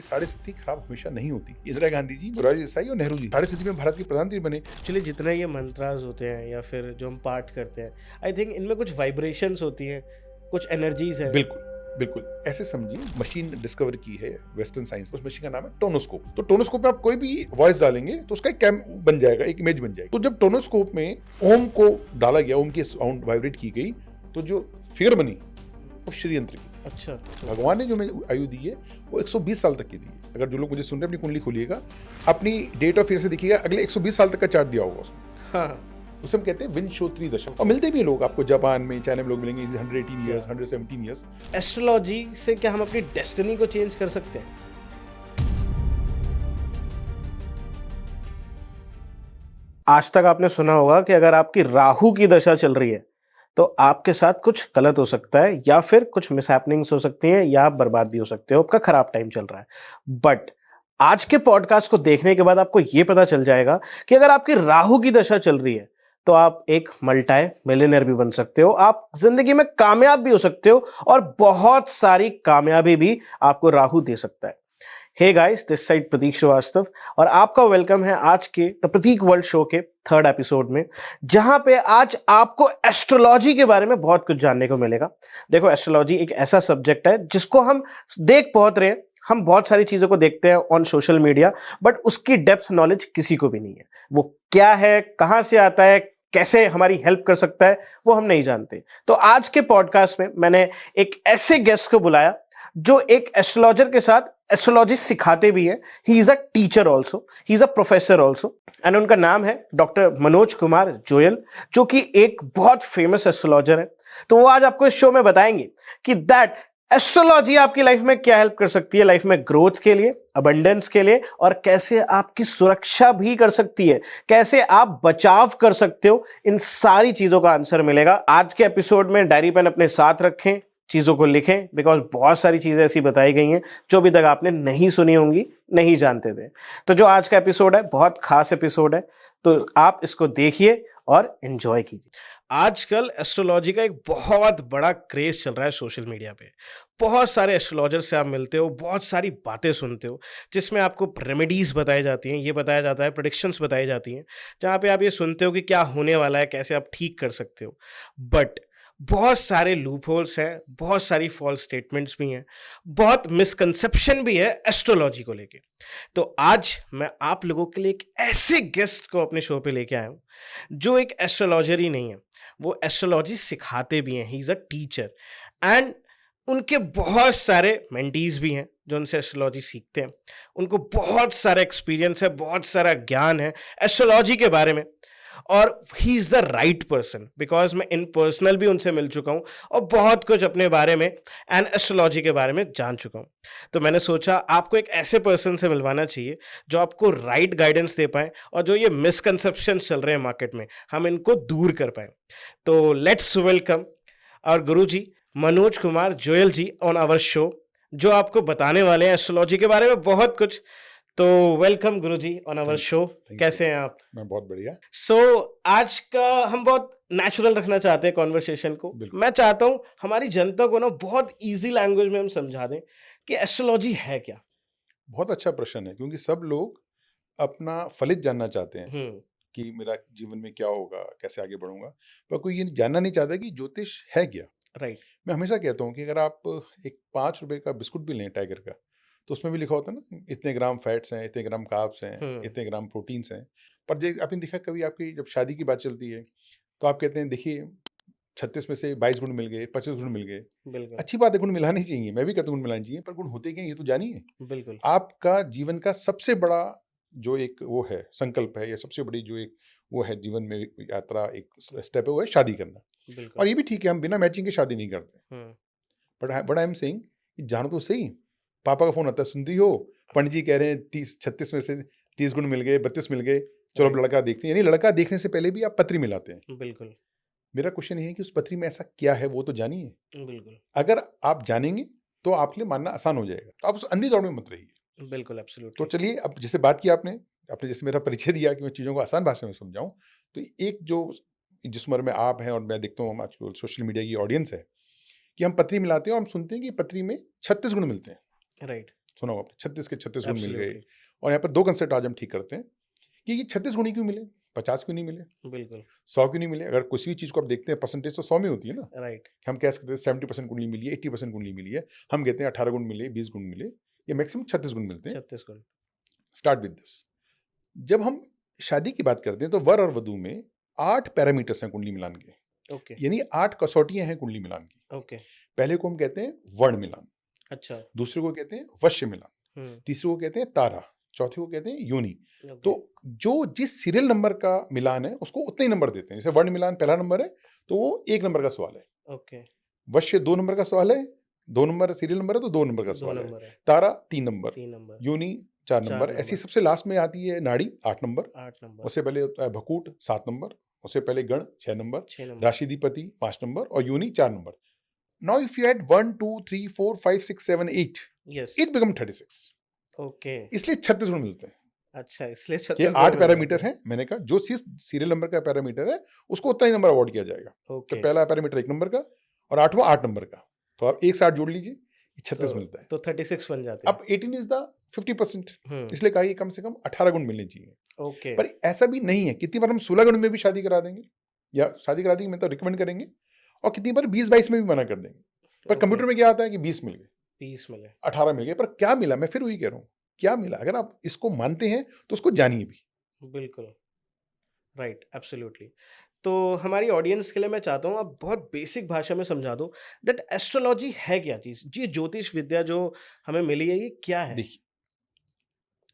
साढ़े स्थिति खराब हमेशा नहीं होती। इंदिरा गांधी जी, मोरारजी देसाई और नेहरू जी साढ़े स्थिति में भारत के प्रधानमंत्री बने। एक्चुअली जितने ये मंत्रास होते हैं या फिर जो हम पाठ करते हैं, आई थिंक इनमें कुछ वाइब्रेशंस होती हैं, कुछ एनर्जीज है। बिल्कुल बिल्कुल ऐसे समझिए, मशीन डिस्कवर की है वेस्टर्न साइंस। उस मशीन का नाम है टोनोस्कोप। तो टोनोस्कोप में आप कोई भी वॉइस डालेंगे तो उसका एक कैम बन जाएगा, एक इमेज बन जाएगी। तो जब टोनोस्कोप में ओम को डाला गया, ओम की साउंड वाइब्रेट की गई, तो जो फिगर बनी वो श्री यंत्र की थी। अच्छा, भगवान ने जो हमें आयु दी है वो 120 साल तक की दी है। अगर जो लोग मुझे सुन रहे हैं, अपनी कुंडली खोलिएगा, अपनी डेट ऑफ ईयर से देखिएगा, अगले 120 साल तक का चार्ट दिया होगा उसमें। हाँ, उसे हम कहते हैं विंशोत्री दशा। और मिलते भी लोग आपको जापान में, चाइना में लोग मिलेंगे 118 ईयर्स, 117 ईयर्स। एस्ट्रोलॉजी से क्या हम अपनी डेस्टिनी को चेंज कर सकते हैं? आज तक आपने सुना होगा कि अगर आपकी राहु की दशा चल रही है तो आपके साथ कुछ गलत हो सकता है, या फिर कुछ मिसहैपनिंग्स हो सकती हैं, या आप बर्बाद भी हो सकते हो, आपका खराब टाइम चल रहा है। बट आज के पॉडकास्ट को देखने के बाद आपको यह पता चल जाएगा कि अगर आपकी राहु की दशा चल रही है तो आप एक मल्टी मिलियनेयर भी बन सकते हो, आप जिंदगी में कामयाब भी हो सकते हो, और बहुत सारी कामयाबी भी आपको राहु दे सकता है। हे गाइस, दिस साइड प्रतीक श्रीवास्तव, और आपका वेलकम है आज के द प्रतीक वर्ल्ड शो के 3rd एपिसोड में, जहां पे आज आपको एस्ट्रोलॉजी के बारे में बहुत कुछ जानने को मिलेगा। देखो, एस्ट्रोलॉजी एक ऐसा सब्जेक्ट है जिसको हम देख बहुत रहे हैं, हम बहुत सारी चीजों को देखते हैं ऑन सोशल मीडिया, बट उसकी डेप्थ नॉलेज किसी को भी नहीं है। वो क्या है, कहां से आता है, कैसे हमारी हेल्प कर सकता है, वो हम नहीं जानते। तो आज के पॉडकास्ट में मैंने एक ऐसे गेस्ट को बुलाया जो एक एस्ट्रोलॉजर के साथ एस्ट्रोलॉजी सिखाते भी हैं। ही is a teacher also, he is a professor also, and उनका नाम है डॉक्टर मनोज कुमार जोयल, जो कि एक बहुत फेमस एस्ट्रोलॉजर है। तो वो आज आपको इस शो में बताएंगे कि दैट एस्ट्रोलॉजी आपकी लाइफ में क्या हेल्प कर सकती है, लाइफ में ग्रोथ के लिए, अबंडेंस के लिए, और कैसे आपकी सुरक्षा भी कर सकती है, कैसे आप बचाव कर सकते हो। इन सारी चीजों का आंसर मिलेगा आज के एपिसोड में। डायरी पेन अपने साथ रखें, चीजों को लिखें, बिकॉज बहुत सारी चीजें ऐसी बताई गई हैं जो अभी तक आपने नहीं सुनी होंगी, नहीं जानते थे। तो जो आज का एपिसोड है बहुत खास एपिसोड है, तो आप इसको देखिए और एंजॉय कीजिए। आजकल एस्ट्रोलॉजी का एक बहुत बड़ा क्रेज चल रहा है सोशल मीडिया पे। बहुत सारे एस्ट्रोलॉजर से आप मिलते हो, बहुत सारी बातें सुनते हो, जिसमें आपको रेमेडीज बताई जाती हैं, ये बताया जाता है, प्रेडिक्शंस बताई जाती हैं, जहाँ पे आप ये सुनते हो कि क्या होने वाला है, कैसे आप ठीक कर सकते हो। बट बहुत सारे लूप होल्स हैं, बहुत सारी फॉल्स स्टेटमेंट्स भी हैं, बहुत मिसकंसेप्शन भी है एस्ट्रोलॉजी को लेके। तो आज मैं आप लोगों के लिए एक ऐसे गेस्ट को अपने शो पे लेके आया हूं जो एक एस्ट्रोलॉजर ही नहीं है, वो एस्ट्रोलॉजी सिखाते भी हैं। ही इज अ टीचर, एंड उनके बहुत सारे मेंटीज भी हैं जो उनसे एस्ट्रोलॉजी सीखते हैं। उनको बहुत सारा एक्सपीरियंस है, बहुत सारा ज्ञान है एस्ट्रोलॉजी के बारे में, और ही is the right person, because मैं इन पर्सनल भी उनसे मिल चुका हूं और बहुत कुछ अपने बारे में एंड एस्ट्रोलॉजी के बारे में जान चुका हूं। तो मैंने सोचा आपको एक ऐसे पर्सन से मिलवाना चाहिए जो आपको राइट गाइडेंस दे पाए, और जो ये मिसकंसेप्शन चल रहे हैं मार्केट में, हम इनको दूर कर पाए। तो let's welcome our guru ji Manoj Kumar Joyal ji on our show, जो आपको बताने वाले हैं एस्ट्रोलॉजी के बारे में बहुत कुछ। तो welcome Guru ji on our show. कैसे हैं आप? मैं बहुत बढ़िया। आज का हम बहुत नेचुरल रखना चाहते हैं कॉन्वर्सेशन को। मैं चाहता हूं हमारी जनता को ना बहुत इजी लैंग्वेज में हम समझा दें कि एस्ट्रोलॉजी है क्या। बहुत अच्छा प्रश्न है, क्योंकि सब लोग अपना फलित जानना चाहते हैं हम्म। कि मेरा जीवन में क्या होगा, कैसे आगे बढ़ूंगा, पर कोई ये जानना नहीं चाहता कि ज्योतिष है क्या। राइट। मैं हमेशा कहता हूँ कि अगर आप एक 5 रुपए का बिस्कुट भी लें टाइगर का, तो उसमें भी लिखा होता है ना, इतने ग्राम फैट्स हैं, इतने ग्राम कार्ब्स हैं, इतने ग्राम प्रोटीन्स हैं। पर जो आपने देखा, कभी आपकी जब शादी की बात चलती है तो आप कहते हैं देखिए 36 में से 22 गुण मिल गए, 25 गुण मिल गए। बिल्कुल अच्छी बात है, गुण मिलाने चाहिए, मैं भी कहता हूँ गुण मिलाने चाहिए, पर गुण होते क्या हैं, ये तो जानिए। बिल्कुल आपका जीवन का सबसे बड़ा जो एक वो है संकल्प है, या सबसे बड़ी जो एक वो है जीवन में यात्रा, एक स्टेप है, वो है शादी करना। बिल्कुल। और ये भी ठीक है, हम बिना मैचिंग के शादी नहीं करते, बट आई एम सेइंग जानो तो सही। पापा का फोन आता है, सुनती हो पंडित जी कह रहे हैं 36 में से 30 गुण मिल गए, 32 मिल गए, चलो अब लड़का देखते हैं। यानी लड़का देखने से पहले भी आप पत्री मिलाते हैं। बिल्कुल मेरा क्वेश्चन ये है कि उस पत्री में ऐसा क्या है, वो तो जानिए। बिल्कुल अगर आप जानेंगे तो आपके लिए मानना आसान हो जाएगा, तो आप उस अंधी दौड़ में मत रहिए। बिल्कुल तो एब्सोल्युटली। चलिए, अब जैसे बात की आपने, आपने जैसे मेरा परिचय दिया कि मैं चीज़ों को आसान भाषा में समझाऊं, तो एक जो जिस उम्र में आप हैं, और मैं देखता हूँ आजकल सोशल मीडिया की ऑडियंस है, कि हम पत्री मिलाते हैं और हम सुनते हैं कि पत्री में 36 गुण मिलते हैं। राइट। सुना होगा 36 के 36 गुण मिल गए। एब्सोल्युटली, और यहाँ पर 2 कंसेप्ट आज हम ठीक करते हैं कि ये 36 गुण ही क्यों मिले, 50 क्यों नहीं मिले, बिल्कुल, 100 क्यों नहीं मिले। अगर किसी भी चीज़ को आप देखते हैं परसेंटेज तो 100 में होती है ना। राइट, हम कह सकते हैं 70% कुंडली मिली है, 80% कुंडली मिली है। हम कहते हैं 18 गुण मिले, 20 गुण मिले, ये मैक्सिमम 36 गुण मिलते हैं। 36 गुण, स्टार्ट विद दिस। जब हम शादी की बात करते हैं तो वर और वधू में 8 पैरामीटर्स हैं कुंडली मिलान के, ओके, यानी 8 कसौटियां हैं कुंडली मिलान की। ओके, पहले को हम कहते हैं वर्ण मिलान, अच्छा, दूसरे को कहते हैं वश्य मिलान, तीसरे को कहते हैं तारा, चौथे को कहते हैं योनि। ओके, तो जो जिस सीरियल नंबर का मिलान है उसको उतने ही नंबर देते हैं। जैसे वर्ण मिलान पहला नंबर है तो वो 1 नंबर का सवाल है, ओके, वश्य 2 नंबर का सवाल है, 2 नंबर सीरियल नंबर है तो 2 नंबर का 2 सवाल है, नंबर है, तारा 3 नंबर, 3 नंबर, योनि 4 4 नंबर। नंबर, ऐसी सबसे लास्ट में आती है नाड़ी 8 नंबर, 8 नंबर, उससे पहले होता है भकूट 7 नंबर, उससे पहले गण 6 नंबर, 6 नंबर, राशिधिपति 5 नंबर और योनि 4 number. Now if you add 1 2 3 4 5 6 7 8 yes, it become 36। Okay, इसलिए 36 गुण मिलते हैं। अच्छा, इसलिए ये 36 गुण 8 मिल पैरामीटर जाते हैं, मैंने कहा जो सीरियल नंबर का पैरामीटर है उसको उतना ही नंबर अवार्ड किया जाएगा। हैं, तो ओके, पहला पैरामीटर 1 नंबर का और 8वां 8 नंबर का, तो आप एक साथ जोड़ लीजिए, 36 मिलता है। तो 36 बन जाते हैं, अब 18 इज द 50%, हम्म, इसलिए कहा कि कम से कम 18 गुण मिलने चाहिए। ओके, पर ऐसा भी नहीं है, कितनी बार हम 16 गुण में भी शादी करा देंगे, या शादी करा देंगे मतलब रिकमेंड करेंगे, और कितनी बार 20-22 में भी मना कर देंगे। पर कंप्यूटर में क्या आता है कि 20 मिल गए, 20 मिले, 18 मिल गए, पर क्या मिला, मैं फिर वही कह रहा हूँ, क्या मिला। अगर आप इसको मानते हैं तो उसको जानिए भी। बिल्कुल, राइट, एब्सोल्युटली। तो हमारी ऑडियंस के लिए मैं चाहता हूँ आप बहुत बेसिक भाषा में समझा दो दैट एस्ट्रोलॉजी है क्या चीज़? ये ज्योतिष विद्या जो हमें मिली है ये क्या है? देखिए,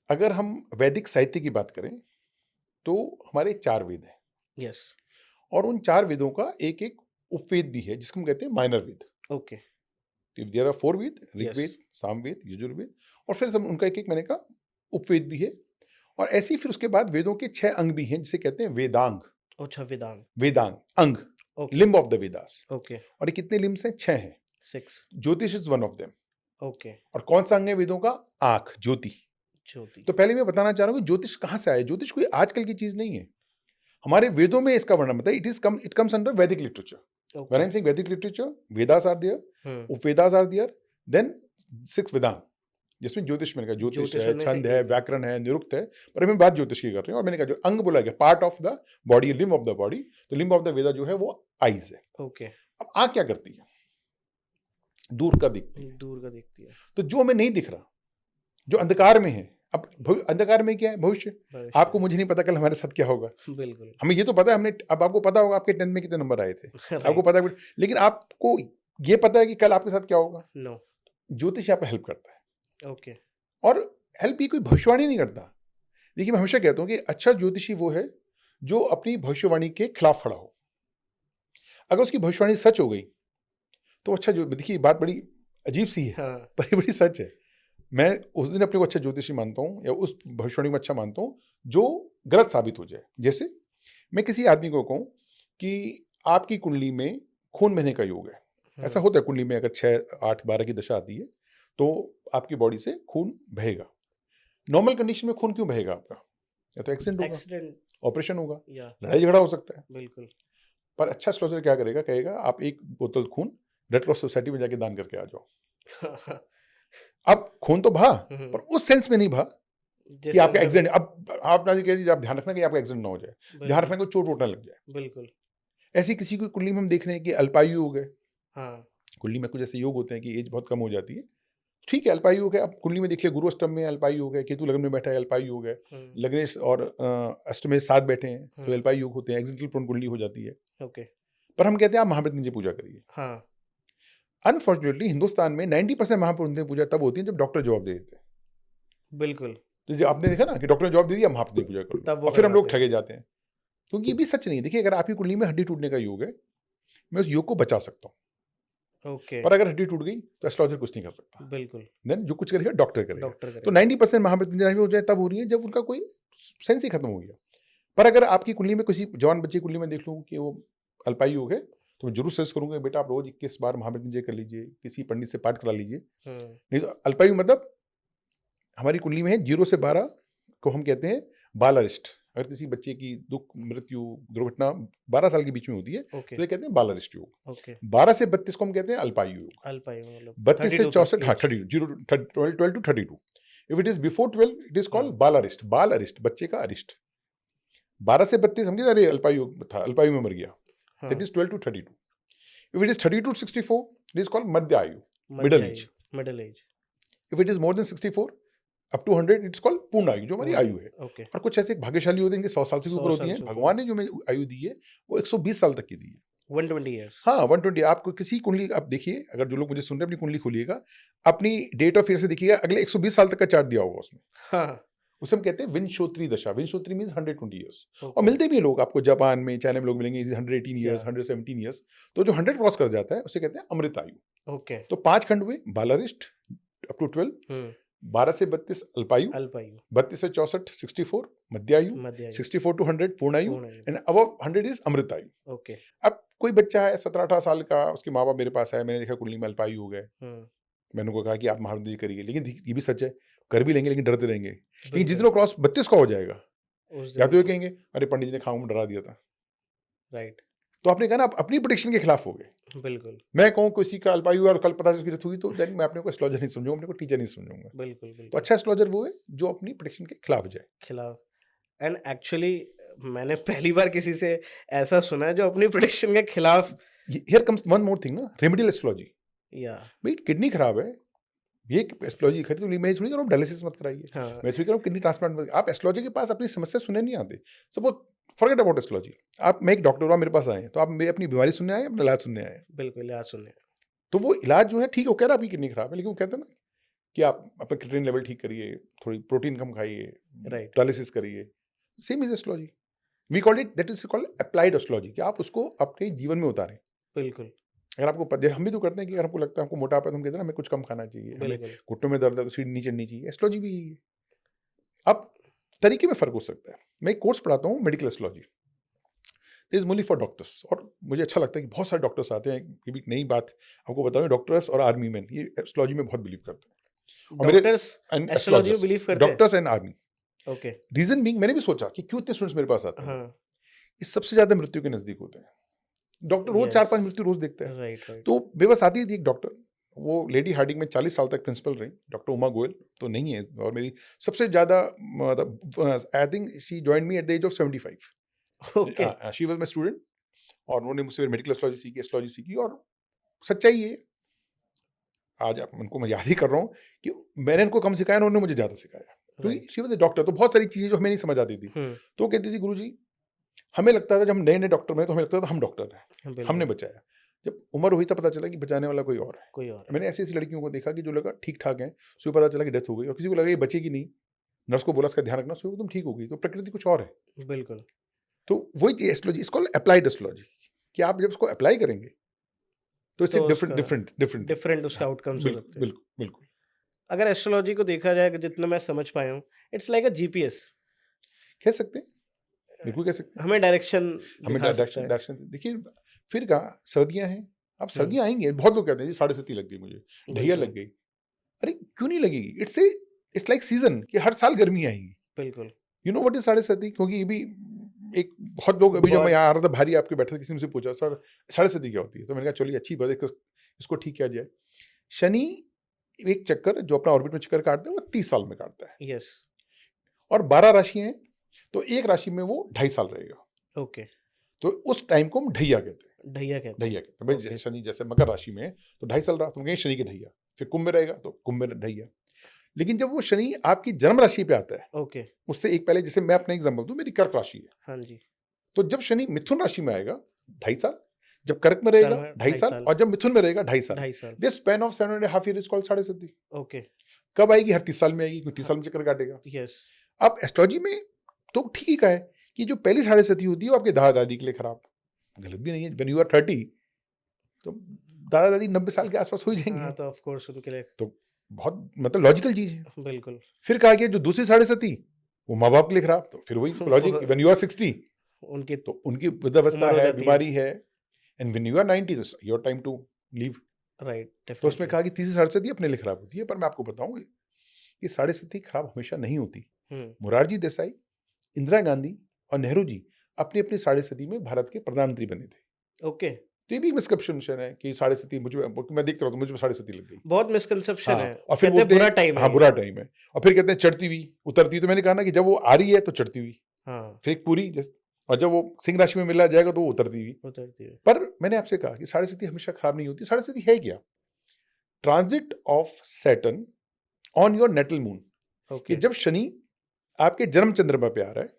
अगर हम वैदिक साहित्य की बात करें तो हमारे 4 वेद हैं, यस, और उन 4 वेदों का एक एक उपवेद भी है जिसको हम कहते हैं minor Ved. Okay, there are 4 Ved, yes, Rigveda, Samaveda, Yajurveda, और फिर सब उनका एक एक मैंने कहा उपवेद भी है। और ऐसे ही फिर उसके बाद वेदों के 6 अंग भी हैं जिसे कहते हैं वेदांग। अच्छा, वेदांग, वेदांग अंग, okay, limb of the Vedas. Okay, और ये कितने लिम्ब्स हैं? 6 हैं। 6, ज्योतिष is one of them. Okay, और कौन सा अंग है वेदों का? आंख, ज्योति। ज्योति, तो पहले मैं बताना चाह रहा हूँ कि ज्योतिष कहाँ से आया। ज्योतिष कोई आजकल की चीज नहीं है, हमारे वेदों में इसका वर्णन बताया। It comes under Vedic literature. When okay, I'm saying Vedic literature, Vedas are there, hmm, Upvedas are there, then 6 Vedant, जिसमें ज्योतिष मैंने कहा ज्योतिष है, ने छंद से है, की व्याकरण है, निरुक्त है, पर हम बात ज्योतिष की कर रहे हैं। और मैंने कहा जो अंग बोला गया, part of the body, limb of the body, तो लिम्ब ऑफ द वेदा जो है वो आईज है। ओके, अब आंख क्या करती है? दूर का दिखती है। दूर का देखती है, तो जो हमें नहीं दिख रहा, जो अंधकार में है, अब अंधकार में क्या है? भविष्य। भविष्य, आपको मुझे नहीं पता कल हमारे साथ क्या होगा। बिल्कुल, हमें ये तो पता है, हमने, अब आपको पता होगा आपके 10th में कितने नंबर आए थे, आपको राइट, पता है, लेकिन आपको ये पता है कि कल आपके साथ क्या होगा? नो, ज्योतिष यहाँ पर हेल्प करता है। ओके, और हेल्प ये कोई भविष्यवाणी नहीं करता। देखिए, मैं हमेशा कहता हूँ कि अच्छा ज्योतिषी वो है जो अपनी भविष्यवाणी के खिलाफ खड़ा हो। अगर उसकी भविष्यवाणी सच हो गई तो अच्छा, जो देखिए बात बड़ी अजीब सी है, हाँ, पर ये बड़ी सच है। मैं उस दिन अपने को अच्छा ज्योतिषी मानता हूँ, या उस भविष्यवाणी में अच्छा मानता हूँ जो गलत साबित हो जाए। जैसे मैं किसी आदमी को कहूँ कि आपकी कुंडली में खून बहने का योग है। ऐसा होता है, कुंडली में अगर 6, 8, 12 की दशा आती है तो आपकी बॉडी से खून बहेगा। नॉर्मल कंडीशन में खून क्यों बहेगा आपका? या तो एक्सीडेंट होगा, एक्सीडेंट, ऑपरेशन होगा, या लड़ाई झगड़ा हो सकता है। बिल्कुल, पर अच्छा एस्ट्रोलॉजर क्या करेगा? कहेगा आप 1 बोतल खून रेड क्रॉस सोसाइटी में जाके दान करके आ जाओ। अब खून तो बहा, पर उस सेंस में नहीं बहा कि जैसे आपका मतलब एक्सीडेंट। अब आप ना कह दीजिए, आप ध्यान रखना कि आपका एक्सीडेंट ना हो जाए, ध्यान बिल्कुल, रखना कि चोट वोट ना लग जाए। बिल्कुल, ऐसी किसी की कुंडली में हम देख रहे हैं कि अल्पायु हो गए। हाँ, कुंडली में कुछ ऐसे योग होते हैं कि एज बहुत कम हो जाती है, ठीक है, अल्पायु हो गए। अब कुंडली में देखिए, गुरु अष्टम में अल्पायु हो गए, केतु लगन में बैठा है, अल्पायु हो गए, लग्नेश और अष्टम में 7 बैठे हैं तो अल्पायु योग होते हैं, एक्सिडेंटल प्रोन कुंडली हो जाती है। ओके, पर हम कहते हैं आप महामृत्युंजय पूजा करिए। हाँ, अनफॉर्चुनेटली हिंदुस्तान में 90% महामृत्युंजय पूजा तब होती है जब डॉक्टर जवाब दे देते हैं। बिल्कुल, तो जो आपने देखा ना कि डॉक्टर ने जवाब दे दिया, महामृत्युंजय पूजा कर लो, तब वो और फिर हम लोग करवाते हैं, ठगे जाते हैं, क्योंकि ये भी सच नहीं है। देखिए, अगर आपकी कुंडली में हड्डी टूटने का योग है, मैं उस योग को बचा सकता हूँ, ओके, पर अगर हड्डी टूट गई तो एस्ट्रोलॉजर कुछ नहीं कर सकता। बिल्कुल, देन जो कुछ करेगा डॉक्टर करेगा। डॉक्टर तो करेगा, 90% महामृत्युंजय हो जाए तब हो रही है जब उनका कोई सेंस ही खत्म हो गया। पर अगर आपकी कुंडली में किसी जवान बच्चे की कुंडली में देख लूँ कि वो अल्पायु योग है, तो मैं जरूर सजेस्ट करूंगा बेटा आप रोज 21 बार महामृत्युंजय कर लीजिए, किसी पंडित से पाठ करा लीजिए। नहीं तो अल्पायु मतलब हमारी कुंडली में है 0 से 12 को हम कहते हैं बाल अरिष्ट। अगर किसी बच्चे की दुख, मृत्यु, दुर्घटना 12 साल के बीच में होती है ओके तो ये कहते हैं बाल अरिष्ट योग। ओके 12 से 32 को हम कहते हैं अल्पायु योग। अल्पायु मतलब 32 से 64, हाँ 30, 12 to 32। If it is before 12 it is called बाल अरिष्ट। बाल अरिष्ट, बच्चे का अरिष्ट। 12 से 32 समझे, अरे अल्पायु था, अल्पायु में मर गया, हाँ that is 12 to 32। If it is 30 to 64 it is called मध्य आयु, middle age. Middle age if it is more than 64 up to 100 it's called पूर्ण आयु, जो हमारी आयु है। ओके और कुछ ऐसे भाग्यशाली होते हैं कि 100 साल से भी 100 ऊपर होती साल हैं। से ऊपर। भगवान ने जो हमें आयु दी है वो 120 साल तक की दी है। 120 इयर्स हाँ 120। आपको किसी कुंडली आप देखिए, अगर जो लोग मुझे सुन रहे हैं अपनी कुंडली खोलिएगा, अपनी डेट ऑफ ईयर से देखिएगा, अगले 120 साल तक का चार्ट दिया होगा उसमें। हाँ उसे हम कहते हैं विंशोत्री दशा। विंशोत्री मींस 120 ईयर्स। और ओके मिलते भी हैं लोग आपको, जापान में, चाइना में लोग मिलेंगे 118 ईयर्स, Yeah. 117 ईयर्स। तो जो 100 क्रॉस कर जाता है उसे कहते हैं अमृत आयु। ओके तो 5 खंड हुए, बालारिष्ट अप टू 12, 12 से 32 अल्पायु, अल्पायु 32 से 64 64 मध्यायु, मध्य आयु 64 to 100 पूर्णायु, पूर्ण आयु एंड अबव 100 इज अमृत आयु। ओके अब कोई बच्चा है 17-18 साल का, उसके माँ बाप मेरे पास आए, मैंने देखा कुंडली में अल्पायु हो गए, मैंने उनको कहा कि आप महारुद्र जी करिए, लेकिन ये भी सच है, कर भी लेंगे लेकिन डरते रहेंगे। लेकिन जिस दिन वो क्रॉस 32 का हो जाएगा, उस या तो ये कहेंगे अरे पंडित जी ने खाऊं में डरा दिया था। राइट तो आपने कहा ना, आप अपनी प्रोटेक्शन के खिलाफ हो गए। बिल्कुल मैं कहूँ किसी का अल्पायु और कल पता उसकी डेथ हुई, तो देन मैं अपने को एस्ट्रोलॉजर नहीं समझूंगा, अपने को टीचर नहीं समझूंगा। बिल्कुल तो बिल्कुल अच्छा एस्ट्रोलॉजर वो है जो अपनी प्रोटेक्शन के खिलाफ जाए। खिलाफ एंड एक्चुअली मैंने पहली बार किसी से ऐसा सुना है जो अपनी प्रोडिक्शन के खिलाफ here comes one more thing ना, रेमेडियल एस्ट्रोलॉजी। या भाई किडनी खराब है, ये एस्ट्रोलॉजी खरीद, तो मैं थोड़ी कह रहा हूँ डायलिसिस मत कराइए, हाँ मैं थोड़ी कह रहा हूँ किडनी ट्रांसप्लांट मत। आप एस्ट्रोलॉजी के पास अपनी समस्या सुनने नहीं आते। सपोज फॉरगेट अबाउट एस्ट्रोलॉजी, आप, मैं एक डॉक्टर हूँ, आप मेरे पास आए हैं, तो आप मेरी अपनी बीमारी सुनने आए, अपना इलाज सुनने आए। बिल्कुल याद सुनिए तो वो इलाज जो है ठीक है, वो कह रहा है आपकी किडनी खराब है, लेकिन वो कहते हैं ना कि आप अपना क्रिएटिनिन लेवल ठीक करिए, थोड़ी प्रोटीन कम खाइए, Right. डायलिसिस करिए। Same is astrology, we called it, that is called applied astrology, कि आप उसको अपने जीवन में उतारें। बिल्कुल अगर आपको हम भी तो करते हैं कि अगर हमको लगता है हमको मोटापा है, तो हम कहते हैं ना हमें कुछ कम खाना चाहिए, हमें बिल्कुल घुटनों में दर्द है तो सीढ़ी नहीं चढ़नी चाहिए। एस्ट्रोलॉजी भी यही है। अब तरीके में फर्क हो सकता है। मैं एक कोर्स पढ़ाता हूँ medical astrology, this is only for doctors. और मुझे अच्छा लगता है कि बहुत सारे डॉक्टर्स आते हैं। ये भी एक नई बात आपको बता रहा हूँ, डॉक्टर्स और आर्मी मैन ये एस्ट्रोलॉजी में बहुत बिलीव करते हैं। और मेरे डॉक्टर्स and एस्ट्रोलॉजी में astrologers, बिलीव करते हैं doctors and army. Okay reason being, मैंने भी सोचा कि क्यों इतने स्टूडेंट्स मेरे पास आते हैं। हाँ ये सबसे ज्यादा मृत्यु के नजदीक होते हैं। डॉक्टर रोज Yes. 4-5 मृत्यु रोज देखते हैं। राइट राइट तो मेरे पास आती थी एक डॉक्टर, वो लेडी हार्डिंग में 40 साल तक प्रिंसिपल रही, डॉक्टर उमा गोयल तो नहीं है, और मेरी सबसे ज्यादा, I think she joined me at the age of 75। Okay she was my student, और उन्होंने मुझसे मेडिकल एस्ट्रोलॉजी सीखी। और सच्चाई है, आज आप उनको मैं याद ही कर रहा हूँ कि मैंने इनको कम सिखाया, उन्होंने मुझे ज्यादा सिखाया, क्योंकि शी वाज अ डॉक्टर। तो बहुत सारी चीजें जो हमें नहीं समझ आती थी, तो वो कहती थी गुरुजी, हमें लगता था जब हम नए नए डॉक्टर बने तो हमें लगता था हम डॉक्टर हैं, हमने बचाया। जब उम्र हुई तब पता चला कि बचाने वाला कोई और है। कोई और मैंने ऐसी ऐसी लड़कियों को देखा कि जो लगा ठीक ठाक है, सुबह पता चला कि डेथ हो गई, और किसी को लगा ये बचेगी नहीं, नर्स को बोला इसका ध्यान रखना, सुबह तुम ठीक हो गई। तो प्रकृति कुछ और है। बिल्कुल तो वही एस्ट्रोलॉजी, इसको अप्लाइड एस्ट्रोलॉजी, कि आप जब इसको अप्लाई करेंगे तो इससे तो डिफरेंट डिफरेंट उसके आउटकम्स हो सकते हैं। बिल्कुल बिल्कुल। अगर एस्ट्रोलॉजी को देखा जाए, जितना मैं समझ पाया हूँ, इट्स लाइक अ जीपीएस। कह सकते हैं, बिल्कुल कह सकते हैं। हमें डायरेक्शन हमें दिखा सकता है। डायरेक्शन देखिए। फिर कहा सर्दियां हैं, अब सर्दियां आएंगी, बहुत लोग कहते हैं जी 7:30 लग गई मुझे, ढैया लग गई। अरे क्यों नहीं लगेगी? इट्स लाइक सीजन, कि हर साल गर्मी आएगी। बिल्कुल यू नो व्हाट इज 7:30? क्योंकि ये भी एक बहुत लोग, अभी जब मैं यहाँ आ रहा था भारी आपके बैठे थे, किसी ने मुझसे पूछा सर 7:30 क्या होती है, तो मैंने कहा चलिए अच्छी बात है, इसको ठीक किया जाए। शनि एक चक्कर जो अपना ऑर्बिट में चक्कर काटता है वो 30 साल में काटता है, यस और 12 राशि हैं, तो एक राशि में वो 2.5 साल रहेगा। ओके तो उस टाइम को हम ढैया कहते हैं। ढैया कहते हैं। ढैया कहते हैं भाई, जैसे शनि जैसे मकर राशि में है तो 2.5 साल रहा, तुम कहें शनि के ढैया। फिर कुंभ में रहेगा तो कुंभ में ढैया। लेकिन जब वो शनि आपकी जन्म राशि पे आता है, ओके उससे एक पहले, जैसे मैं अपना एग्जाम्पल दूं, मेरी कर्क राशि है, हाँ जी तो जब शनि मिथुन राशि में आएगा 2.5 साल, जब कर्क में रहेगा 2.5 साल, और जब मिथुन में रहेगा 2.5 साल। 2.5 साल this span of 7.5 year is called 7.5। Okay कब आएगी? हर 30 साल में आएगी, क्योंकि 30 साल में चक्कर काटेगा। यस अब एस्ट्रोलॉजी में तो ठीक ही का है कि जो पहली 7.5 होती है वो आपके दादा दादी के लिए खराब, गलत भी नहीं है। व्हेन यू आर 30 तो दादा दादी 90 साल के आसपास हो ही हाँ जाएंगे, तो ऑफ कोर्स उनके लिए तो बहुत मतलब लॉजिकल चीज है। बिल्कुल फिर कहा गया जो दूसरी 7.5 वो माँ बाप के लिए खराब, तो फिर वही लॉजिक, व्हेन यू आर 60 उनकी तो उनकी वृद्धावस्था उम्र हो है, जाती है। बीमारी है, एंड व्हेन यू आर 90 तो your time to leave. Right तो उसमें कहा कि तीसरी 7.5 अपने लिए खराब होती है। पर मैं आपको बताऊं, ये 7.5 खराब हमेशा नहीं होती। मोरारजी देसाई, इंदिरा गांधी, और नेहरू जी अपनी अपनी 60 में भारत के प्रधानमंत्री बने थे। ओके, तो ये भी मिसकंसेप्शन है कि 60 मुझे, मैं देखता रहा तो मुझे 60 लग गई। बहुत मिसकंसेप्शन हाँ, है। और फिर कहते हैं बोलते बुरा हैं टाइम है हाँ ये। बुरा टाइम है, और फिर कहते हैं चढ़ती हुई उतरती हुई। तो मैंने कहा ना कि जब वो आ रही है तो चढ़ती हुई, हाँ, फिर एक पूरी और जब वो सिंह राशि में मिला जाएगा तो वो उतरती हुई। उतरती है। पर मैंने आपसे कहा कि 60 हमेशा खराब नहीं होती। 60 है क्या? Transit of Saturn on your natal moon, कि ओके, जब शनि आपके जन्म चंद्रमा पे आ रहा है,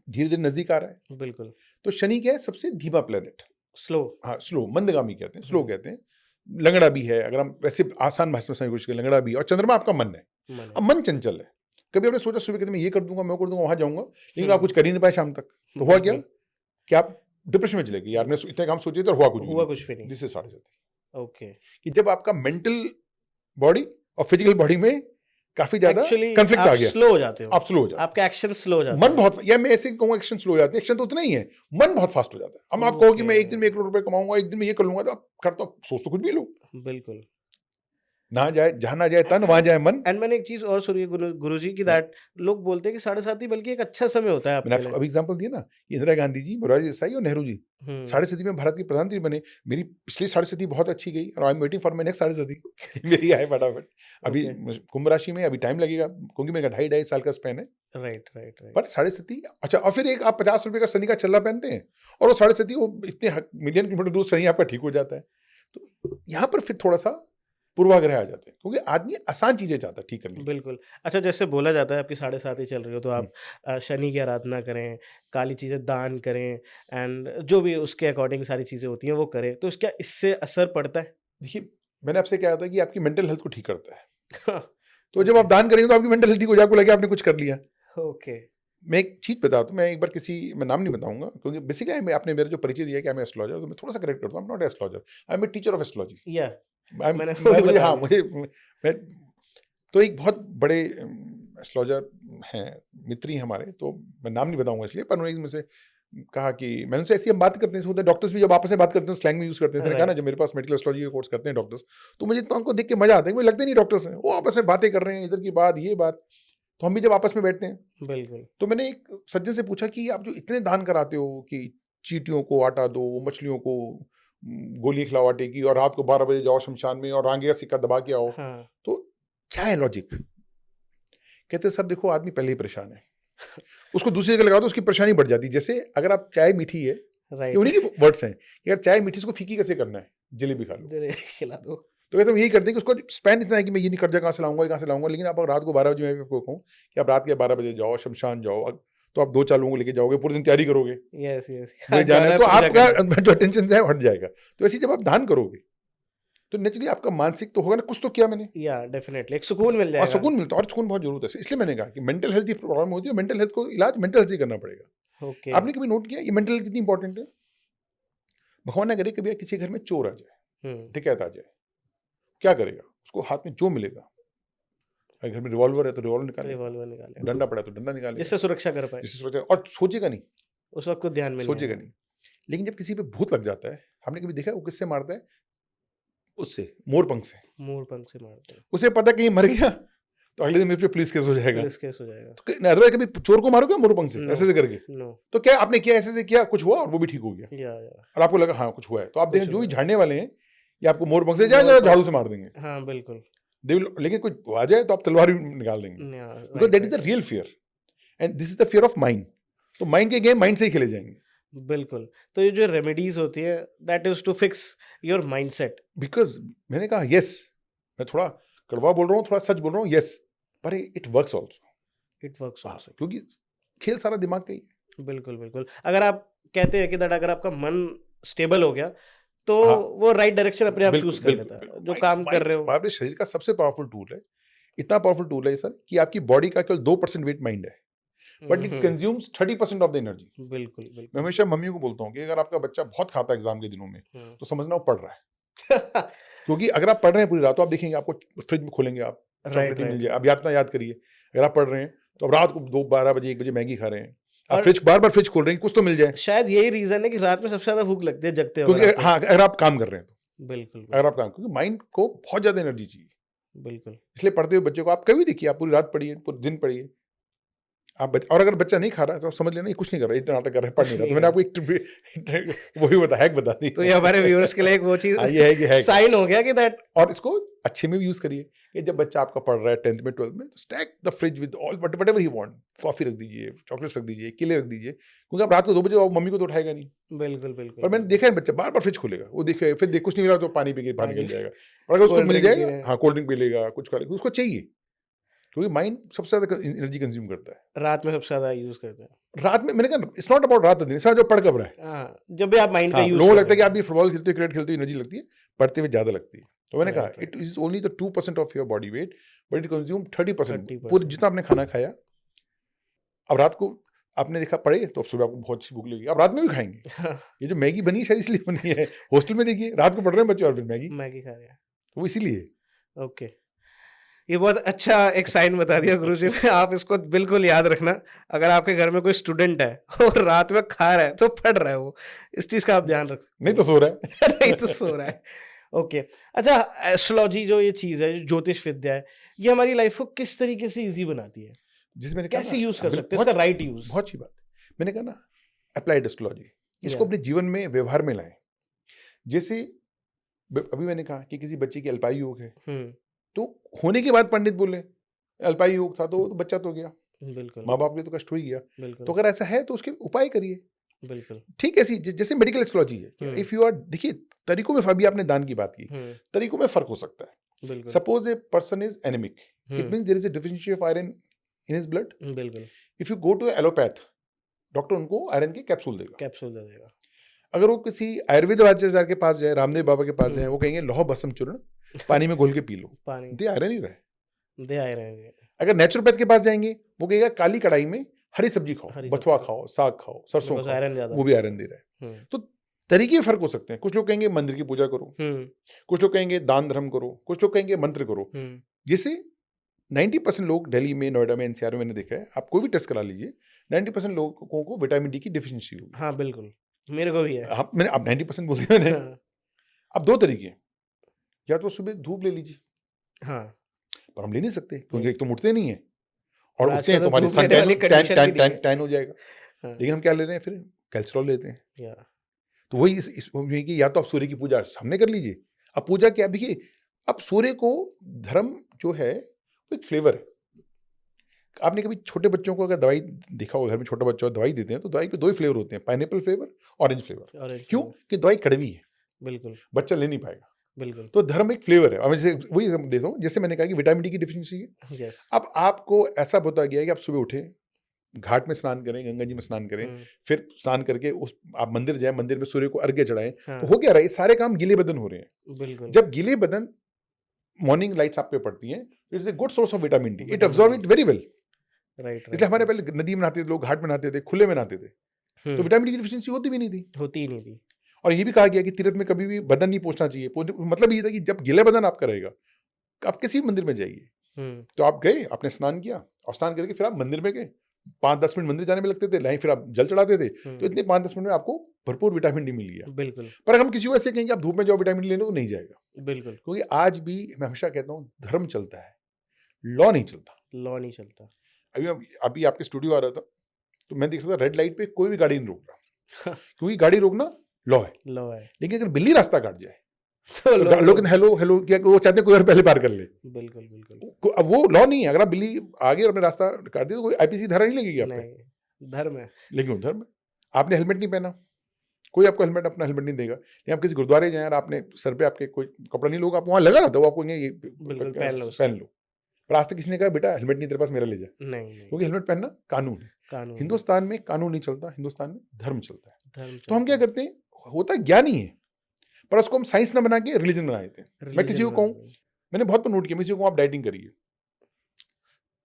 धीरे धीरे नजदीक आ रहा है, बिल्कुल, तो शनि क्या है? सबसे धीमा प्लेनेट। स्लो। हाँ, स्लो, मंदगामी कहते हैं, स्लो कहते हैं, लंगड़ा भी है। अगर हम वैसे आसान भाषा में समझने की कोशिश करें, लंगड़ा भी है। और चंद्रमा आपका मन है। मन अब मन चंचल है। कभी आपने सोचा सुबह कहते मैं ये कर दूंगा, मैं वो कर दूंगा, वहां जाऊंगा, लेकिन आप हम्म, कुछ कर ही नहीं पाए शाम तक, तो हुआ क्या? बिल्कुल, कि आप डिप्रेशन में चले गए, यार मैंने इतने काम सोचे थे और हुआ कुछ भी हुआ नहीं। कुछ भी नहीं। This is 60। ओके, कि जब आपका मेंटल बॉडी और फिजिकल बॉडी में काफी ज्यादा एक्चुअली कंफ्लिक्ट आप आ गया, स्लो हो जाते हो, आप स्लो हो जाते आपके एक्शन स्लो हो हैं। जाते मन हैं। बहुत, या मैं ऐसे कहूंगा एक्शन स्लो हो जाते हैं, एक्शन तो उतना ही है, मन बहुत फास्ट हो जाता है। अब आप कहो कि मैं एक दिन में 1 करोड़ रुपए कमाऊंगा, एक दिन में ये कर लूंगा, तो आप करता सोच तो कुछ भी लो। बिल्कुल। ना जाए जहां ना जाए तन, वहां जाए मन। एंड मैंने एक चीज और सुनी है गुरुजी की, दैट लोग बोलते हैं कि 7:30 बल्कि एक अच्छा समय होता है मैंने आपके आपको लिए। अभी एग्जांपल दिया ना, ये इंदिरा गांधी जी, मोरारजी देसाई और नेहरू जी हम्म, 60 में भारत के प्रधानमंत्री बने। मेरी पिछली 60 बहुत अच्छी गई, और I am waiting for my next 60 मेरी आए फटाफट। अभी ओके, कुंभ राशि में अभी टाइम लगेगा, क्योंकि मेरा 2.5 का स्पेन है। Right, right, right. पर 60, अच्छा, और फिर एक आप 50 रुपए का सनी का चल्ला पहनते हैं, और वो 60 वो इतने मिलियन किलोमीटर दूर सनी आपका ठीक हो जाता है। तो यहाँ पर फिर थोड़ा सा पूर्वाग्रह आ जाते हैं, क्योंकि आदमी आसान चीजें चाहता है ठीक करने की। बिल्कुल। अच्छा, जैसे बोला जाता है आपकी 7:30 चल रही हो तो आप शनि की आराधना करें, काली चीज़ें दान करें, एंड जो भी उसके अकॉर्डिंग सारी चीज़ें होती हैं वो करें। तो क्या इससे असर पड़ता है? देखिए, मैंने आपसे क्या था कि आपकी मेंटल हेल्थ को ठीक करता है। तो जब ओके, आप दान करेंगे तो आपकी मेंटल हेल्थ ठीक हो जाए, आपको लगे आपने कुछ कर लिया। ओके, मैं एक चीज बताता हूँ, मैं एक बार मैं नाम नहीं बताऊंगा, क्योंकि बेसिकली मैं, आपने मेरा जो परिचय दिया कि मैं एस्ट्रोलॉजर, तो मैं थोड़ा सा करेक्ट करता हूँ, not astrologer, I am a teacher of astrology. या मैं मैंने वही मुझे, बता हाँ, दिया। मैं तो एक बहुत बड़े एस्ट्रोलॉजर हैं, मित्र ही हमारे, तो मैं नाम नहीं बताऊंगा इसलिए, पर उन्होंने मुझसे कहा कि, मैंने उनसे ऐसी हम बात करते हैं, डॉक्टर्स भी जब आपस में बात करते हैं स्लैंग में यूज करते हैं, तो मैंने कहा ना, राइट, जब मेरे पास मेडिकल एस्ट्रोलॉजी का कोर्स करते हैं डॉक्टर्स, तो मुझे तो उनको देख के मजा आता है, मुझे लगता ही नहीं डॉक्टर्स हैं, वो आपस में बातें कर रहे हैं, इधर की बात ये बात। तो हम भी जब आपस में बैठते हैं, बिल्कुल। तो मैंने एक सज्जन से पूछा कि आप जो इतने दान कराते हो, कि चींटियों को आटा दो, मछलियों को गोली खिलाओ आटे की, और रात को 12 बजे जाओ शमशान में और रांगे का सिक्का दबा के आओ, हाँ, तो क्या है लॉजिक? कहते सर देखो, आदमी पहले ही परेशान है, उसको दूसरी जगह लगा दो, उसकी परेशानी बढ़ जाती है। जैसे अगर आप चाय मीठी है, ये राइट। उन्हीं के वर्ड्स हैं कि अगर चाय मीठी, इसको फीकी कैसे करना है, जलेबी खा लो। जलेबी खिला दो। तो कहते हम यही करते हैं कि उसको स्पैन इतना है कि मैं ये नहीं कर्जा कहाँ से लाऊंगा, ये कहाँ से लाऊंगा, लेकिन आप अगर रात को 12 बजे, मैं आपको कहूँ कि आप रात के 12 बजे जाओ शमशान जाओ, तो आप 2-4 लोगों को लेके जाओगे, पूरे दिन तैयारी करोगे, यस, यस। मुझे जाना है, तो पूजा करना है। आपका जो टेंशन है हट जाएगा। तो ऐसे जब आप दान करोगे, तो नेचुरली आपका मानसिक तो होगा ना, कुछ तो किया मैंने, या डेफिनेटली एक सुकून मिल और जाएगा। सुकून मिलता है, और सुकून बहुत जरूरत है। इसलिए मैंने कहा कि मेंटल हेल्थ की प्रॉब्लम होती है, मेंटल हेल्थ को इलाज मेंटल हेल्थ से करना पड़ेगा। ओके। आपने कभी नोट किया ये मेंटल हेल्थ कितनी इंपॉर्टेंट है? भगवान ना करे कभी किसी घर में चोर आ जाए, हम्म, डकैत आ जाए, क्या करेगा? उसको हाथ में जो मिलेगा, अगर घर में रिवॉल्वर है तो रिवॉल्वर निकालेगा, रिवॉल्वर निकाले, डंडा पड़ा तो डंडा निकालेगा, जिससे सुरक्षा कर पाए, जिससे सोचेगा, और सोचेगा नहीं, उस वक्त कुछ ध्यान में नहीं सोचेगा आएगा। नहीं। लेकिन जब किसी पे भूत लग जाता है, आपने कभी देखा है वो किससे मारता है? उससे, मोरपंख से। मोर पंख से मारते हैं, उसे पता कि ये मर गया, तो अगले दिन मेरे पे पुलिस केस हो जाएगा। पुलिस केस हो जाएगा। तो अदरवाइज कभी चोर को मारोगे मोरपंख से नो, ऐसे करके? नो। तो क्या आपने किया, ऐसे से किया, कुछ हुआ और वो भी ठीक हो गया, या और आपको लगा हाँ कुछ हुआ है, तो आप कुछ देखें जो भी हुआ है। झाड़ने वाले हैं, ये आपको मोरपंख से जाए या झाड़ू से मार देंगे। हाँ, बिल्कुल। लेकिन कुछ आ जाए तो आप तलवार भी निकाल देंगे, because that is the real fear, and this is the fear of mind. तो माइंड के गेम माइंड से ही खेले जाएंगे, बिल्कुल। तो ये जो रेमेडीज होती है, that is to fix your mindset. Because मैंने कहा यस, मैं थोड़ा कड़वा बोल रहा हूँ, थोड़ा सच बोल रहा हूँ, यस, पर it works also. It works also. क्योंकि खेल सारा दिमाग का ही है। बिल्कुल, बिल्कुल। अगर आप कहते हैं कि दैट अगर आपका मन स्टेबल हो गया, तो हाँ, वो राइट डायरेक्शन अपने आप बिल्कुल चूज़ कर बिल्कुल लेता है। बिल्कुल। जो काम कर रहे हो। आपके शरीर का सबसे पावरफुल टूल है, इतना पावरफुल टूल है सर कि आपकी बॉडी का केवल 2% वेट माइंड है, but it consumes 30% of the energy. बिल्कुल, मैं बिल्कुल। हमेशा मम्मी को बोलता हूँ कि अगर आपका बच्चा बहुत खाता है एग्जाम के दिनों में, हुँ। तो समझना वो पढ़ रहा है। क्योंकि अगर आप पढ़ रहे हैं पूरी रात, तो आप देखेंगे आपको फ्रिज में खोलेंगे, आप राइट, चॉकलेट ही मिल राइट। जाए। अब याद करिए, अगर आप पढ़ रहे हैं तो अब रात को 12 बजे 1 बजे मैगी खा रहे हैं, आप और फ्रिज बार फ्रिज खोल रहे हैं, कुछ तो मिल जाए। शायद यही रीज़न है कि रात में सबसे ज़्यादा भूख लगती है जगते हो अगर क्योंकि आप तो। हाँ, अगर आप काम कर रहे हैं तो, बिल्कुल, अगर आप बिल्कुल, काम, क्योंकि माइंड को बहुत ज्यादा एनर्जी चाहिए। बिल्कुल। इसलिए पढ़ते हुए बच्चे को आप कभी देखिए, आप पूरी रात पढ़िए, पूरे दिन पढ़िए, और अगर बच्चा नहीं खा रहा है तो समझ लेना ये कुछ नहीं कर रहा है, इतना नाटक कर रहा है, पढ़ नहीं रहा। तो मैंने आपको एक वही बता हैक बता दी। तो ये हमारे व्यूअर्स के लिए एक वो चीज हाँ, ये है कि हैक साइन हो गया कि दैट। और इसको अच्छे में भी यूज करिए कि जब बच्चा आपका पढ़ रहा है 10th में 12th में, तो stack the fridge with all whatever he want. Coffee रख दीजिए, चॉकलेट्स रख दीजिए, केले रख दीजिए, क्योंकि आप रात को 2 बजे और मम्मी को तो उठाएगा नहीं। बिल्कुल बिल्कुल। और मैंने देखा है बच्चा बार बार फ्रिज खोलेगा, वो देखे फिर देख कुछ नहीं मिला तो पानी पी के बाहर निकल जाएगा। और अगर उसको कोल्ड मिल ड्रिंक पी जाएगा, रहे हैं। हाँ कोल्ड ड्रिंक पी लेगा, कुछ खा लेगा, उसको चाहिए, क्योंकि माइंड सबसे ज्यादा एनर्जी कंज्यूम करता है रात में सबसे ज्यादा यूज करते हैं। रात में। मैंने कहा इट्स नॉट अबाउट रात दिन, जो पढ़ कब रहा है। हाँ, जब भी आप माइंड का हाँ, यूज लोगों को लगता है कि आप भी फुटबॉल खेलते हो, क्रिकेट खेलते हो, एनर्जी लगती है, पढ़ते हुए ज्यादा लगती है। तो मैंने कहा Right, it is only the 2% of your body weight, but it consume 30%। 30%। पूरे जितना आपने खाना खाया, अब रात को आपने देखा पड़े तो अब सुबह आपको बहुत अच्छी भूख लगेगी, आप रात में भी खाएंगे। ये जो मैगी बनी है शायद इसलिए बनी है, हॉस्टल में देखिए रात को पढ़ रहे हैं बच्चे और फिर मैगी, मैगी खा रहे हैं। तो वो इसीलिए। ओके, ये बहुत अच्छा एक साइन बता दिया गुरुजी ने। आप इसको बिल्कुल याद रखना, अगर आपके घर में कोई स्टूडेंट है और रात में खा रहा है तो पढ़ रहा है वो, इस चीज का आप ध्यान रख नहीं तो सो रहा है। नहीं तो सो रहा है। ओके, अच्छा, एस्ट्रोलॉजी जो ये चीज है, जो ज्योतिष विद्या है, ये हमारी लाइफ को किस तरीके से इजी बनाती है? जिस मैंने कहा कैसे ना, यूज कर सकते हैं बहुत- इसका राइट यूज? बहुत अच्छी बात। मैंने कहा ना अप्लाइड एस्ट्रोलॉजी, इसको Yeah. अपने जीवन में व्यवहार में लाएं। जैसे अभी मैंने कहा कि किसी बच्चे की अल्पायु योग है, तो होने के बाद पंडित बोले अल्पायु योग था तो बच्चा तो गया, बिल्कुल माँ बाप के तो कष्ट हो ही गया। बिल्कुल तो अगर ऐसा है तो उसके उपाय करिए। बिल्कुल। ठीक है, जैसे मेडिकल एस्ट्रोलॉजी है, इफ यू आर, देखिए तरीकों में, अभी आपने दान की बात की, तरीकों में फर्क हो सकता है। बिल्कुल suppose a person is anemic, it means there is a deficiency of iron in his blood. बिल्कुल। If you go to allopath, doctor उनको आयरन के कैप्सूल देगा। कैप्सूल दे देगा। अगर वो किसी आयुर्वेद आचार्य के पास जाए, रामदेव बाबा के पास जाए, वो कहेंगे लौह भस्म चूर्ण पानी में घोल के पी लो, पानी दे आयरन ही रहे। दे आए रहेंगे। अगर नेचुरोपैथ के पास जाएंगे, वो कहेगा काली कढ़ाई में हरी सब्जी खाओ, हरी बथुआ सब्जी। खाओ, साग खाओ, सरसों बिकॉज खाओ, आयरन ज्यादा वो भी आयरन दे रहा है। तो तरीके फर्क हो सकते हैं। कुछ लोग कहेंगे मंदिर की पूजा करो, कुछ लोग कहेंगे दान धर्म करो, कुछ लोग कहेंगे मंत्र करो। जैसे 90% लोग दिल्ली में, नोएडा में, एनसीआर में मैंने देखा है, आप कोई भी टेस्ट करा लीजिए, 90% लोगों को विटामिन डी की डिफिशियंसी होगी। हाँ बिल्कुल, मेरे को भी है। मैंने अब 90% बोल दिया मैंने। हाँ। अब 2 तरीके, या तो सुबह धूप ले लीजिए, हाँ, पर हम ले नहीं सकते क्योंकि एक तो उठते नहीं है, और और उठते हैं आजकल तो तो हमारी धूप सन लेने वाली condition भी नहीं है। टैन हो जाएगा। हाँ। लेकिन हम क्या ले रहे हैं, फिर कैल्सिट्रॉल लेते हैं। या तो वही इसमें कि या तो आप सूर्य की पूजा सामने कर लीजिए। अब पूजा क्या, देखिए अब सूर्य को, धर्म जो है वो एक फ्लेवर है। आपने कभी छोटे बच्चों को अगर दवाई देखा हो, घर में छोटा बच्चा दवाई देते हैं तो दवाई पे 2 ही फ्लेवर होते हैं, pineapple flavour, orange flavour. Orange क्यों? कि दवाई कड़वी है, बिल्कुल बच्चा ले नहीं पाएगा। बिल्कुल। तो धर्म एक फ्लेवर है। अब जैसे वही देता हूँ, जैसे मैंने कहा कि विटामिन डी की डिफिशियंसी है। यस। अब आपको ऐसा बता गया है कि आप सुबह उठे, घाट में स्नान करें, गंगा जी में स्नान करें, फिर स्नान करके उस आप मंदिर जाएं, मंदिर में सूर्य को अर्घ्य चढ़ाएं। हाँ, तो हो क्या रहा है, ये सारे काम गीले बदन हो रहे हैं। बिल्कुल। जब गीले बदन, मॉर्निंग लाइट्स आप पे पड़ती हैं, it's a good source of vitamin D, it Vitamin absorb D। It very well. Right इसलिए हमारे पहले नदी में नहाते थे लोग, घाट में नहाते थे, खुले में नहाते थे, तो विटामिन डी की डिफिशियंसी होती भी नहीं थी। होती ही नहीं थी। और ये भी कहा गया कि तीर्थ में कभी भी बदन नहीं पोंछना चाहिए। मतलब ये था कि जब गीले बदन आपका रहेगा, आप किसी भी मंदिर में जाइए, तो आप गए, आपने स्नान किया, और स्नान करके फिर आप मंदिर में गए, 5-10 मिनट मंदिर जाने में लगते थे, लाइन फिर आप जल चढ़ाते थे, तो इतने 5-10 मिनट में आपको भरपूर विटामिन डी मिल गया। बिल्कुल पर अगर हम किसी को ऐसे कहेंगे आप धूप में जाओ विटामिन डी लेने, तो नहीं जाएगा। बिल्कुल। क्योंकि आज भी मैं हमेशा कहता हूँ धर्म चलता है, लॉ नहीं चलता। लॉ नहीं चलता। अभी आपके स्टूडियो आ रहा था, तो मैं देख रहा था रेड लाइट पे कोई भी गाड़ी नहीं रोक रहा, क्योंकि गाड़ी रोकना लॉ है। लॉ है। लेकिन अगर बिल्ली रास्ता काट जाए तो तो लोग हेलो हेलो क्या, वो चाहते हैं कोई और पहले पार कर ले। बिल्कुल बिल्कुल। अब वो लॉ नहीं है। अगर आप बिल्ली आगे और अपने रास्ता काट दिया तो कोई आईपीसी धारा नहीं लगेगी आप पे। नहीं, धर्म है। लेकिन वो धर्म है। आपने हेलमेट नहीं पहना, कोई आपको हेलमेट, अपना हेलमेट नहीं देगा। या आप किसी गुरुद्वारे जाए और आपने सर पे आपके कोई कपड़ा नहीं, लोग आप वहाँ लगा रहता, वो आपको ये बिल्कुल पहन लो। पर आज तक किसी ने कहा बेटा हेलमेट नहीं तेरे पास, मेरा ले जा। नहीं, क्योंकि हेलमेट पहनना कानून है। कानून। हिंदुस्तान में कानून नहीं चलता, हिंदुस्तान में धर्म चलता है। धर्म तो हम क्या करते हैं, होता ज्ञान ही है, पर उसको हम साइंस ना बना के रिलीजन बना देते हैं। मैं किसी को कहूँ, मैंने बहुत नोट किया, किसी को आप डाइटिंग करिए,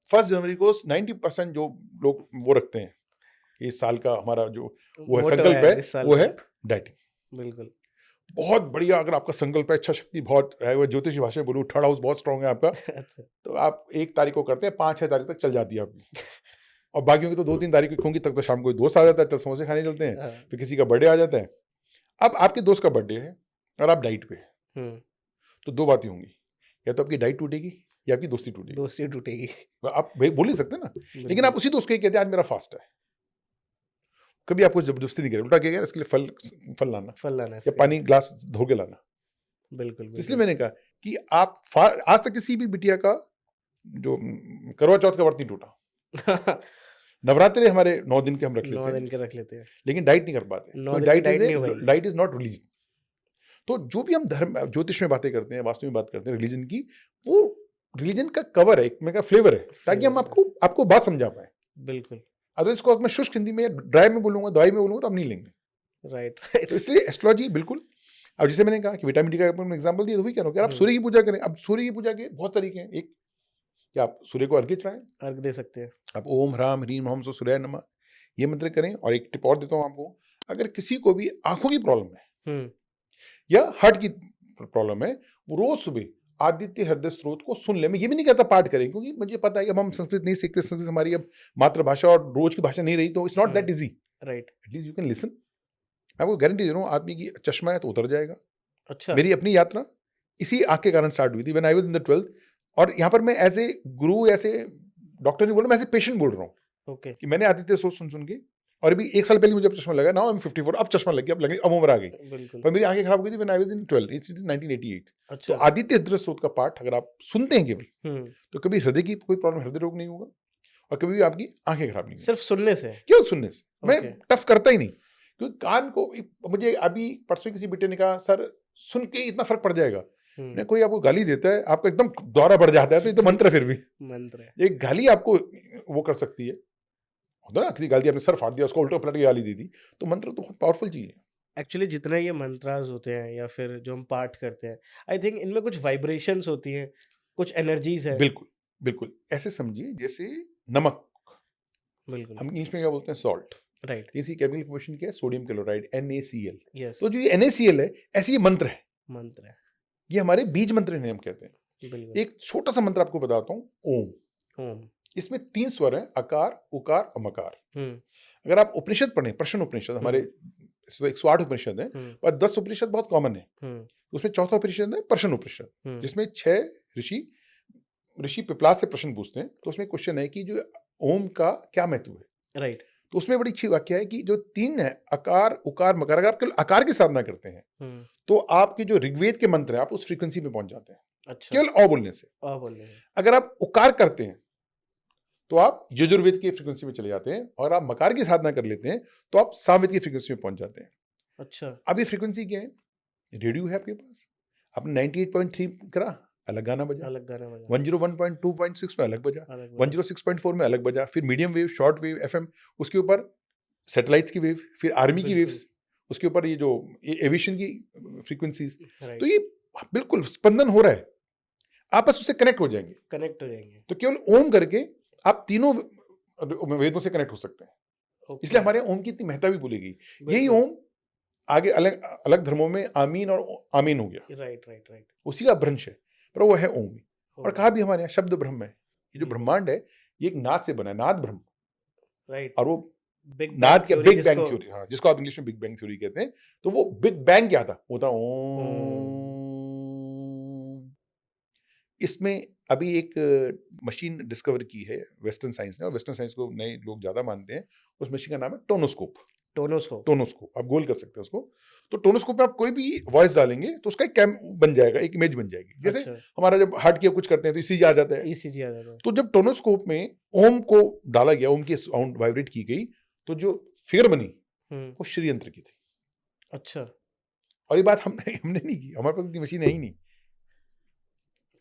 1 जनवरी को 90% जो लोग वो रखते हैं, इस साल का हमारा जो वो है संकल्प है, वो है डाइटिंग। बिल्कुल बहुत बढ़िया। अगर आपका संकल्प है, इच्छा शक्ति बहुत है, वो ज्योतिष की भाषा में बोलूँ, थर्ड हाउस बहुत स्ट्रांग है आपका, तो आप 1 तारीख को करते हैं, 5-6 तारीख तक चल जाती है आपकी। और बाकियों की तो 2-3 तारीख को, क्योंकि तक तो शाम को दोस्त आ जाता है, तब समोसे खाने चलते हैं, फिर किसी का बर्थडे आ जाता है। अब आपके दोस्त का बर्थडे है और आप डाइट पे, तो 2 बातें होंगी, या तो आपकी डाइट टूटेगी, ये आपकी दोस्ती टूटेगी। दोस्ती टूटेगी। आप भाई बोल नहीं सकते ना, लेकिन बिल्कुल। आप उसी दोस्त को ही कहते हैं आज मेरा फास्ट है। कभी आपको जबरदस्ती नहीं करें, उल्टा क्या इसके लिए फल लाना फल लाना है या इसके पानी ग्लास धो के लाना। बिल्कुल तो इसलिए बिल्कुल। मैंने कहा कि आप आज तक किसी भी बिटिया का जो करवा चौथ का व्रत नहीं टूटा। नवरात्रे हमारे 9 दिन के हम रख 9 लेते दिन हैं, के रख लेते हैं। लेकिन डाइट नहीं कर पाते, 9 क्योंकि दिन की डाइट नहीं हो पाएगी। Diet is not religion. तो जो भी हम धर्म ज्योतिष में बातें करते हैं, वास्तु में बात करते हैं रिलीजन की, वो रिलीजन का कवर है, एक फ्लेवर है, ताकि हम Flavor है। आपको बात समझा पाए। बिल्कुल। अगर इसको मैं शुष्क हिंदी में ड्राई में बोलूंगा, दवाई में बोलूंगा, तो आप नहीं लेंगे। राइट तो राइट। इसलिए एस्ट्रोलॉजी बिल्कुल। अब जैसे मैंने कहा कि विटामिन डी का एग्जांपल दिया, तो वही कह रहा हूँ कि आप सूर्य की पूजा करें। अब सूर्य की पूजा के बहुत तरीके हैं। एक कि आप सूर्य को अर्घ्य चढ़ाएं, अर्घ दे सकते हैं। आप ओम ह्राम ह्रीम ह्रौम सो सूर्याय नमः ये मंत्र करें। और एक टिप और देता हूँ आपको, अगर किसी को भी आंखों की प्रॉब्लम है या हार्ट की प्रॉब्लम है, वो रोज सुबह आदित्य हृदय स्रोत को सुन ले। मैं ये भी नहीं कहता पाठ करें, क्योंकि मुझे पता है कि अब हम संस्कृत नहीं सीखते, संस्कृत हमारी अब मातृभाषा और रोज की भाषा नहीं रही, तो it's not that easy. Right. At least you can listen. मैं आपको गारंटी दे रहा हूँ, आदमी की चश्मा है तो उतर जाएगा। अच्छा। मेरी अपनी यात्रा इसी आंख के कारण स्टार्ट हुई थी when I was in the 12th। और यहाँ पर मैं एज ए गुरु, ऐसे डॉक्टर नहीं बोल रहा, मैं एज ए पेशेंट बोल रहा हूँ ओके। कि मैंने आदित्य सोच सुन के, और अभी 1 साल पहले मुझे अब चश्मा लगा, नाउ आई एम 54, अब चश्मा लग गया, अब उम्र आ गई, बिल्कुल। पर मेरी आंखें खराब हो गई थी when I was in 12, it's 1988। तो अच्छा। आदित्य हृदय स्रोत का पाठ अगर आप सुनते हैं केवल, तो कभी हृदय की कोई प्रॉब्लम, हृदय रोग नहीं होगा, और कभी भी आपकी आंखें खराब नहीं होगी, सिर्फ सुनने से। केवल सुनने से। मैं ओके। टफ करता ही नहीं, क्योंकि कान को मुझे अभी परसों किसी बेटे ने कहा, सर सुन के इतना फर्क पड़ जाएगा। नहीं, कोई आपको गाली देता है, आपका एकदम दौरा बढ़ जाता है, तो ये तो मंत्र है। फिर भी मंत्र है। एक गाली आपको वो कर सकती है, होता है ना, किसी गाली दी, आपने सर फाड़ दिया, उसको उल्टा पलट के गाली दे दी, तो मंत्र तो बहुत पावरफुल चीज है। एक्चुअली जितने ये मंत्रास होते हैं या फिर जो हम पाठ करते हैं, आई थिंक इनमें कुछ वाइब्रेशंस होती हैं, कुछ एनर्जीज है। बिल्कुल बिल्कुल, ऐसे समझिए जैसे नमक, बिल्कुल। हम इंग्लिश में क्या बोलते हैं, सॉल्ट। राइट। इसी केमिकल फॉर्मेशन क्या है, सोडियम क्लोराइड, NaCl। यस। तो जो ये NaCl है, ऐसे ये मंत्र है, मंत्र है। ये हमारे बीज मंत्र हैं, हम कहते हैं। बिल्कुल। एक छोटा सा मंत्र आपको बताता हूँ, ओम। ओम। इसमें 3 स्वर हैं, अकार, उकार और मकार। अगर आप उपनिषद पढ़ें, प्रश्न उपनिषद, हमारे 108 उपनिषद हैं, पर 10 उपनिषद बहुत कॉमन है। उसमें चौथा उपनिषद है प्रश्न उपनिषद, जिसमें 6 ऋषि पिपलाद से प्रश्न पूछते हैं। तो उसमें क्वेश्चन है कि जो ओम का क्या महत्व है। राइट। तो उसमें बड़ी अच्छी वाक्य है कि जो 3 है, अकार, उकार, मकार, अगर आप केवल अकार की साधना करते हैं, तो आपके जो ऋग्वेद के मंत्र है, आप उस फ्रीक्वेंसी में पहुंच जाते हैं। अच्छा। केवल अ बोलने से। अगर आप उकार करते हैं, तो आप यजुर्वेद की फ्रीक्वेंसी में चले जाते हैं, और आप मकार की साधना कर लेते हैं, तो आप सामवेद की फ्रीक्वेंसी में पहुंच जाते हैं। अच्छा। अब ये फ्रीक्वेंसी क्या है, रेडियो है आपके पास, आपने 98.3 करा, अलग गाना बजा, 101.2.6 में अलग बजा, 106.4 में अलग बजा, फिर medium wave, short wave, FM, उसके ऊपर सैटेलाइट्स की वेव, फिर आर्मी की वेव्स, उसके ऊपर ये जो एविएशन की फ्रीक्वेंसीज। तो ये बिल्कुल स्पंदन हो रहा है, आप बस उससे कनेक्ट हो जाएंगे। तो केवल ओम करके आप तीनों वेदों से कनेक्ट हो सकते हैं। इसलिए हमारे ओम की इतनी महत्ता भी बोली गई। यही ओम आगे अलग अलग धर्मों में आमीन और आमीन हो गया। राइट। उसी का भ्रंश है, पर वो है ओम। और कहा भी हमारे यहाँ शब्द ब्रह्म है। ये जो ब्रह्मांड है, ये एक नाद से बना है, नाद ब्रह्म। राइट। और वो नाद क्या, बिग बैंग थ्योरी, हाँ, जिसको आप इंग्लिश में बिग बैंग थ्योरी कहते हैं। तो वो बिग बैंग क्या था, वो था ओम। इसमें अभी एक मशीन डिस्कवर की है वेस्टर्न साइंस ने, और वेस्टर्न साइंस को नए लोग ज्यादा मानते हैं। उस मशीन का नाम है टोनोस्कोप। आप गोल कर सकते हैं उसको। तो टोनोस्कोप में आप कोई भी वॉइस डालेंगे, तो उसका एक कैम बन जाएगा, एक इमेज बन जाएगी। जैसे हमारा जब हार्ट की कुछ करते हैं तो ECG आ जाता है। तो जब टोनोस्कोप में ओम को डाला गया, ओम की साउंड वाइब्रेट की गई, तो जो फिगर बनी वो श्री यंत्र की थी। अच्छा। और ये बात हमने नहीं की, हमारे पास इतनी मशीन है ही नहीं।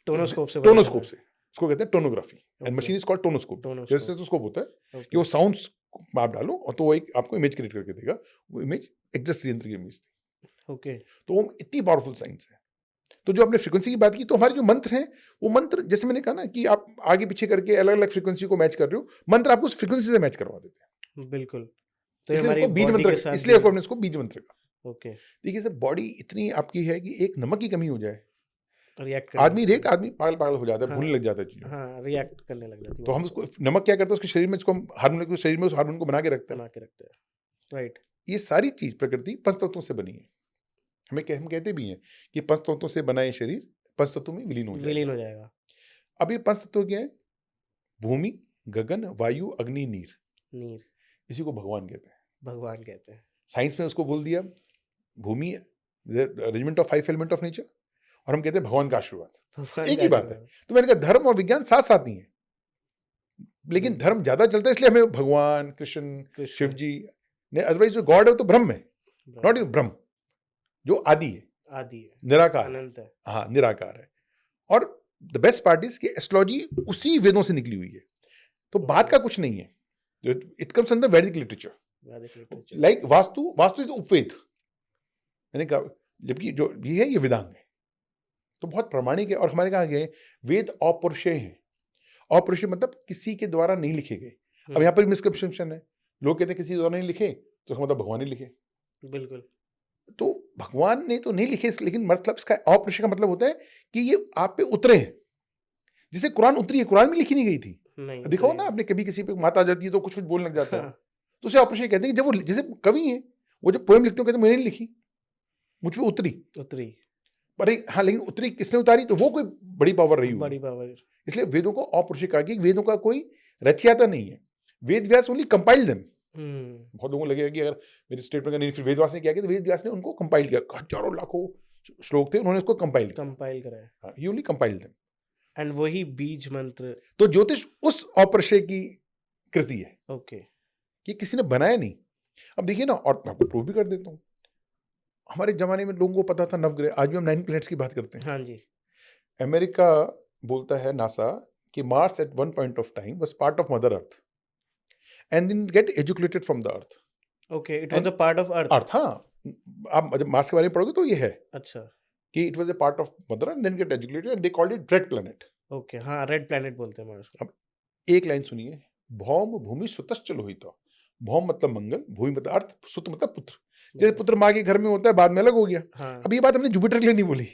टोनोस्कोप से उसको कहते हैं टोनोग्राफी, एंड मशीन इज कॉल्ड टोनोस्कोप। जैसे स्टेथोस्कोप होता है कि वो साउंड्स आप डालो, और तो वो एक आपको इमेज क्रिएट करके देगा। वो इमेज एग्जैक्ट यंत्र की इमेज थी। ओके। तो वो इतनी पावरफुल साइंस है। तो जो आपने फ्रीक्वेंसी की बात की, तो हमारे जो मंत्र हैं, वो मंत्र जैसे मैंने कहा ना कि आप आगे पीछे करके अलग अलग फ्रीक्वेंसी को मैच कर रहे हो, मंत्र आपको उस फ्रीक्वेंसी से मैच करवा देते हैं। बिल्कुल। तो इसलिए बीज मंत्र, इसलिए आपको इसको बीज मंत्र का। ओके। देखिए सर, बॉडी इतनी आपकी है कि एक नमक की कमी हो जाए, आदमी पागल हो जाता है, भूलने लग जाता है चीजों। हाँ, रिएक्ट करने लग जाती है। तो हम उसको, नमक क्या करता है, उसके शरीर में, इसको हम हार्मोन को, शरीर में उस हार्मोन को बना के रखते हैं। राइट। ये सारी चीज प्रकृति पंचतत्वों से बनी है। हम कहते भी हैं कि पंचतत्वों से बना ये शरीर पंचतत्वों में विलीन हो जाएगा। अब ये 5 तत्व क्या है? भूमि, गगन, वायु, अग्नि, नीर। नीर, इसी को भगवान कहते हैं। भगवान कहते हैं। साइंस में उसको बोल दिया भूमि, arrangement of 5 element of nature, और हम कहते हैं भगवान का आशीर्वाद। भगवान एक का ही बात है। आशीर्वाद। तो मैंने कहा धर्म और विज्ञान साथ साथ नहीं है, लेकिन धर्म ज्यादा चलता है इसलिए हमें भगवान, कृष्ण, कृष्ण, शिव जी ने, अदरवाइज जो गॉड है वो तो ब्रह्म है, नॉट इन ब्रह्म, जो आदि है, आदि है, निराकार है। अनंत है। हाँ, निराकार है। और द बेस्ट पार्ट इज कि एस्ट्रोलॉजी उसी वेदों से निकली हुई है, तो बात का कुछ नहीं है। It comes under Vedic literature, Vedic literature. Like vastu is Upaveda. मैंने कहा जबकि जो ये है ये वेदांग है, तो बहुत प्रामाणिक है। और हमारे कहा गए वेद अपौरुषेय हैं। अपौरुषेय मतलब किसी के द्वारा नहीं लिखे गए। अब यहाँ पर मिसकंसेप्शन है, लोग कहते हैं किसी द्वारा नहीं लिखे तो इसका मतलब भगवान ही लिखे। बिल्कुल। तो भगवान ने तो नहीं लिखे, लेकिन मतलब इसका अपौरुषेय का मतलब होता है कि ये आप पे उतरे हैं। जिसे कुरान उतरी है, कुरान में लिखी नहीं गई थी। नहीं, दिखाओ नहीं। ना, आपने कभी किसी पे मात आ जाती है तो कुछ बोलने लग जाता है, हाँ, तो उसे अपौरुषेय कहते हैं कि जब वो जैसे कवि हैं, वो जब पोएम लिखते हो कहते हैं मैंने नहीं लिखी, मुझ पे उतरी। उतरी, पर हाँ, लेकिन उतरी किसने उतारी, तो वो कोई बड़ी पावर रही बड़ी होगी। पावर। इसलिए वेदों को अपौरुषेय कहा कि वेदों का कोई रचयिता नहीं है। Ved Vyas only compiled them. बहुत लोगों को लगेगा कि अगर मेरे स्टेटमेंट का नहीं, फिर वेद व्यास ने क्या किया, तो वेद व्यास ने उनको कंपाइल किया। हजारों लाखों श्लोक थे, उन्होंने उसको कंपाइल कराया। ही ओनली कंपाइल्ड देम। एंड वही बीज मंत्र। तो ज्योतिष उस अपौरुषेय की कृति है, ओके। कि किसी ने बनाया नहीं। अब देखिए ना, और मैं आपको प्रूव भी कर देता हूँ, हमारे जमाने में लोगों को पता था नवग्रह, आज भी हम 9 प्लैनेट्स की बात करते हैं। हाँ जी। अमेरिका बोलता है, नासा, कि Mars at one point of time was part of mother earth and then get educated from the earth. Okay, it was a part of earth. हाँ, आप जब मार्स के बारे में पढ़ोगे तो ये है अच्छा, कि it was a part of mother and then get educated and they called it red planet. Okay. हाँ, रेड प्लैनेट बोलते हैं उसको। अब एक लाइन सुनिए, भौम भूमि सुतश्च लोहिता। भौम मतलब मंगल, भूमि मतलब अर्थ, सुत मतलब पुत्र। जैसे पुत्र माँ के घर में होता है, बाद में अलग हो गया। हाँ, अब ये बात हमने जुपिटर के लिए नहीं बोली,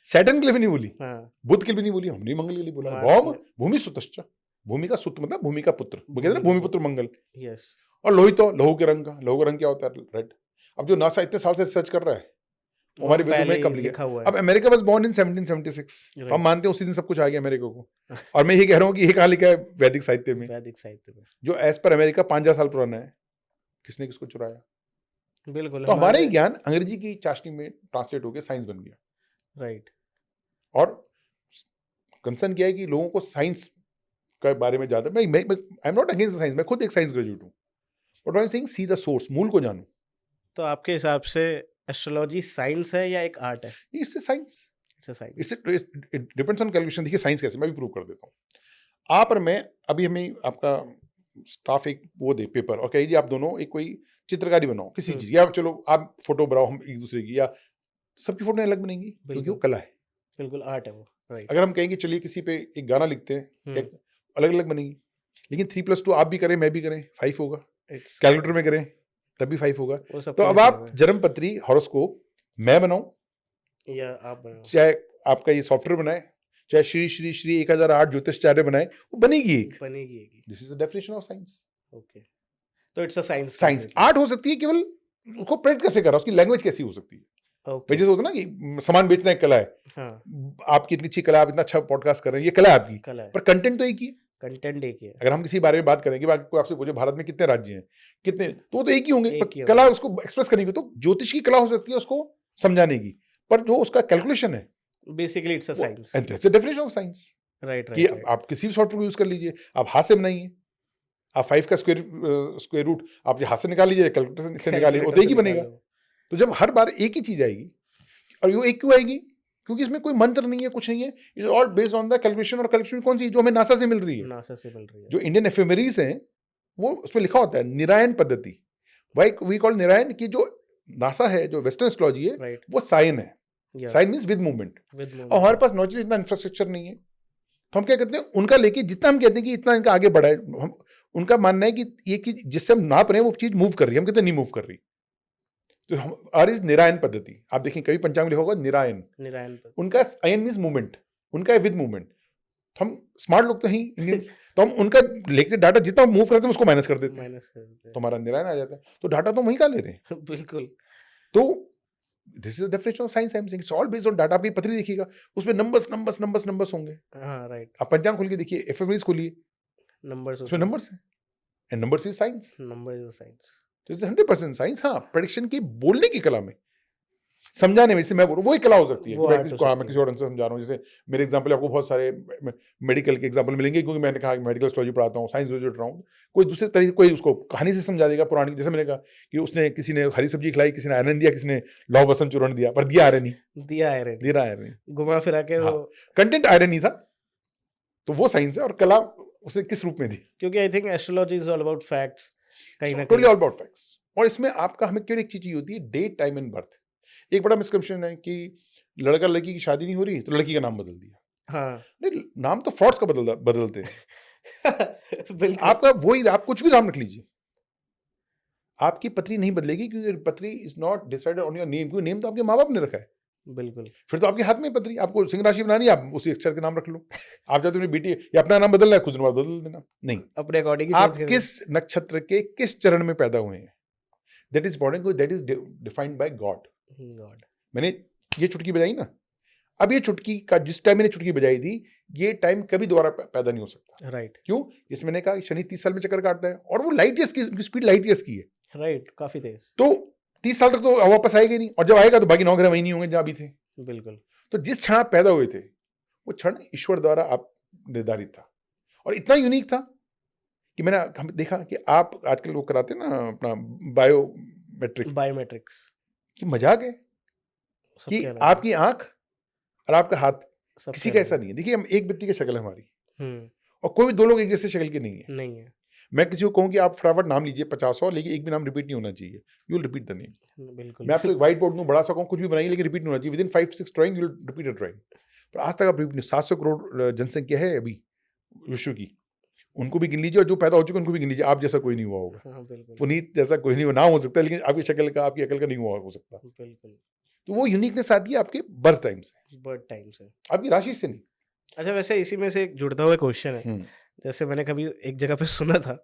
सैटर्न के लिए भी नहीं बोली, हाँ, बुध के लिए भी नहीं बोली, हमने मंगल के लिए बोला। मार्स भौम में- भूमि सुतश्च, भूमि का सुत मतलब भूमि का पुत्र, वो कहते हैं ना भूमि भूमि का पुत्र मंगल। यस। और लोहितो, लहू के रंग का, लहू का रंग क्या होता है, रेड। अब जो नासा इतने साल से रिसर्च कर रहा है, हमारे वेदों में कब लिखा हुआ है। अब America was born in 1776, Right. हम मानते हैं उसी दिन सब कुछ आ गया अमेरिका को। और मैं ये कह रहा हूँ कि ये कहाँ लिखा है वैदिक साहित्य में, वैदिक साहित्य में। जो एज पर अमेरिका 5000 साल पुराना है। किसने किसको चुराया? बिल्कुल। तो हमारा ही ज्ञान अंग्रेजी की चाशनी में ट्रांसलेट होकर साइंस बन गया। राइट। और कंसर्न क्या है कि लोगों को साइंस के बारे में ज्यादा, मैं आई एम नॉट अगेंस्ट साइंस, मैं खुद एक साइंस ग्रेजुएट हूँ, but I am saying see the source, मूल को जानूं। तो आपके हिसाब से एस्ट्रोलॉजी साइंस है या एक आर्ट है? इससे science, it's a science. It depends on calculation. देखिए साइंस कैसे, मैं भी प्रूव कर देता हूँ। आप और मैं, अभी हमें आपका स्टाफ एक वो दे पेपर और कहिए जी आप दोनों एक कोई चित्रकारी बनाओ किसी चीज, या चलो आप फोटो बनाओ हम एक दूसरे की, या सबकी फोटो अलग बनेंगी क्योंकि वो कला है। बिल्कुल आर्ट है वो। राइट। अगर हम कहेंगे चलिए किसी पे एक गाना लिखते हैं, अलग अलग बनेगी, लेकिन 3+2 आप भी करें मैं भी करें 5 होगा, कैलकुलेटर में करें तब भी 5 होगा। तो अब आप जन्म पत्री हॉरोस्कोप मैं बनाऊं या आप बनाओ, चाहे आपका ये सॉफ्टवेयर बनाए, चाहे श्री श्री श्री 1008 ज्योतिषाचार्य बनाए, वो बनेगी एक। This is the definition of science. Okay, तो it's a science. Science art हो सकती है, केवल उसको प्रेडिक्ट कैसे करा, उसकी लैंग्वेज कैसी हो सकती है। ओके। जैसे होता है ना कि सामान बेचना एक कला है। हाँ, आपकी इतनी अच्छी कला, आप इतना अच्छा पॉडकास्ट कर रहे हैं, ये कला है आपकी, कला है। पर कंटेंट तो एक ही है। कंटेंट एक ही है। अगर हम किसी बारे में बात करेंगे, कोई आपसे पूछे भारत में कितने राज्य हैं, कितने, तो वो तो एक ही होंगे, एक पर ही कला होगा। उसको एक्सप्रेस करने की, तो ज्योतिष की कला हो सकती है उसको समझाने की, पर जो उसका कैलकुलेशन है, basically it's a science. And that's the definition of science. Right, कि आप किसी भी सॉफ्टवेयर को यूज कर लीजिए, आप हाथ से बनाइए, आप 5 का स्क्वायर रूट आप हाथ से निकाल लीजिए, कैलकुलेटर से निकालिए, वो तो एक ही बनेगा। तो जब हर बार एक ही चीज आएगी, और ये एक क्यों आएगी, क्योंकि इसमें कोई मंत्र नहीं है, कुछ नहीं है, it is all based on the calculation. और कैलकुलेशन कौन सी, जो हमें नासा से मिल रही है, नासा से मिल रही है, जो इंडियन एफेमेरीज हैं, वो उसमें लिखा होता है निरायन पद्धति। वाई वी कॉल निरायन, की जो नासा है, जो वेस्टर्न एस्ट्रोलॉजी है, राइट। वो साइन है। Sign means with movement. और हमारे पास नॉर्मली इतना इंफ्रास्ट्रक्चर नहीं है, तो हम क्या करते हैं, उनका लेके जितना हम कहते हैं कि इतना इनका आगे बढ़ा है, हम उनका मानना है कि ये कि जिससे हम नाप रहे हैं वो चीज मूव कर रही है, हम कहते हैं नहीं मूव कर रही। तो हम आर इज निरायन पद्धति। आप देखें कभी पंचांग में लिखा होगा निरायन, उनका अयन मीन्स मूवमेंट, उनका है विद मूवमेंट। तो हम स्मार्ट लोग तो हैं इंडियंस, तो हम उनका लेके डाटा जितना मूव करते हैं उसको माइनस कर देते हैं, तो हमारा निरायन आ जाता है। तो डाटा तो वहीं का ले रहे हैं। बिल्कुल। तो this is the definition of science. I am saying it's all based on data. आपकी पत्री देखिएगा, उसमें नंबर्स होंगे। हाँ, राइट। आप पंचांग खोल के देखिए, एफएमएस खोलिए, नंबर्स उसमें नंबर्स हैं, and numbers is science. Number is science. तो इट्स 100% साइंस। हाँ, प्रेडिक्शन की बोलने की कला में, समझाने में, जैसे मैं बोलूं वो एक कला हो सकती है वो कि मैं art हो किसी को, हाँ, मैं सकती किसी और ढंग से समझा रहा हूँ। जैसे मेरे एग्जांपल आपको बहुत सारे मेडिकल के एग्जांपल मिलेंगे, क्योंकि मैंने कहा कि मेडिकल एस्ट्रोलॉजी पढ़ाता हूँ, साइंस ग्रेजुएट रहा हूँ। कोई दूसरे तरीके, कोई उसको कहानी से समझा देगा पुरानी, जैसे मैंने कहा कि उसने, किसी ने हरी सब्जी खिलाई, किसी ने आयरन दिया, किसी ने लौह बसंत चूर्ण दिया, पर दिया आयरन ही, दिया आयरन, दे रहा आयरन ही। घुमा फिरा के हाँ, वो, कंटेंट आयरन ही था। तो वो साइंस है, और कला उसने किस रूप में दी। क्योंकि I think astrology is all about facts कहीं ना टोटली कहीं। All about facts. और इसमें आपका, हमें केवल एक चीज चाहिए होती है, डेट, टाइम एंड बर्थ। एक बड़ा मिसकंसेप्शन है कि लड़का लड़की की शादी नहीं हो रही तो लड़की का नाम बदल दिया। हाँ। नहीं, नाम तो फ्रॉड्स का बदलते हैं। बिल्कुल। आपका वही, आप कुछ भी नाम रख लीजिए, आपकी पत्री नहीं बदलेगी, क्योंकि पत्री is not decided on your name, क्योंकि नेम तो आपके माँ बाप ने रखा है। बिल्कुल। फिर तो आपके हाथ में पत्री, आपको सिंह राशि बनानी है, आप उसी अक्षर के नाम रख लो। आप चाहते हो बेटी या अपना नाम बदलना है, कुछ दिन बाद बदल देना। नहीं, अपने अकॉर्डिंग आप किस नक्षत्र के किस चरण में पैदा हुए हैं, that is important, that is defined by God. God. मैंने ये चुटकी बजाई ना, अब ये चुटकी का, जिस टाइम मैंने चुटकी बजाई थी, ये टाइम कभी दोबारा पैदा नहीं हो सकता। राइट। क्यों? जैसे मैंने कहा, शनि 30 साल में चक्कर काटता है, और वो लाइट ईयर्स की, उनकी स्पीड लाइट ईयर्स की है। राइट, काफी तेज। तो 30 साल तक तो वापस आएगा ही नहीं, और जब आएगा तो बाकी 9 ग्रह वही नहीं होंगे जहां भी थे। बिल्कुल। तो जिस क्षण आप पैदा हुए थे, वो क्षण ईश्वर द्वारा आप निर्धारित था, और इतना यूनिक था कि मैंने हम देखा कि आप आजकल वो कराते हैं ना अपना बायोमेट्रिक, बायोमेट्रिक्स कि मजाक है कि सबसे अलग आपकी आंख और आपका हाथ सबसे किसी का अलग ऐसा नहीं है। देखिए, हम एक व्यक्ति की शक्ल है हमारी, हम्म। और कोई भी दो लोग एक जैसे शक्ल के नहीं है। नहीं है। मैं किसी को कहूँ कि आप फटाफट नाम लीजिए 50 लेकिन एक भी नाम रिपीट नहीं होना चाहिए, you will repeat the name. बिल्कुल। मैं आपको एक व्हाइट बोर्ड दूँ बड़ा सा, कहूँ कुछ भी बनाइए, लेकिन रिपीट नहीं होना चाहिए। Within 5-6 drawing you will repeat a drawing. पर आज तक आप रिपीट नहीं। 700 करोड़ जनसंख्या है अभी विश्व की, उनको भी गिन लीजिए, और जो पैदा हो चुके उनको भी गिन लीजिए, आप जैसा कोई नहीं हुआ होगा। हाँ, बिल्कुल। पुनीत जैसा कोई नहीं हुआ, नाम हो सकता है, लेकिन आपकी शक्ल का, आपकी अकल का नहीं हुआ हो सकता। बिल्कुल। तो वो यूनिकनेस आती है आपके बर्थ टाइम से, बर्थ टाइम से। आपकी राशि से नहीं। अच्छा, वैसे इसी में से एक जुड़ता हुआ क्वेश्चन है। जैसे मैंने कभी एक जगह पे सुना था,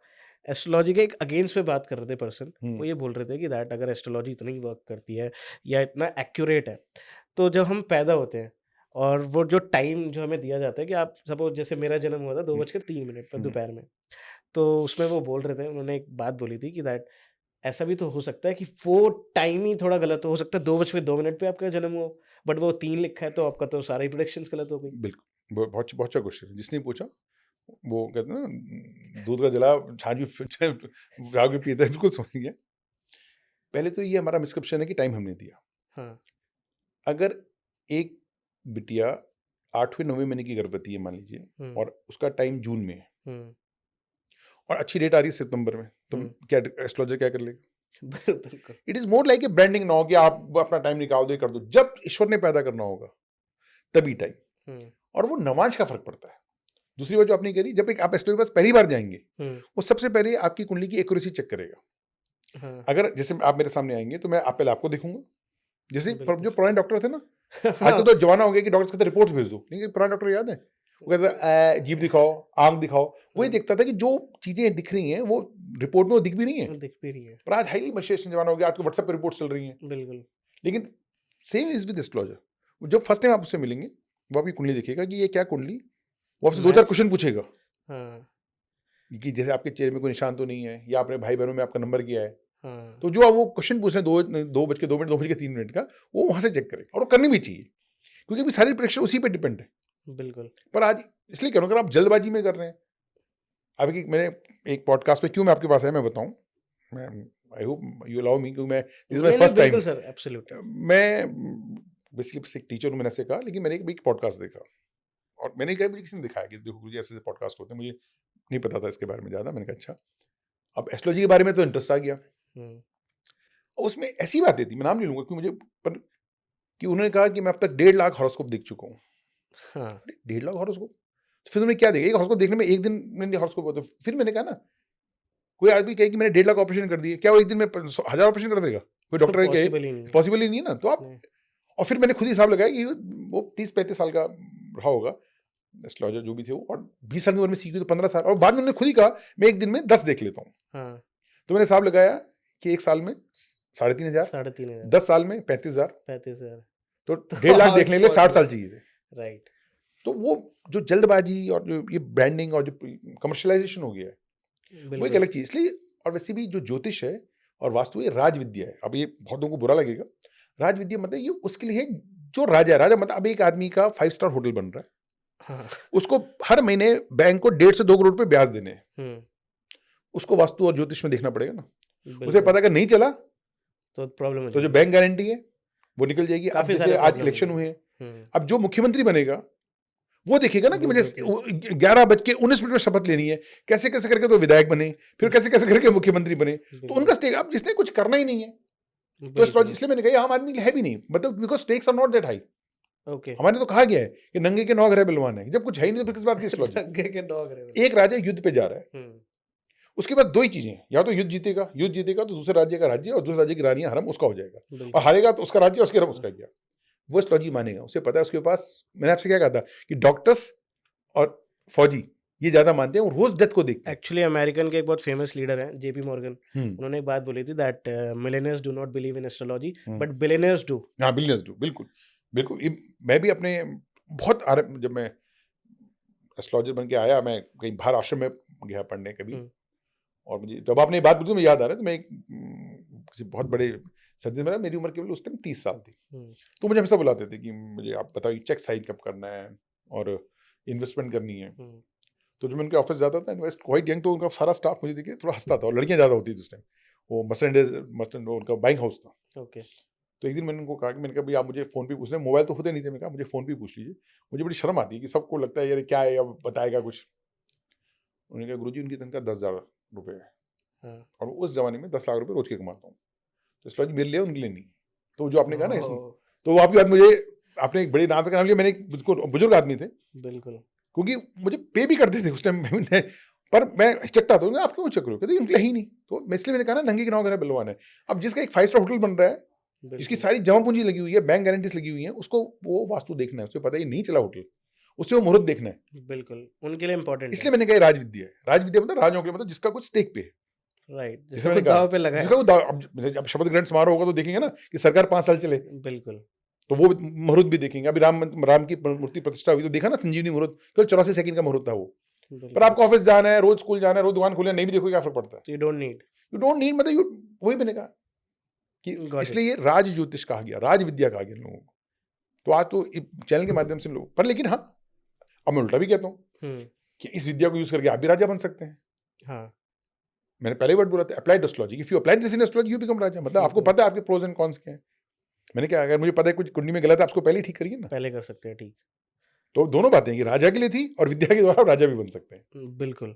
एस्ट्रोलॉजी के एक अगेंस्ट पे बात कर रहे थे पर्सन, वो ये बोल रहे थे कि दैट अगर एस्ट्रोलॉजी इतनी वर्क करती है या इतना एक्यूरेट है, तो जब हम पैदा होते हैं और वो जो टाइम जो हमें दिया जाता है कि आप सपोज, जैसे मेरा जन्म हुआ था 2:03 पर दोपहर में, तो उसमें वो बोल रहे थे, उन्होंने एक बात बोली थी कि दैट ऐसा भी तो हो सकता है कि वो टाइम ही थोड़ा गलत हो सकता है, 2:02 पे आपका जन्म हुआ, बट वो 3 लिखा है, तो आपका तो सारी प्रोडिक्शंस गलत हो गई। बिल्कुल, बहुत बहुत अच्छा क्वेश्चन है। जिसने पूछा, वो कहते हैं ना, दूध का जला छाछ भी राग भी पीता है, बिल्कुल समझ गया। पहले तो ये हमारा मिसकंसेप्शन है कि टाइम हमने दिया। हाँ। अगर एक बिटिया 8वें 9वें महीने की गर्भवती है मान लीजिए, और उसका टाइम जून में है, और अच्छी डेट आ रही है सितंबर में, तो क्या एस्ट्रोलॉजर क्या कर लेगा? बिल्कुल। It is more like a branding now, कि आप अपना टाइम निकाल दो, कर दो। जब ईश्वर ने पैदा करना होगा तभी टाइम, और वो नवांश का फर्क पड़ता है। दूसरी बात जो आपने करी, जब एक आप एस्ट्रोलॉजर के पास पहली बार जाएंगे, वो सबसे पहले आपकी कुंडली की एक्यूरेसी चेक करेगा। अगर जैसे आप मेरे सामने आएंगे तो मैं आप पहले आपको देखूंगा, जैसे जो पुराने डॉक्टर थे ना, आजकल तो जमाना हो गया कि डॉक्टर्स कहते रिपोर्ट्स भेज दो, लेकिन पुराने डॉक्टर याद है, वो कहता जीभ दिखाओ, आंख दिखाओ। वही देखता था कि जो चीजें दिख रही हैं वो रिपोर्ट में वो दिख भी रही हैं। दिख भी रही है। पर आज हाईली मशीन जमाना हो गया, आपको व्हाट्सएप पे रिपोर्ट चल रही हैं। बिल्कुल। लेकिन सेम इज विद एस्ट्रोलॉजर। जब फर्स्ट टाइम आप उससे मिलेंगे, वो आपकी कुंडली देखेगा कि ये क्या कुंडली, वो आपसे 2-4 क्वेश्चन पूछेगा। कि जैसे आपके चेहरे में कोई निशान तो नहीं है, या अपने भाई बहनों में आपका नंबर क्या है। तो जो आप वो क्वेश्चन पूछ रहे हैं 2:02 2:03 का, वो वहां से चेक करें, और वो करनी भी चाहिए, क्योंकि अभी सारी प्रेडिक्शन उसी पे डिपेंड है। बिल्कुल। पर आज इसलिए कह रहा हूं, अगर आप जल्दबाजी में कर रहे हैं, अभी मैंने एक पॉडकास्ट पे क्यों मैं आपके पास आया मैं बताऊं, मैं I hope you allow me, क्योंकि मैं this is my first time. Sir, absolutely. मैं बेसिकली एक टीचर हूं, मैंने ऐसे कहा, लेकिन मैंने एक पॉडकास्ट देखा, और मैंने कहा, मुझे किसी ने दिखाया कि देखो मुझे ऐसे पॉडकास्ट होते हैं, मुझे नहीं पता था इसके बारे में ज़्यादा। मैंने कहा अच्छा, अब एस्ट्रोलॉजी के बारे में तो इंटरेस्ट आ गया। और उसमें ऐसी बातें थी, मैं नाम नहीं लूंगा क्योंकि मुझे, पर कि उन्होंने कहा कि मैं अब तक 1.5 लाख हॉरोस्कोप देख चुका हूँ। हाँ। 1.5 लाख हॉरोस्कोप, तो फिर उन्होंने क्या देखा, एक हॉरोस्कोप देखने में एक दिन में हॉरोस्कोप होता। फिर मैंने कहा ना, कोई आदमी कहे कि मैंने 1.5 लाख ऑपरेशन कर दिए, क्या वो एक दिन में 1000 ऑपरेशन कर देगा? कोई डॉक्टर कहे पॉसिबल ही नहीं है ना। तो आप, और फिर मैंने खुद हिसाब लगाया कि वो 30-35 साल का रहा होगा एस्ट्रोलॉजर जो भी थे वो, और 20 साल की उम्र में सीखी तो 15 साल, और बाद में उन्होंने खुद ही कहा मैं एक दिन में 10 देख लेता हूँ। तो मैंने हिसाब लगाया कि एक साल में 3,500, 3,500, 10 साल में 35,000, 35,000, तो 1.5 लाख देखने के लिए 60 साल चाहिए थे। राइट। तो वो जो जल्दबाजी और जो ये ब्रांडिंग और जो कमर्शलाइजेशन हो गया है, वो एक बिल्कुल। अलग चीज। इसलिए और वैसे भी जो ज्योतिष है और वास्तु ये राजविद्या है। अब ये बहुत लोगों को बुरा लगेगा, राजविद्या मतलब ये उसके लिए है जो राजा मतलब अब एक आदमी का 5 स्टार होटल बन रहा है, हाँ। उसको हर महीने बैंक को 1.5 से 2 करोड़ रुपए ब्याज देने हैं, हम्म, उसको वास्तु और ज्योतिष में देखना पड़ेगा ना। उसे बिल्कुल। पता है कि नहीं चला तो प्रॉब्लम हो तो जो जाएगी। बैंक गारंटी है वो निकल जाएगी। अब काफी देखिए सारे आज प्रॉब्लम इलेक्शन हो हुए हैं, हम्म, अब जो मुख्यमंत्री बनेगा वो देखिएगा ना कि वो मुझे देखेगा। 11:19 में शपथ लेनी है, कैसे कैसे करके तो विधायक बने, फिर कैसे कैसे करके मुख्यमंत्री बने। तो बिल्कुल, उनका स्टेक, अब जिसने कुछ करना ही नहीं है तो बिल्कुल। एस्ट्रोलॉजी, इसलिए मैंने कहा आम आदमी है भी नहीं, मतलब because stakes are not that high. Okay. हमारे तो कहा गया है कि नंगे के 9 ग्रह बलवान है, जब कुछ है ही नहीं तो फिर किस बात की एस्ट्रोलॉजी। धक्के के डॉग रहे। एक राजा युद्ध पे जा रहा है, हम्म, उसके बाद दो ही चीजें, या तो युद्ध जीतेगा तो दूसरे राज्य का राज्य और दूसरे राज्य की रानी हरम उसका हो जाएगा, और बिल्कुल। हारेगा तो उसका राज्य उसके हरम उसका गया। वो एस्ट्रोलॉजी मानेगा, उसे पता है उसके पास। मैंने आपसे क्या कहा था कि डॉक्टर्स और फौजी ये ज्यादा मानते हैं और रोज डेथ को देखते हैं। एक्चुअली अमेरिकन के एक बहुत फेमस लीडर हैं, जेपी मॉर्गन। हम्म, उन्होंने एक बात बोली थी that millionaires do not believe in astrology hmm. But billionaires do. हाँ, बिलियंस डू, बिल्कुल बिल्कुल। मैं भी अपने बहुत जब मैं एस्ट्रोलॉजर बन के आया, मैं कहीं बाहर आश्रम में गया पढ़ने कभी, और मुझे जब आपने ये बात बोली तो मुझे याद आ रहा है। तो मैं एक किसी बहुत बड़े सज्जन, मेरा मेरी उम्र केवल उस टाइम 30 साल थी, तो मुझे हमेशा बुलाते थे कि मुझे आप बताओ चेक साइन कब करना है और इन्वेस्टमेंट करनी है। तो जब मैं उनके ऑफिस जाता था इन्वेस्ट क्वाइट यंग, तो उनका सारा स्टाफ मुझे देखिए थोड़ा हंसता था, और लड़कियां ज़्यादा होती थी उस टाइम। वो मर्चेंट उनका बाइंग हाउस था। ओके। तो एक दिन मैंने उनको कहा कि मैंने कहा भाई आप मुझे फ़ोन पे, उसने मोबाइल तो होते नहीं थे, मैंने कहा मुझे फ़ोन पे पूछ लीजिए, मुझे बड़ी शर्म आती है कि सबको लगता है यार क्या है, अब बताएगा कुछ। उन्होंने कहा गुरुजी उनकी तनख्वाह 10,000 रुपये है, हाँ। और उस जमाने में 10 लाख रुपए रोज के कमाता हूँ, तो एस्ट्रोलॉजी मेरे लिए उनके लिए नहीं। तो जो आपने कहा ना इसमें, ओह, तो वो आपकी बात मुझे, आपने एक बड़े नाम का नाम लिया, मैंने बिल्कुल बुजुर्ग आदमी थे, बिल्कुल। क्योंकि मुझे पे भी करते थे उस टाइम मैंने, पर मैं हिचकता था, आप क्यों हिचक रहे हो, कहते उनके लिए ही नहीं। तो मैं इसलिए मैंने कहा ना नंगे के 9 ग्रह बलवान है। अब जिसका एक 5 स्टार होटल बन रहा है, जिसकी बिल्कुल। सारी जमा पूंजी लगी हुई है, बैंक गारंटीज लगी हुई है, उसको वो वास्तु देखना है, उसे पता है ये नहीं चला होटल, उससे वो मुहूर्त देखना है। बिल्कुल उनके लिए इम्पोर्टेंट है। इसलिए मैंने कहा ये राजविद्या है। राजविद्या मतलब राजाओं के लिए, मतलब जिसका कुछ स्टेक पे है। राइट, जैसे जैसे मैंने कुछ कहा दाव पे लगा जिसका है। वो अब शपथ ग्रहण समारोह होगा तो देखेंगे ना कि सरकार 5 साल चले, बिल्कुल। तो वो मुहूर्त भी देखेंगे। अभी राम की मूर्ति प्रतिष्ठा हुई तो देखा ना संजीवनी मुहूर्त, केवल 84 सेकंड का मुहूर्त था वो। पर बिल्कुल। आपको ऑफिस जाना है, रोज स्कूल जाना है, रोज दुकान खोलना है, नहीं भी देखोगे क्या फर्क पड़ता है। तो you don't need. You don't need, मतलब यू, वही मैंने कहा कि गॉट इट। इसलिए ये राज ज्योतिष कहा गया, राज विद्या कहा गया लोगों को। तो आज तो चैनल के माध्यम से लोग, पर लेकिन हाँ, अब मैं उल्टा भी कहता हूँ कि इस विद्या को यूज करके आप भी राजा बन सकते हैं। हाँ। मैंने पहले वर्ड बोला था, applied astrology, if you applied this in astrology you become raja. मतलब आपको पता है आपके प्रोज एंड कॉन्स क्या है। मैंने क्या, अगर मुझे पता है कुछ कुंडली में गलत है, आपको पहले ही ठीक करिए ना। पहले कर सकते हैं, ठीक। तो दोनों बातें कि राजा के लिए थी और विद्या के द्वारा आप राजा भी बन सकते हैं। बिल्कुल।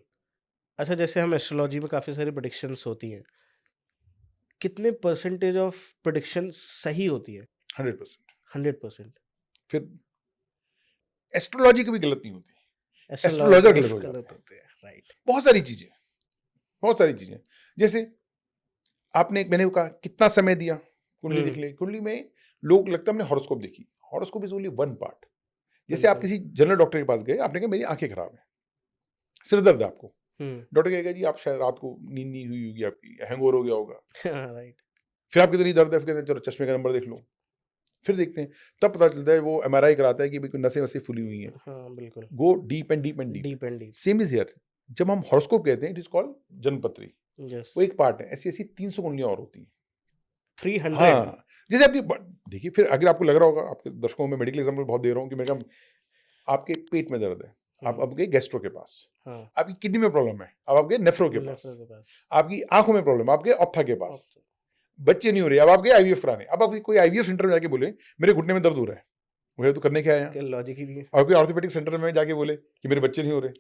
अच्छा, जैसे हम एस्ट्रोलॉजी में काफ़ी सारी प्रेडिक्शंस होती हैं, कितने परसेंटेज ऑफ प्रेडिक्शन सही होती है? 100%। 100%। फिर एस्ट्रोलॉजी कभी गलत नहीं होती, एस्ट्रोलॉजर एस्ट्रोलॉजर्स गलत हो जाते गलत हैं। होते हैं, राइट। बहुत सारी चीजें, बहुत सारी चीजें। जैसे आपने, मैंने कहा कितना समय दिया, कुंडली देख ले, कुंडली में लोग लगता है हमने हॉरोस्कोप देखी, horoscope is only one part. जैसे आप किसी जनरल डॉक्टर के पास गए, आपने कहा मेरी आंखें खराब है, सिर दर्द है आपको, डॉक्टर कहेगा जी आप शायद रात को नींद नहीं हुई होगी आपकी, हैंगओवर हो गया होगा। राइट। फिर आपकी इतनी दर्द है, फिर कहते हैं चलो चश्मे का नंबर देख लो, फिर देखते हैं, तब पता चलता है वो एमआरआई कराता है कि भाई नसें वसें फुली हुई हैं। हाँ, बिल्कुल। Go deep and deep and deep. Deep and deep. Same is here, जब हम हॉरोस्कोप कहते हैं इट इज कॉल्ड जन्मपत्री, यस। वो एक पार्ट है। ऐसी ऐसी 300 कुंडलियां और होती हैं। 300। हाँ, जैसे आपकी देखिए, फिर अगर आपको लग रहा होगा, आपके दर्शकों में मेडिकल एग्जाम्पल बहुत दे रहा हूँ कि मेरे का आपके पेट में दर्द है, आप अब गए गैस्ट्रो के पास, हाँ। आपकी किडनी में प्रॉब्लम है, अब आप गए नेफ्रो के पास, नेफ्रो के पास। आपकी आंखों में प्रॉब्लम, आप गए ऑप्था के पास, बच्चे नहीं हो रहे, अब आप गए आईवीएफ कराने। अब आप कोई आईवीएफ सेंटर में जाके बोले मेरे घुटने में दर्द हो रहा है, वो तो करने क्या आया, क्या लॉजिक ही नहीं है। और कोई ऑर्थोपेडिक सेंटर में जाके बोले कि मेरे बच्चे नहीं हो रहे,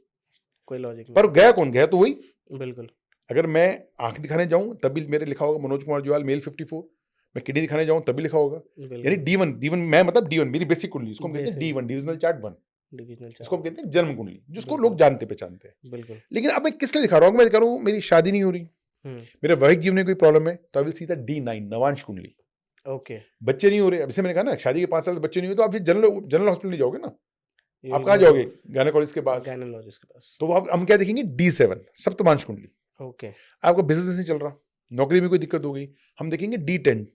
कोई लॉजिक नहीं। पर गया कौन, गया तो वही। बिल्कुल। अगर मैं आंख दिखाने जाऊं तब भी मेरे लिखा होगा मनोज कुमार ज्वाल मेल 54, मैं किडनी दिखाने जाऊं तब भी लिखा होगा, यानी D1 मैं मतलब D1 मेरी बेसिक कुंडली, इसको हम कहते हैं D1 डिविजनल चार्ट 1, डिविजनल इसको हम कहते हैं जन्म कुंडली, जिसको बिल्कुल। लोग जानते पहचानते हैं। बिल्कुल। लेकिन अब मैं किस लिए दिखा रहा हूँ, मैं दिखा रहा हूँ मेरी शादी नहीं हो रही, मेरे वैवाहिक जीवन में कोई प्रॉब्लम है, तो I will see the D9 Navamsa कुंडली। ओके। बच्चे नहीं हो रहे, अब जैसे मैंने कहा ना शादी के 5 साल से बच्चे नहीं हुए, तो आप जनरल हॉस्पिटल नहीं जाओगे ना, आप कहाँ जाओगे, गायनेकोलॉजिस्ट के पास। गायनेकोलॉजिस्ट के पास। तो हम क्या देखेंगे D7 सप्तमांश कुंडली। ओके। आपका बिजनेस नहीं चल रहा, नौकरी में कोई दिक्कत हो गई, हम देखेंगे D10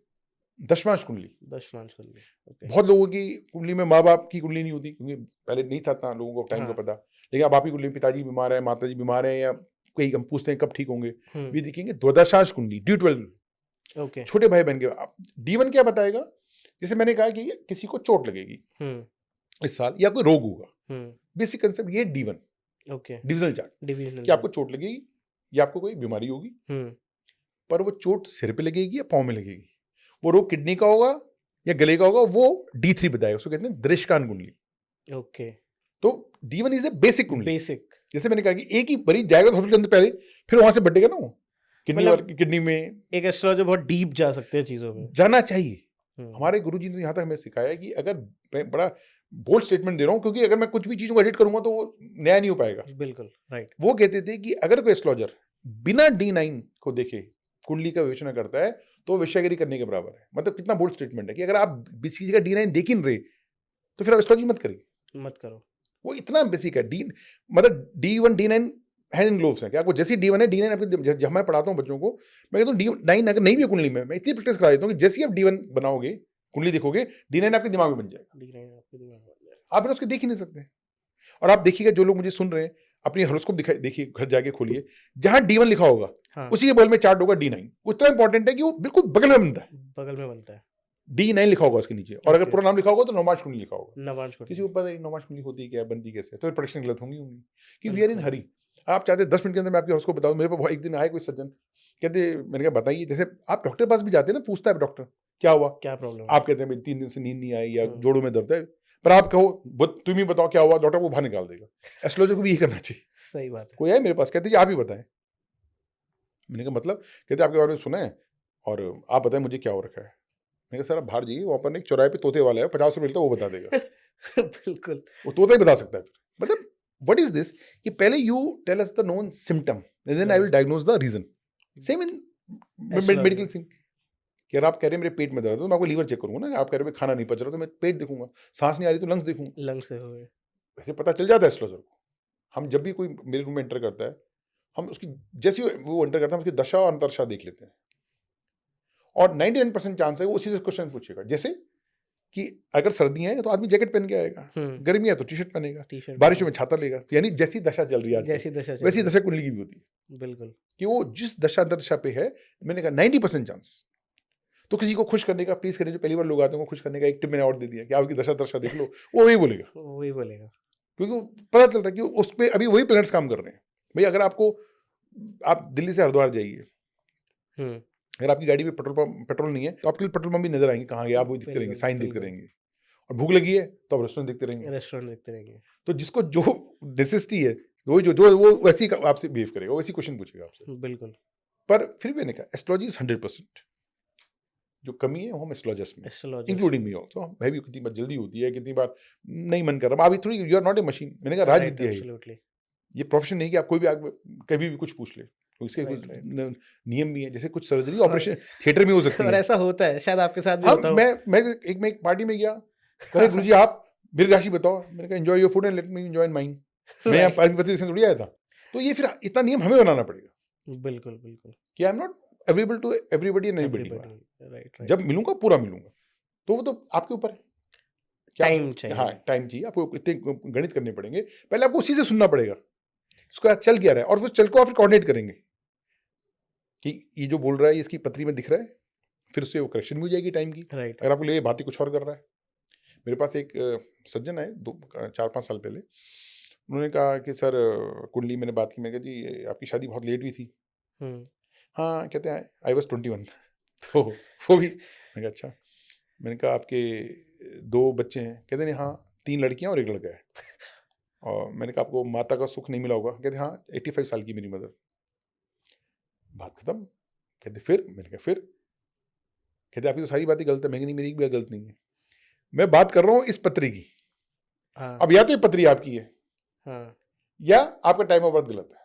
दशमांश कुंडली। दशमांश कुंडली, ओके। बहुत लोगों की कुंडली में माँ बाप की कुंडली नहीं होती, क्योंकि पहले नहीं था इतना लोगों को टाइम का हाँ। पता, लेकिन अब आपकी कुंडली में पिताजी बीमार है, माता जी बीमार है, या कोई हम पूछते हैं कब ठीक होंगे, भी देखेंगे द्वादशांश कुंडली D12, ओके। छोटे भाई बहन के। D1 क्या बताएगा, जैसे मैंने कहा कि किसी को चोट लगेगी इस साल या कोई रोग होगा, बेसिक कंसेप्ट ये D1, okay. Divisional chart, divisional कि आपको चोट लगेगी या आपको कोई बीमारी होगी, पर वो चोट सिर पे लगेगी या पाँव में लगेगी, वो रोग किडनी का होगा या गले का होगा, वो D3 बताएगा, उसको कहते हैं दृष्टान कुंडली। ओके। तो D1 इज ए बेसिक कुंडली। बेसिक, जैसे मैंने कहा कि एक ही मरीज जाएगा तो हॉस्पिटल के अंदर पहले, फिर वहां से बढ़ेगा ना, वो किडनी मतलब वाले किडनी में एक एस्ट्रोलॉजर बहुत डीप जा सकते हैं चीजों में। जाना चाहिए। हम्म, हमारे गुरुजी ने यहाँ तक हमें सिखाया है कि अगर मैं बड़ा बोल्ड स्टेटमेंट दे रहा हूँ, क्योंकि अगर मैं कुछ भी चीजों को एडिट करूंगा तो वो नया नहीं हो पाएगा। बिल्कुल राइट। वो कहते थे कि अगर कोई एस्ट्रोलॉजर बिना D9 को देखे कुंडली का विवेचना करता है तो वेश्यागिरी करने के बराबर है। मतलब कितना बोल्ड स्टेटमेंट है कि अगर आप किसी का D9 देख ही नहीं रहे तो फिर आप एस्ट्रोलॉजी मत करिए, मत करो। वो इतना बेसिक है। मतलब D1 D9 hand in gloves है कि आपको जैसी D1 है, D9 आपके, जब मैं पढ़ाता हूँ बच्चों को, मैं कहता हूँ D9 अगर नहीं भी है कुंडली में, मैं इतनी प्रैक्टिस करा देता हूँ कि जैसे ही आप D1 बनाओगे, कुंडली देखोगे, D9 आपके दिमाग में बन जाएगा, D9 आपके दिमाग में आ जाएगा। आप बिना उसके देख ही नहीं सकते। और आप देखिएगा, जो लोग मुझे सुन रहे हैं, अपनी हॉरोस्कोप दिखाई, देखिए घर जाके खोलिए, जहां D1 लिखा होगा हाँ, उसी के बगल में चार्ट होगा D9। उतना इंपॉर्टेंट है कि वो बिल्कुल बगल में बनता है, बगल में बनता है। D9 लिखा होगा उसके नीचे, और अगर Okay. पूरा नाम लिखा होगा तो नवमांश कुंडली लिखा होगा। नवांश किसी कुंडली। को पता नहीं नवमांश कुंडली होती है क्या, बनती कैसे है, तो प्रोडक्शन गलत होंगी कि वी आर इन बिल्कुल। हरी। आप चाहते 10 मिनट के अंदर मैं आपकी हॉरोस्कोप बताऊं। मेरे पास एक दिन आए कोई सज्जन, कहते, मैंने कहा बताइए, जैसे आप डॉक्टर के पास भी जाते हैं ना, पूछता है डॉक्टर क्या हुआ, क्या प्रॉब्लम है? आप कहते हैं मेरी 3 दिन से नींद नहीं आई या हम्म। जोड़ों में दर्द है, पर आप कहो तुम ही बताओ क्या हुआ, डॉक्टर वो बाहर निकाल देगा। एस्ट्रोलॉजर को भी यही करना चाहिए। सही बात है। कोई आए मेरे पास, कहते जी आप ही बताएं। मैंने कहा मतलब, कहते आपके बारे में सुना है और आप बताएं मुझे क्या हो रखा है। मैंने कहा सर आप बाहर जाइए, वहाँ पर एक चौराहे पे तोते वाला है, 50 रुपये मिलता है, वो बता देगा। बिल्कुल। वो तोता ही बता सकता है। मतलब व्हाट इज दिस, कि पहले you tell us the known symptom, then I will diagnose the reason. Same in medical thing, कि अगर आप कह रहे हैं मेरे पेट में दर्द है तो मैं आपको लीवर चेक करूंगा ना, आप कह रहे हैं खाना नहीं पच रहा तो मैं पेट देखूंगा, सांस नहीं आ रही तो लंग्स देखूंगा। लंग से हुए। वैसे पता चल जाता है एस्ट्रोलॉजर को। हम जब भी कोई मेरे रूम में एंटर करता है, हम उसकी जैसे वो एंटर करता है, हम उसकी दशा और अंतरशा देख लेते हैं, और 99% चांस है वो उसी से क्वेश्चन पूछेगा। जैसे कि अगर सर्दी है तो आदमी जैकेट पहन के आएगा, गर्मी है तो टी शर्ट पहनेगा, टी-शर्ट बारिशों में छाता लेगा। तो यानी जैसी दशा चल रही है जैसी आजकल, दशा चल वैसी रही दशा कुंडली की भी होती है, है। बिल्कुल। कि वो जिस दशा दशा पे है। मैंने कहा 90% चांस। तो किसी को खुश करने का, प्लीज करें, जो पहली बार लोग आते हैं उनको खुश करने का एक टिप मैंने और दे दिया कि आपकी दशा दशा देख लो, वो वही बोलेगा, वही बोलेगा। क्योंकि वो पता चल रहा है कि उस पर अभी वही प्लैनेट्स काम कर रहे हैं। भाई अगर आपको, आप दिल्ली से हरिद्वार जाइए, अगर आपकी गाड़ी में पेट्रोल नहीं है तो आपके लिए पेट्रोल पंप भी नजर आएंगे, कहाँ गए आप वही दिखते रहेंगे, साइन दिखते रहेंगे। और भूख लगी है तो आप रेस्टोरेंट देखते रहेंगे। रेस्टोरेंट देखते रहेंगे। तो जिसको जो नेसेसिटी है, वो जो वो वैसी आपसे बिहेव करेगा, वैसी क्वेश्चन पूछेगा आपसे। बिल्कुल। पर फिर भी मैंने कहा एस्ट्रोलॉजी इज 100%। जो कमी है वो हम एस्ट्रोलॉजर्स में, एस्ट्रोलॉजर्स इंक्लूडिंग मी ऑल्सो। भाई भी कितनी बार जल्दी होती है, कितनी बार नहीं मन कर रहा। अभी थोड़ी, you are not a machine. मैंने कहा राजविद्या है एब्सोल्युटली। ये प्रोफेशन नहीं कि आप कोई भी कभी भी कुछ पूछ ले, तो इसके Right, कुछ right. नियम भी है। जैसे कुछ सर्जरी ऑपरेशन थिएटर में हो सकती और है। ऐसा होता है, शायद आपके साथ भी हाँ, होता हो। मैं एक पार्टी में गया, कह गुरुजी आप मेरी राशि बताओ। मैंने कहा enjoy your food and let me enjoy mine. मैं यहाँ पार्टी थोड़ी आया था। तो ये फिर इतना नियम हमें बनाना पड़ेगा बिल्कुल बिल्कुल। कि I am not available to everybody and anybody. Right right. जब मिलूंगा पूरा मिलूंगा, तो वो तो आपके ऊपर है। टाइम चाहिए। हाँ, टाइम चाहिए आपको। इतने गणित करने पड़ेंगे, पहले आपको उसी से सुनना पड़ेगा इसको आज चल क्या रहा है, और उस चल को आप फिर कोऑर्डिनेट करेंगे कि ये जो बोल रहा है इसकी पत्री में दिख रहा है, फिर उससे वो करेक्शन भी हो जाएगी टाइम की। राइट। अगर आपको लगे बात ही कुछ और कर रहा है। मेरे पास एक सज्जन है 4-5 साल पहले, उन्होंने कहा कि सर कुंडली मैंने बात की। मैंने कहा जी आपकी शादी बहुत लेट हुई थी। हाँ, कहते हैं आई वॉज 21। तो वो भी, मैंने कहा अच्छा। मैंने कहा आपके 2 बच्चे हैं? कहते नहीं, हाँ 3 लड़कियां और 1 लड़का है। और मैंने कहा आपको माता का सुख नहीं मिला होगा? कहते हाँ 85 साल की मेरी मदर। बात खत्म। कहते फिर? मैंने कहा फिर? कहते आपकी तो सारी बातें गलत है। मैं नहीं, मेरी एक भी गलत नहीं है। मैं बात कर रहा हूँ इस पत्री की। हाँ। अब या तो ये पत्री आपकी है, हाँ। या आपका टाइम ऑफ बर्थ गलत है।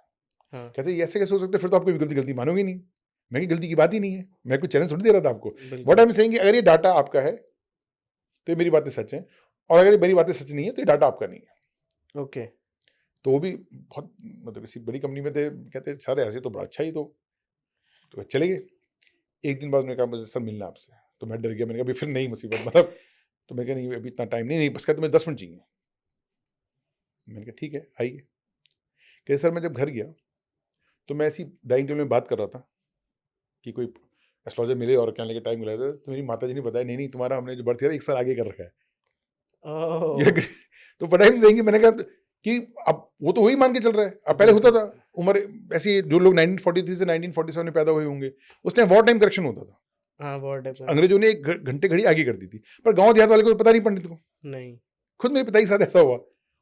हाँ। कहते ऐसे कैसे हो सकते? फिर तो आपको गलती मानोगे नहीं। मैं गलती की बात ही नहीं है, मैं कोई चैलेंज थोड़ी दे रहा था आपको। व्हाट आई एम सेइंग, अगर ये डाटा आपका है तो ये मेरी बातें सच हैं, और अगर ये मेरी बातें सच नहीं है तो ये डाटा आपका नहीं है। ओके। तो वो भी बहुत, मतलब किसी बड़ी कंपनी में थे। कहते सर ऐसे तो बड़ा अच्छा ही, तो चले गए। एक दिन बाद उन्होंने कहा मुझे सर मिलना आपसे, तो मैं डर गया, मैंने कहा अभी फिर नई मुसीबत, मतलब तो मैं कहा नहीं अभी इतना टाइम नहीं, बस कहते तुम्हें 10 मिनट चाहिए। मैंने कहा ठीक है आइए। कहते सर मैं जब घर गया तो मैं ऐसी डाइनिंग टेबल में बात कर रहा था कि कोई एस्ट्रोलॉजर मिले और कहने लगे टाइम मिला था, तो मेरी माता जी ने बताया नहीं नहीं तुम्हारा हमने जो बर्थ ईयर 1 साल आगे कर रखा है। ओह, तो पता ही नहीं देंगे। मैंने कहा कि अब वो तो वही मान के चल रहा है, अब पहले होता था उम्र ऐसी, जो लोग 1943 से 1947 में पैदा हुए होंगे उस टाइम वॉर टाइम करेक्शन होता था, हाँ वॉर टाइप अंग्रेजों ने 1 घंटे घड़ी आगे कर दी थी, पर गांव देहात वाले को तो पता नहीं, पंडित को। नहीं। खुद मेरे पिता के साथ ऐसा हुआ,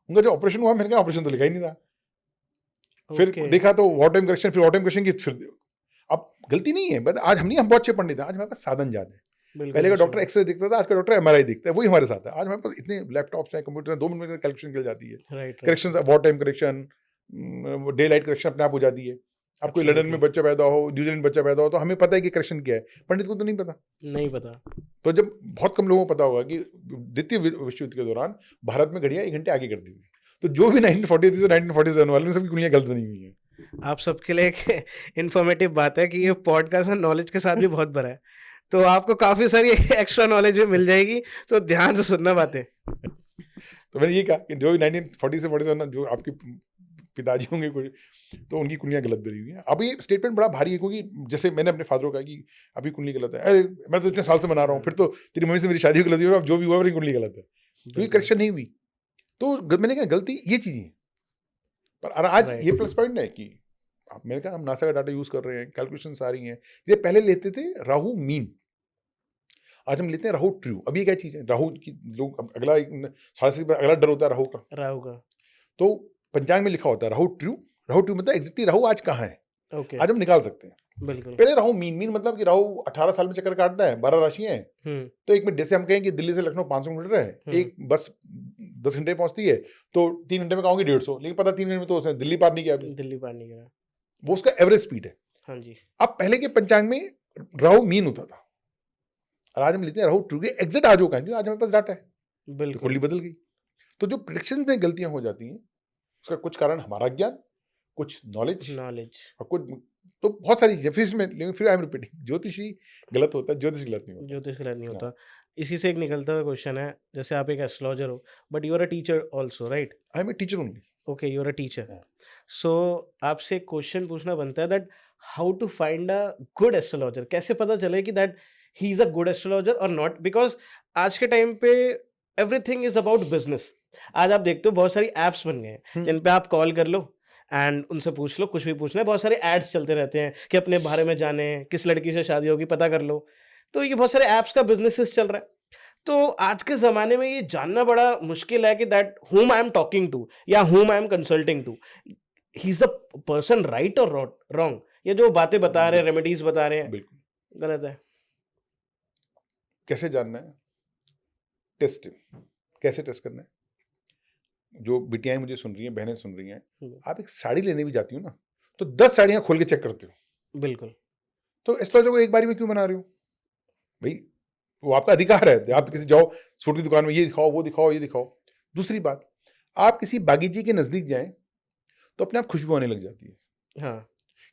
उनका जो ऑपरेशन हुआ मैंने कहा ऑपरेशन तो लिखा ही नहीं था, फिर ओके, देखा तो वॉर टाइम करेक्शन, फिर वॉर टाइम करेक्शन की, फिर अब गलती नहीं है, बट आज हम बहुत अच्छे पंडित हैं, आज हमारे पास साधन ज्यादा है। बिल्कुल पहले का बिल्कुल, डॉक्टर एक्सरे देखता था, आज का डॉक्टर एमआरआई देखता है, वही हमारे साथ है। आज हमारे पास इतने लैपटॉप्स हैं, कंप्यूटर हैं, 2 मिनट में कैलकुलेशन कर जाती है, right right, correction, war time correction, day light correction अपने आप हो जाती है। अब कोई लंदन में एब्सोल्युटली, बच्चा पैदा हो, न्यूजीलैंड में बच्चा पैदा हो, तो हमें पता है कि करेक्शन क्या है, पंडित को तो नहीं पता। नहीं पता, तो जब बहुत कम लोगों को पता होगा कि द्वितीय विश्व युद्ध के दौरान भारत में घड़ियां 1 घंटे आगे कर दी थी, तो जो भी 1943 से 1947 वाले सबकी कुंडलियां गलत बनी हुई हैं। आप सबके लिए एक इन्फॉर्मेटिव बात है कि ये पॉडकास्ट में नॉलेज के साथ भी बहुत भरा है, तो आपको काफी सारी एक्स्ट्रा नॉलेज भी मिल जाएगी, तो ध्यान से सुनना बातें। तो मैंने ये कहा कि जो 1940 से 47 जो आपके पिताजी होंगे कोई, तो उनकी कुंडलियां गलत बनी हुई हैं। अब ये स्टेटमेंट बड़ा भारी है, क्योंकि जैसे मैंने अपने फादर को कहा कि अभी कुंडली गलत है, अरे मैं तो इतने साल से मना रहा हूँ, फिर तो तेरी मम्मी से मेरी शादी गलत हुई, अब जो भी हुआ मेरी कुंडली गलत है, क्योंकि बिल्कुल, करेक्शन नहीं हुई। तो मैंने कहा गलती ये चीजें हैं। पर आज राइट, ये प्लस पॉइंट है कि मैंने कहा हम नासा का डाटा यूज कर रहे हैं, कैलकुलेशन आ रही हैं। ये पहले लेते थे राहु मीन, आज हम लेते हैं राहु ट्रू। अब ये क्या चीज है, राहु की लोग अगला 6.5 अगला डर होता है राहु का, राहु का, तो पंचांग में लिखा होता है राहु ट्रू। राहु ट्रू मतलब एग्जैक्टली राहु आज कहाँ है, ओके, आज हम निकाल सकते हैं। बिल्कुल, पहले राहु मीन मतलब कि राहु 18 साल में चक्कर काटता है, 12 राशियां हैं, तो एक में जैसे हम कहें कि दिल्ली से लखनऊ 500 किलोमीटर है, एक बस 10 घंटे पहुंचती है, तो 3 घंटे में कहूँगी 150, लेकिन पता 3 घंटे में तो उसने दिल्ली पार नहीं किया अभी, दिल्ली पार नहीं करा, वो उसका एवरेज स्पीड है। हाँ जी, अब पहले के पंचांग में राहु मीन होता था, और आज हम लेते हैं राहु ट्रू के एग्जैक्ट आज होगा, क्योंकि आज हमारे पास डाटा है, तो बिल्कुल, कुंडली बदल गई। तो जो प्रेडिक्शन में गलतियां हो जाती हैं, उसका कुछ कारण हमारा ज्ञान, कुछ नॉलेज, नॉलेज, और कुछ तो बहुत सारी चीजें। फिर आई एम रिपीटिंग, ज्योतिषी गलत होता है, ज्योतिष गलत नहीं होता। ज्योतिष गलत नहीं हाँ। होता। इसी से एक निकलता हुआ क्वेश्चन है, जैसे आप एक एस्ट्रोलॉजर हो, but you are a teacher also, right? I am a teacher only. Okay, you are a teacher. हाँ। सो आपसे एक क्वेश्चन पूछना बनता है that how to find a good astrologer? कैसे पता चले कि that he is a good astrologer और नॉट? बिकॉज आज के टाइम पे एवरीथिंग इज अबाउट बिजनेस। आज आप देखते हो बहुत सारी एप्स बन गए हैं जिन पे आप कॉल कर लो एंड उनसे पूछ लो, कुछ भी पूछना है। बहुत सारे एड्स चलते रहते हैं कि अपने बारे में जाने, किस लड़की से शादी होगी पता कर लो। तो ये बहुत सारे एप्स का बिजनेस चल रहा है। तो आज के ज़माने में ये जानना बड़ा मुश्किल है कि that whom I am talking to या whom I am consulting to, he is the person right और रॉन्ग? ये जो बातें बता रहे हैं, रेमेडीज बता रहे हैं, बिल्कुल। गलत है। कैसे जानना है? टेस्ट। कैसे टेस्ट करना है? जो बिटियाएं मुझे सुन रही हैं, बहनें सुन रही हैं, आप एक साड़ी लेने भी जाती हो ना, तो 10 साड़ियां खोल के चेक करते हो। बिल्कुल, तो एस्ट्रोलॉजर को एक बारी में क्यों बना रहे हो भाई? वो आपका अधिकार है, आप किसी जाओ सूट की दुकान में, ये दिखाओ, वो दिखाओ, ये दिखाओ। दूसरी बात, आप किसी बागीचे के नजदीक जाएं तो अपने आप खुशबू आने लग जाती है। हाँ,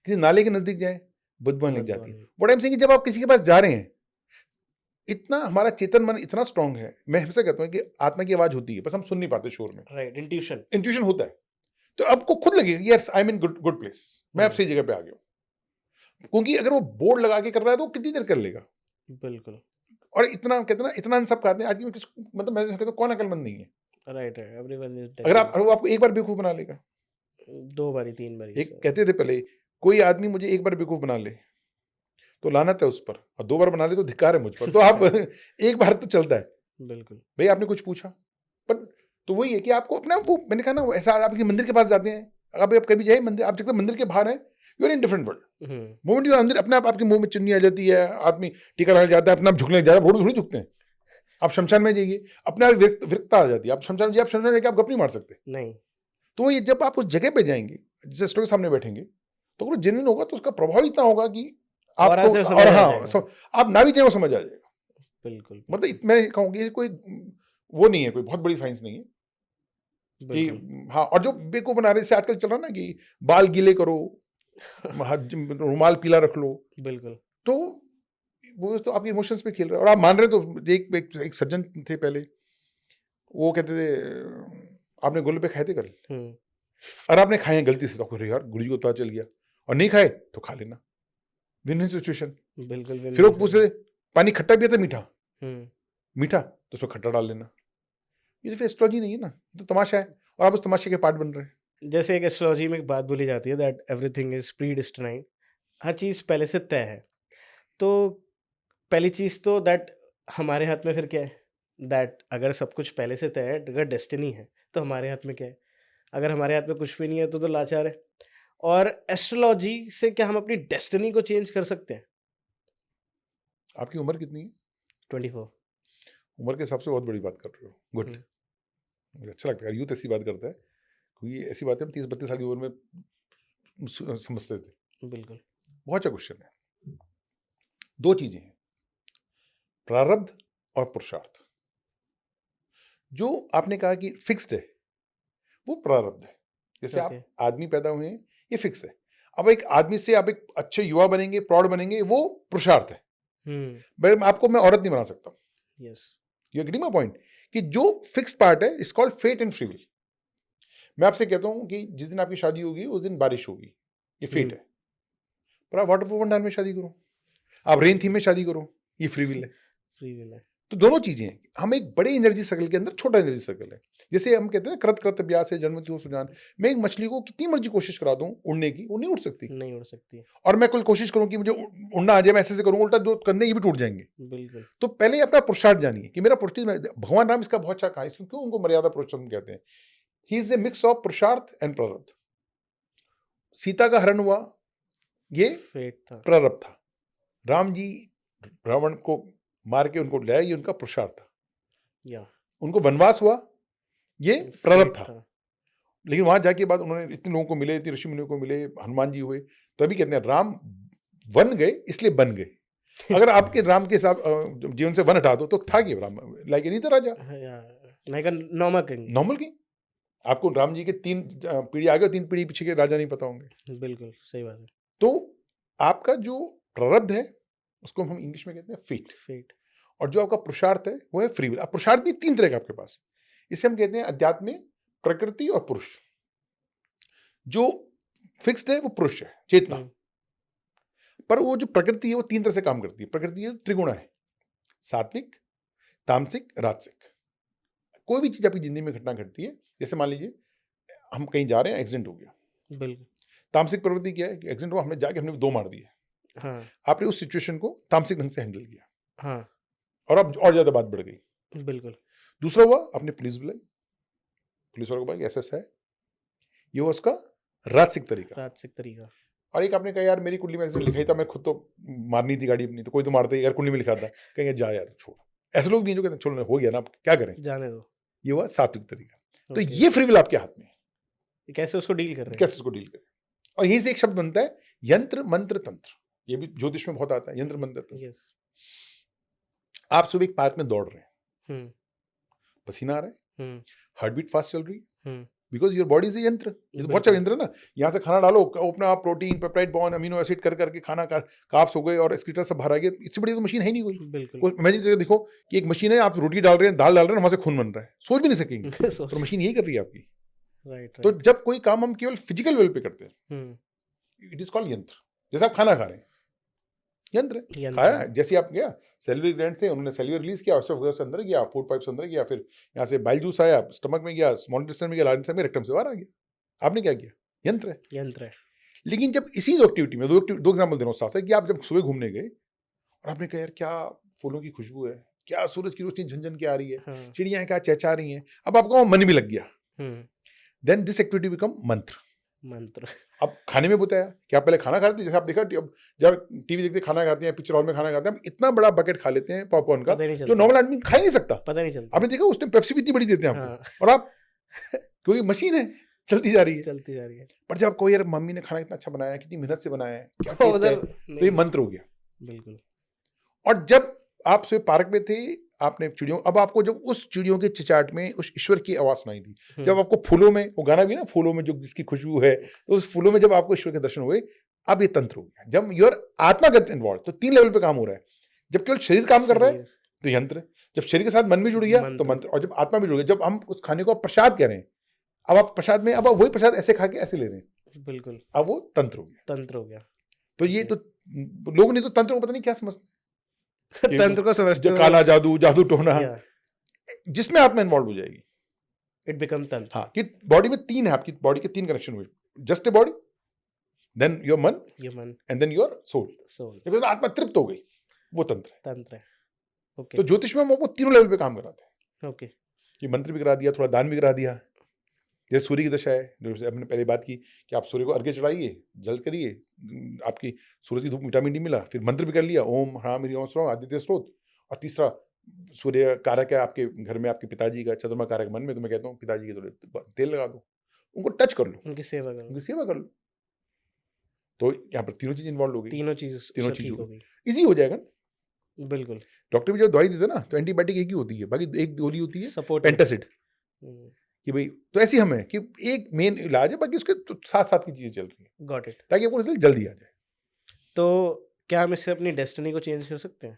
किसी नाले के नजदीक जाएं, बदबू आने लग जाती है। बदबू व्हाट आई एम सेइंग कि जब आप किसी के पास जा रहे हैं, इतना हमारा चेतन मन इतना स्ट्रांग है, मैं हमेशा कहता हूं कि आत्मा की आवाज होती है, बस हम सुन नहीं पाते शोर में। Right, intuition. इंट्यूशन होता है, तो आपको खुद लगेगा yes I am in good place, मैं अब सही जगह पे आ गया हूं। क्योंकि अगर वो बोर्ड लगा के कर रहा है तो वो कितनी देर कर लेगा? बिल्कुल, और इतना कहते हैं ना, इतना सब खाते हैं आज की मतलब मैं कहता हूं कौन अकलमंद नहीं है? राइट है, एवरीवन इज अगर वो आपको एक बार बेवकूफ बना लेगा। 2 बारी 3 बारी एक कहते थे पहले, कोई आदमी मुझे एक बार बेवकूफ बना ले तो लानत है उस पर, और 2 बार बना ले तो धिक्कार है मुझ पर। तो आप एक बार तो चलता है बिल्कुल, भाई, आपने कुछ पूछा, पर तो वही है कि आपको अपना वो, मैंने कहा ना, वो ऐसा आपके मंदिर के पास जाते हैं, अगर आप कभी जाए मंदिर, आप जब तक मंदिर के बाहर हैं, you are in different world. Moment you अंदर, अपने आप आपके मुंह में चुन्नी आ जाती है, आदमी टीका लगा जाता है, अपने आप झुकने लग जाता है, थोड़ी झुकते हैं। आप शमशान में जाइए, अपने आप विरक्ता आ जाती है। आप शमशान में, आप शमशान में जाके आप गप नहीं मार सकते। नहीं, तो ये जब आप उस जगह पे जाएंगे, जिस स्टोर के सामने बैठेंगे, तो अगर जेन्युइन होगा तो उसका प्रभाव इतना होगा कि ऑरा से आपको, समझ और आ हाँ, जाएगा। आप ना भी चाहे वो समझ आ जाएगा। बिल्कुल, मतलब मैं कहूँगी ये कोई वो नहीं है, कोई बहुत बड़ी साइंस नहीं है बिल्कुल, कि हाँ। और जो बेको बना रहे से आजकल चल रहा ना कि बाल गीले करो, रुमाल पीला रख लो, बिल्कुल, तो वो तो आपके इमोशंस पे खेल रहा है और आप मान रहे हैं। तो एक सज्जन थे पहले, वो कहते थे आपने गोलगप्पे खाए थे कल, और आपने खाए हैं गलती से, तो अरे यार गुरु जी को पता चल गया, और नहीं खाए तो खा लेना, विन विन सिचुएशन। बिल्कुल फिर वो पूछते थे पानी खट्टा पिया था मीठा, मीठा तो उसमें खट्टा डाल लेना। ये तो फिर एस्ट्रोलॉजी नहीं है ना, ये तो तमाशा है, और आप उस तमाशे के पार्ट बन रहे हैं। जैसे एक एस्ट्रोलॉजी में एक बात बोली जाती है दैट एवरीथिंग इज प्री डिस्टिनाइड, हर चीज पहले से तय है। तो पहली चीज तो दैट हमारे हाथ में फिर क्या है, दैट अगर सब कुछ पहले से तय है, अगर डेस्टिनी है तो हमारे हाथ में क्या है, अगर हमारे हाथ में कुछ भी नहीं है तो लाचार है। और एस्ट्रोलॉजी से क्या हम अपनी डेस्टिनी को चेंज कर सकते हैं? आपकी उम्र कितनी है? 24। उम्र के हिसाब से बहुत बड़ी बात कर रहे हो, गुड। मुझे अच्छा लगता है यूथ ऐसी बात करता है, क्योंकि ऐसी बातें हम 30-32 साल की उम्र में समझते थे। बिल्कुल। बहुत अच्छा क्वेश्चन है। दो चीजें हैं, प्रारब्ध और पुरुषार्थ। जो आपने कहा कि फिक्स्ड है, वो प्रारब्ध है। जैसे आप आदमी पैदा हुए हैं, ये फिक्स है। अब एक आदमी से आप एक अच्छे युवा बनेंगे, प्रौढ़ बनेंगे, वो पुरुषार्थ है। आपको मैं औरत नहीं बना सकता। Yes, you agree my point, कि जो फिक्स्ड पार्ट है is called fate and free will. मैं आपसे कहता हूं कि जिस दिन आपकी शादी होगी उस दिन बारिश होगी, ये फेट है। पर आप वाटरप्रूफ पंडाल में शादी करो, आप रेन थीम में शादी करो, ये फ्री विल है। फ्री विल है। तो दोनों चीजें हैं। हम एक बड़े एनर्जी सर्कल के अंदर छोटा एनर्जी सर्कल है। जैसे हम कहते हैं कृत कृत अभ्यास है जन्मति हो सुजान। मैं एक मछली को कितनी मर्जी कोशिश करा दूं उड़ने की, वो नहीं उड़ सकती। नहीं उड़ सकती। और मैं कुल कोशिश करूं कि मुझे उड़ना आ जाए, मैं ऐसे करूंगा, उल्टा दो कंधे ये भी टूट जाएंगे। बिल्कुल। तो पहले अपना पुरुषार्थ जानिए कि मेरा पुरुषार्थ। भगवान राम इसका बहुत अच्छा कहा, इसको क्यों उनको मर्यादा पुरुषोत्तम कहते हैं? He is a mix of पुरुषार्थ एंड प्रारब्ध। सीता का हरण हुआ, ये फेट था, प्रारब्ध था। राम जी रावण को मार के उनको लाया, ये उनका पुरुषार्थ था। या उनको वनवास हुआ, ये प्रारब्ध था। लेकिन वहां जाके बाद उन्होंने इतने लोगों को मिले, इतने ऋषि मुनियों को मिले, हनुमान जी हुए, तभी कहते हैं राम वन गए इसलिए बन गए। अगर आपके राम के साथ जीवन से वन हटा दो तो था कि Ram like any other Raja, like a normal king. आपको राम जी के 3 पीढ़ी आगे 3 पीढ़ी पीछे के राजा नहीं पता होंगे। बिल्कुल सही बात है। तो आपका जो प्रारब्ध है उसको हम इंग्लिश में कहते हैं फेट, और जो आपका पुरुषार्थ है वो है फ्री विल। अब पुरुषार्थ भी 3 तरह का आपके पास, इसे हम कहते हैं अध्यात्म में प्रकृति और पुरुष। जो फिक्स्ड है वो पुरुष है, चेतना। पर वो जो प्रकृति है वो 3 तरह से काम करती है। प्रकृति है त्रिगुण है, सात्विक, तामसिक, राजसिक। कोई भी चीज आपकी जिंदगी में घटना घटती है, जैसे मान लीजिए हम कहीं जा रहे हैं, एक्सीडेंट हो गया, बिल्कुल। तामसिक प्रवृत्ति क्या है? एक्सीडेंट हुआ, हमने जाके हमने 2 मार दिए। हाँ। आपने उस सिचुएशन को तामसिक ढंग से हैंडल किया। हाँ। और अब और ज्यादा बात बढ़ गई। बिल्कुल। दूसरा हुआ, आपने पुलिस बुलाई, पुलिस वालों को बोला ऐसा है, ये हुआ उसका राजसिक तरीका। और एक आपने कहा यार मेरी कुंडली में एक्सीडेंट लिखा ही था, मैं खुद तो मारनी थी गाड़ी अपनी, तो कोई तो मारता ही, यार कुंडली में लिखा था, कहेंगे जा यार छोड़। ऐसे लोग नहीं जो कहते छोड़ना हो गया ना, क्या करें, जाने दो। ये हुआ सात्विक तरीका। तो ये फ्री विल आपके हाथ में है, कैसे उसको डील कर रहे हैं, कैसे उसको डील करें। और यहीं से एक शब्द बनता है यंत्र मंत्र तंत्र। ये भी ज्योतिष में बहुत आता है, यंत्र मंत्र तंत्र। आप सुबह एक पार्क में दौड़ रहे हैं, पसीना आ रहा है, हार्ट बीट फास्ट चल रही है, because your body is a यंत्र। ये तो बहुत सारे यंत्र है ना। यहाँ से खाना डालो, अपना आप protein, peptide bond, amino acid कर करके खाना कार्ब्स हो गए और एक्सक्रीटर सब बाहर आ गए। इससे बड़ी तो मशीन है नहीं कोई। बिल्कुल। इमेजिन करके देखो कि एक मशीन है, आप रोटी डाल रहे हैं, दाल डाल रहे हैं, वहां से खून बन रहा है, सोच भी नहीं सकेंगे। तो मशीन यही कर रही है आपकी। राइट। तो जब कोई काम हम केवल फिजिकल लेवल पे करते हैं, इट इज कॉल्ड यंत्र। जैसे आप खाना खा रहे हैं, यंत्र खाया, जैसे आप गया सेल्युलर ग्लैंड से, उन्होंने सेल्युलर रिलीज किया, उससे अंदर गया, फूड पाइप से अंदर गया, फिर यहाँ से बाइल जूस आया, स्टमक में गया, स्मॉल इंटेस्टाइन में गया, लार्ज इंटेस्टाइन में, रेक्टम से बाहर आ गया। आपने क्या किया? यंत्र है। लेकिन जब इसी दो एक्टिविटी में दो एग्जाम्पल दे रहा हूँ साथ है, कि आप जब सुबह घूमने गए और आपने कहा यार क्या फूलों की खुशबू है, क्या सूरज की रोशनी झनझन के आ रही है, चिड़ियां क्या चहचहा रही हैं, अब आपका मन भी लग गया, देन दिस एक्टिविटी बिकम मंत्र। अब खाने में बताया कि आप पहले खाना खाते हैं, जैसे आप देखा जब टीवी देखते खाना खाते हैं, पिक्चर हॉल में खाना खाते हैं, इतना बड़ा बकेट खा लेते हैं पॉपकॉर्न का, जो नॉर्मल आदमी खा ही नहीं सकता, पता नहीं चलता। आपने देखा उसमें पेप्सी भी इतनी बड़ी देते हैं आपको, और आप क्योंकि मशीन है चलती जा रही है। पर जब कोई यार मम्मी ने खाना इतना अच्छा बनाया है, कितनी मेहनत से बनाया है, क्या टेस्ट है, तो ये मंत्र हो गया। बिल्कुल। और जब आप सुबह पार्क में थे, आपने चिड़ियों, अब आपको जब उस चिड़ियों के चिचाट में उस ईश्वर की आवाज सुनाई दी, जब आपको फूलों में, वो गाना भी ना, फूलों में जो जिसकी खुशबू है, तो उस फूलों में जब आपको ईश्वर के दर्शन हुए, अब ये तंत्र हो गया। जब योर आत्मा गेट इन्वॉल्व, तो 3 लेवल पे काम हो रहा है। जब केवल शरीर काम कर रहा है शरीर, तो यंत्र है, जब शरीर के साथ मन भी जुड़ गया तो मंत्र। मंत्र, और जब आत्मा भी जुड़ गई, जब हम उस खाने को आप प्रसाद कह रहे हैं, अब आप प्रसाद में, अब आप वही प्रसाद ऐसे खा के ऐसे ले रहे हैं, बिल्कुल अब वो तंत्र हो गया। तंत्र हो गया। तो ये तो लोग नहीं तो तंत्र को पता नहीं क्या समझते हैं। तंत्र को समझते जो हो, काला जादू, जादू टोना, या जिसमें आत्मा इन्वॉल्व हो जाएगी। इट बिकम तंत्र। हाँ, कि बॉडी में तीन है, आपकी बॉडी के तीन कनेक्शन हुए, just a body, then your मन, ये मन, and then your soul. Soul, जब आत्मा तृप्त हो गई, वो तंत्र है। तंत्र है। ओके तो ज्योतिष में हम आपको तीनों लेवल पे काम कराते हैं, ओके कि मंत्र भी करा दिया, थोड़ा दान भी करा दिया। जैसे सूर्य की दशा है, जो हमने पहले बात की कि आप सूर्य को अर्घ्य चढ़ाइए, जल करिए, आपकी सूरज की धूप, विटामिन डी मिला, फिर मंत्र भी कर लिया, ओम ह्राम ह्रीं श्रवण आदित्य स्रोत, और तीसरा सूर्य कारक है आपके घर में, आपके पिताजी का, चंद्रमा कारक मन में, तो मैं कहता हूँ पिताजी के थोड़े तेल लगा दो, उनको टच कर लो, उनकी सेवा करो। उनकी सेवा कर लो। तो यहाँ पर तीनों चीज इन्वॉल्व हो गई, तीनों चीज तीनों सब चीज ठीक हो हो गई। इजी हो जाएगा ना। बिल्कुल डॉक्टर भी जब दवाई देते हैं ना, तो एंटीबायोटिक एक ही होती है, बाकी एक गोली होती है सपोर्ट। पेंटासिड, कि भाई, तो ऐसी हम है कि एक मेन इलाज है, बाकी उसके तो साथ साथ की चीजें चल रही हैं, गॉट इट। ताकि आपको रिजल्ट जल्दी आ जाए। तो क्या हम इससे अपनी डेस्टिनी को चेंज कर सकते हैं?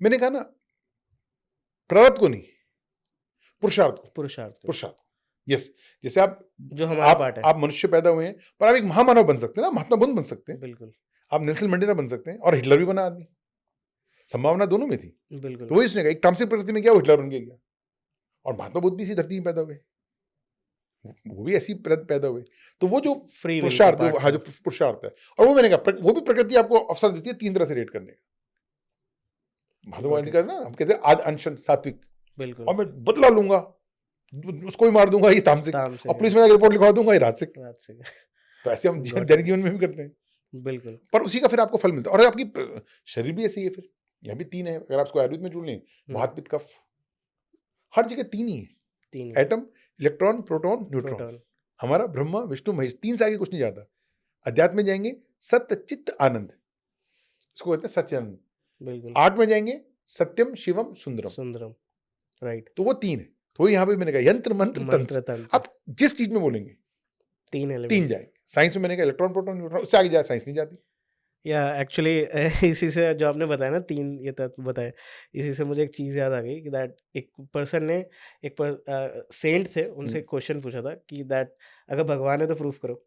मैंने कहा ना, प्रारब्ध को नहीं, पुरुषार्थ को, पुरुषार्थ को, पुरुषार्थ को। यस, जैसे आप जो हमारा पार्ट है। आप मनुष्य पैदा हुए हैं, पर आप एक महामानव बन सकते हैं ना, महात्मा बुद्ध बन सकते हैं, बिल्कुल आप नेल्सन मंडेला बन सकते हैं, और हिटलर भी बना आदमी, संभावना दोनों में थी। बिल्कुल। तो वही उसने कहा, एक तामसिक प्रकृति में गया, वो हिटलर बन के गया, और महात्मा बुद्ध भी इसी धरती में पैदा हुए, वो भी ऐसी पैदा हुए। तो वो जो फ्री पुरुषार्थ, हाँ, जो पुरुषार्थ है, और वो मैंने कहा वो भी प्रकृति आपको अवसर देती है तीन तरह से रेट करने का। महात्मा का ना, हम कहते हैं आद अंशन सात्विक, बिल्कुल, और मैं बदला लूंगा, उसको भी मार दूंगा, ये तामसिक, तामसिक और पुलिस में रिपोर्ट लिखवा दूंगा, ये राजसिक। रात से। तो ऐसे हम Got it. दैनिक जीवन में भी करते हैं, बिल्कुल पर उसी का फिर आपको फल मिलता है। और आपकी शरीर भी ऐसी है, फिर यहाँ भी तीन है, अगर आप इसको आयुर्वेद में जुड़ लें, वात पित्त कफ, हर जगह तीन ही है, तीन atom, electron, proton, neutron. Proton. हमारा ब्रह्मा विष्णु महेश, तीन से आगे कुछ नहीं जाता। अध्यात्म में जाएंगे सत्य चित्त आनंद, इसको कहते हैं सच्चिदानंद। बिल्कुल 8 में जाएंगे सत्यम शिवम सुंदरम, सुंदरम, राइट। तो वो तीन है। तो यहाँ पे मैंने कहा यंत्र मंत्र मंत्र तंत्र, तंत्र, आप जिस चीज में बोलेंगे तीन एलिमेंट, तीन जाएंगे। साइंस में मैंने कहा इलेक्ट्रॉन प्रोटॉन न्यूट्रॉन, उससे आगे जाए साइंस नहीं जाती। या एक्चुअली इसी से जो आपने बताया ना, तीन ये तत्व बताए, इसी से मुझे एक चीज़ याद आ गई कि दैट एक पर्सन ने, एक सेंट थे, उनसे एक क्वेश्चन पूछा था कि दैट अगर भगवान है तो प्रूफ करो।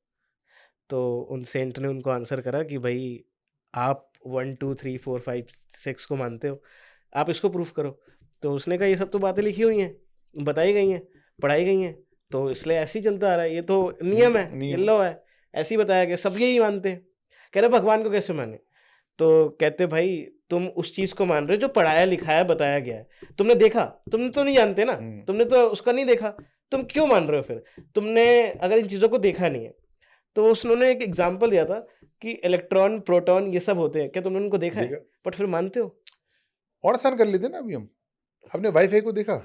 तो उन सेंट ने उनको आंसर करा कि भाई आप 1 2 3 4 5 6 को मानते हो, आप इसको प्रूफ करो। तो उसने कहा ये सब तो बातें लिखी हुई हैं, बताई गई हैं, पढ़ाई गई हैं, तो इसलिए ऐसे ही चलता आ रहा है, ये तो नियम है, ये लॉ है, ऐसे ही बताया गया, सब यही मानते हैं। कह रहे भगवान को कैसे माने? तो कहते भाई तुम उस चीज को मान रहे हो जो पढ़ाया लिखाया बताया गया है, तुमने देखा, तुमने तो नहीं जानते ना, तुमने तो उसका नहीं देखा, तुम क्यों मान रहे हो फिर? तुमने अगर इन चीजों को देखा नहीं है, तो उसने एक एग्जाम्पल दिया था कि इलेक्ट्रॉन प्रोटॉन ये सब होते हैं, क्या तुमने उनको देखा है बट फिर मानते हो? और आसान कर लेते ना, अभी हम अपने वाईफाई को देखा,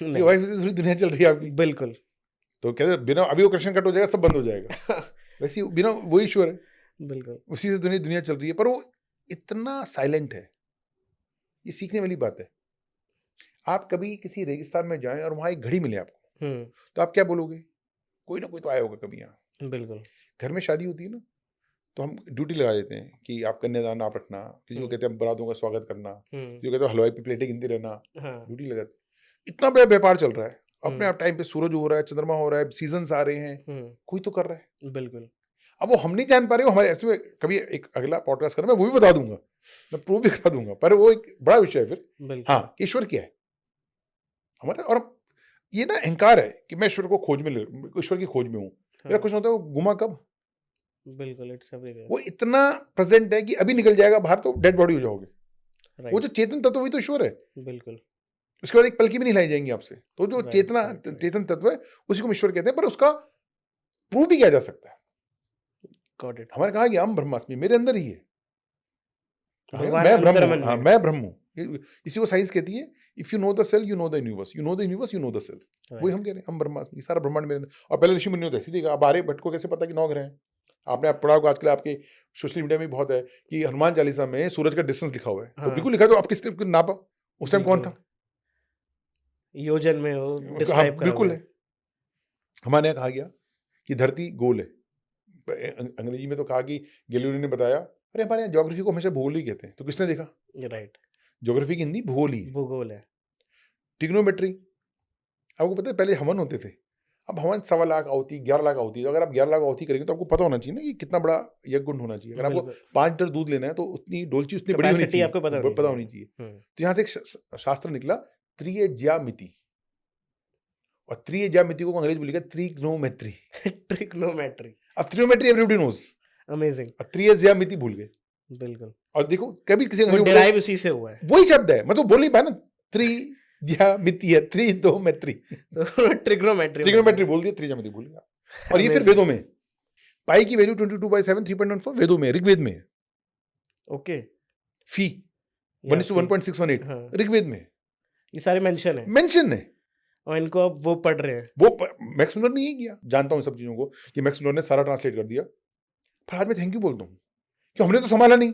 नहीं, वाईफाई से पूरी दुनिया चल रही है आपकी, बिल्कुल तो कहते हैं बिना अभी वो कनेक्शन कट हो जाएगा, सब बंद हो जाएगा। वैसे ही बिना वो ईश्वर है, बिल्कुल उसी से दुनिया चल रही है, पर वो इतना साइलेंट है। ये सीखने वाली बात है। आप कभी किसी रेगिस्तान में जाएं और वहां एक घड़ी मिले आपको, तो आप क्या बोलोगे? कोई ना कोई तो आया होगा कभी यहाँ। बिल्कुल घर में शादी होती है ना, तो हम ड्यूटी लगा देते हैं कि आप कन्यादान आप रखना, किसी को कहते हैं बरातों का स्वागत करना, किसी को कहते हैं हलवाई पे प्लेटें गिनते रहना, हाँ, ड्यूटी लगाते। इतना बड़ा व्यापार चल रहा है, अपने आप टाइम पे सूरज हो रहा है, चंद्रमा हो रहा है, सीजन्स आ रहे हैं, कोई तो कर रहा है। बिल्कुल। अब वो हम नहीं जान पा रहे हो, हमारे ऐसे में कभी एक अगला पॉडकास्ट करना, मैं वो भी बता दूंगा, मैं प्रूव भी करा दूंगा, पर वो एक बड़ा विषय है फिर। बिल्कुल हाँ, ईश्वर क्या है हमारा, और ये ना अहंकार है कि मैं ईश्वर को खोज में ईश्वर की खोज में हूँ। मेरा कुछ होता है, वो गुमा कब? बिल्कुल इट्स एवरीवेयर, वो इतना प्रेजेंट है कि अभी निकल जाएगा बाहर तो डेड बॉडी हो जाओगे। वो राइट, जो चेतन तत्व वही तो ईश्वर है, बिल्कुल उसके बाद एक पल की भी नहीं लाई जाएंगी आपसे। तो जो Right, चेतना right, right. चेतन तत्व है उसी को हम ईश्वर कहते हैं, पर उसका प्रूव भी किया जा सकता है। Got it. हमारे कहा कि हम ब्रह्मास्मि, मेरे अंदर ही है, भगवान मैं ब्रह्म अंतर्मन हूँ, हाँ में। मैं ब्रह्म हूँ। इसी को साइंस कहती है, if you know the cell you know the universe, you know the universe you know the cell. वही हम कह रहे हैं, हम ब्रह्मास्मि, सारा ब्रह्मांड मेरे अंदर। और पहले ऋषि मुनियों तो ऐसे देखा, अब आर्यभट्ट को कैसे पता कि 9 ग्रह हैं? आपने आप पढ़ा होगा, आजकल आपके सोशल मीडिया में बहुत है कि हनुमान चालीसा में सूरज का डिस्टेंस लिखा हुआ है, तो हाँ। बिल्कुल लिखा, तो आप किस टाइम नापा, उस टाइम कौन था? योजन में वो हाँ, डिस्क्राइब करा बिल्कुल हुआ है। हमारे यहाँ कहा गया कि धरती गोल है, अंग्रेजी में तो कहा कि गैलीलियो ने बताया, अरे हमारे यहाँ ज्योग्राफी को हमेशा भूगोल ही कहते हैं, तो किसने देखा? है, राइट, ज्योग्राफी की हिंदी भूगोल ही है। भूगोल है। ट्रिग्नोमेट्री, आपको पता है पहले हवन होते थे, अब हवन 1.25 लाख आहुति, 11 लाख आहुति। तो अगर आप 11 लाख आहुति करेंगे तो आपको पता होना चाहिए ना कि कितना बड़ा यज्ञ कुंड होना चाहिए। अगर आपको बिल्कुल 5 लीटर दूध लेना है तो उतनी डोलची उतनी बड़ी होनी कैपेसिटी चाहिए, आपको पता होनी चाहिए। हम्म, तो यहाँ से एक शास्त्र निकला, त्रिज्यामिति, और त्रिज्यामिति को अंग्रेजी बोलेगा ट्रिग्नोमेट्री। ट्रिग्नोमेट्री, अब ट्रिग्नोमेट्री एवरीबॉडी नोज, अमेजिंग, त्रिज्यामिति भूल गए। बिल्कुल। और देखो कभी किसी वो अंग्रेजी को डिराइव उसी से हुआ है। वही शब्द है, मतलब बोल नहीं पाया ना, त्रिज्यामिति है, त्रिदोमेट्री, तो ट्रिग्नोमेट्री ट्रिग्नोमेट्री बोल दिया, त्रिज्यामिति भूल गया। और ये फिर वेदों में, पाई की वैल्यू 22/7 3.14 वेदों में, ऋग्वेद में है। ओके, फी 1:1.618 हाँ, ऋग्वेद में ये सारे मेंशन है मेंशन है। और इनको अब वो पढ़ रहे हैं। वो मैक्स मुलर ने यही किया, जानता हूँ सब चीजों को कि मैक्स मुलर ने सारा ट्रांसलेट कर दिया। पर आज मैं थैंक यू बोलता हूँ कि हमने तो संभाला नहीं,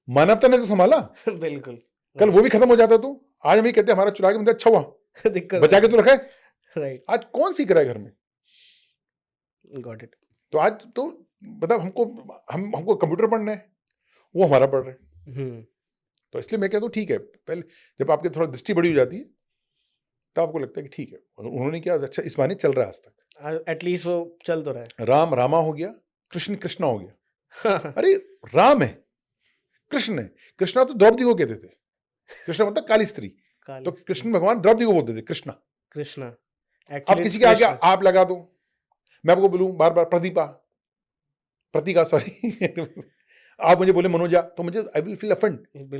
मानवता ने तो संभाला। बिल्कुल, कल वो भी खत्म हो जाता तो आज हम ये कहते हैं हमारा चुरा के मतलब अच्छा हुआ, दिक्कत बचा के तो रखा है। राइट, आज कौन सीख रहा है घर में? Got it. तो आज तो मतलब हमको कंप्यूटर पढ़ना है, वो हमारा पढ़ रहे हैं। तो इसलिए मैं कहता हूँ ठीक है, पहले जब आपकी थोड़ा दृष्टि बड़ी हो जाती है तब आपको लगता है कि ठीक है उन्होंने किया, अच्छा इस माने चल रहा है आज तक। एटलीस्ट वो चल तो रहा है। राम रामा हो गया, कृष्ण कृष्णा हो गया। अरे राम है, कृष्ण है, कृष्णा तो द्रौपदी को कहते थे, कृष्णा मतलब काली स्त्री, तो कृष्ण भगवान द्रौपदी को बोलते थे कृष्णा। कृष्णा, अब किसी के आगे आप लगा दो, मैं आपको बोलूं बार बार प्रतीका सॉरी आप मुझे बोले मनोजा, तो मुझे आई विल फील अफेंड।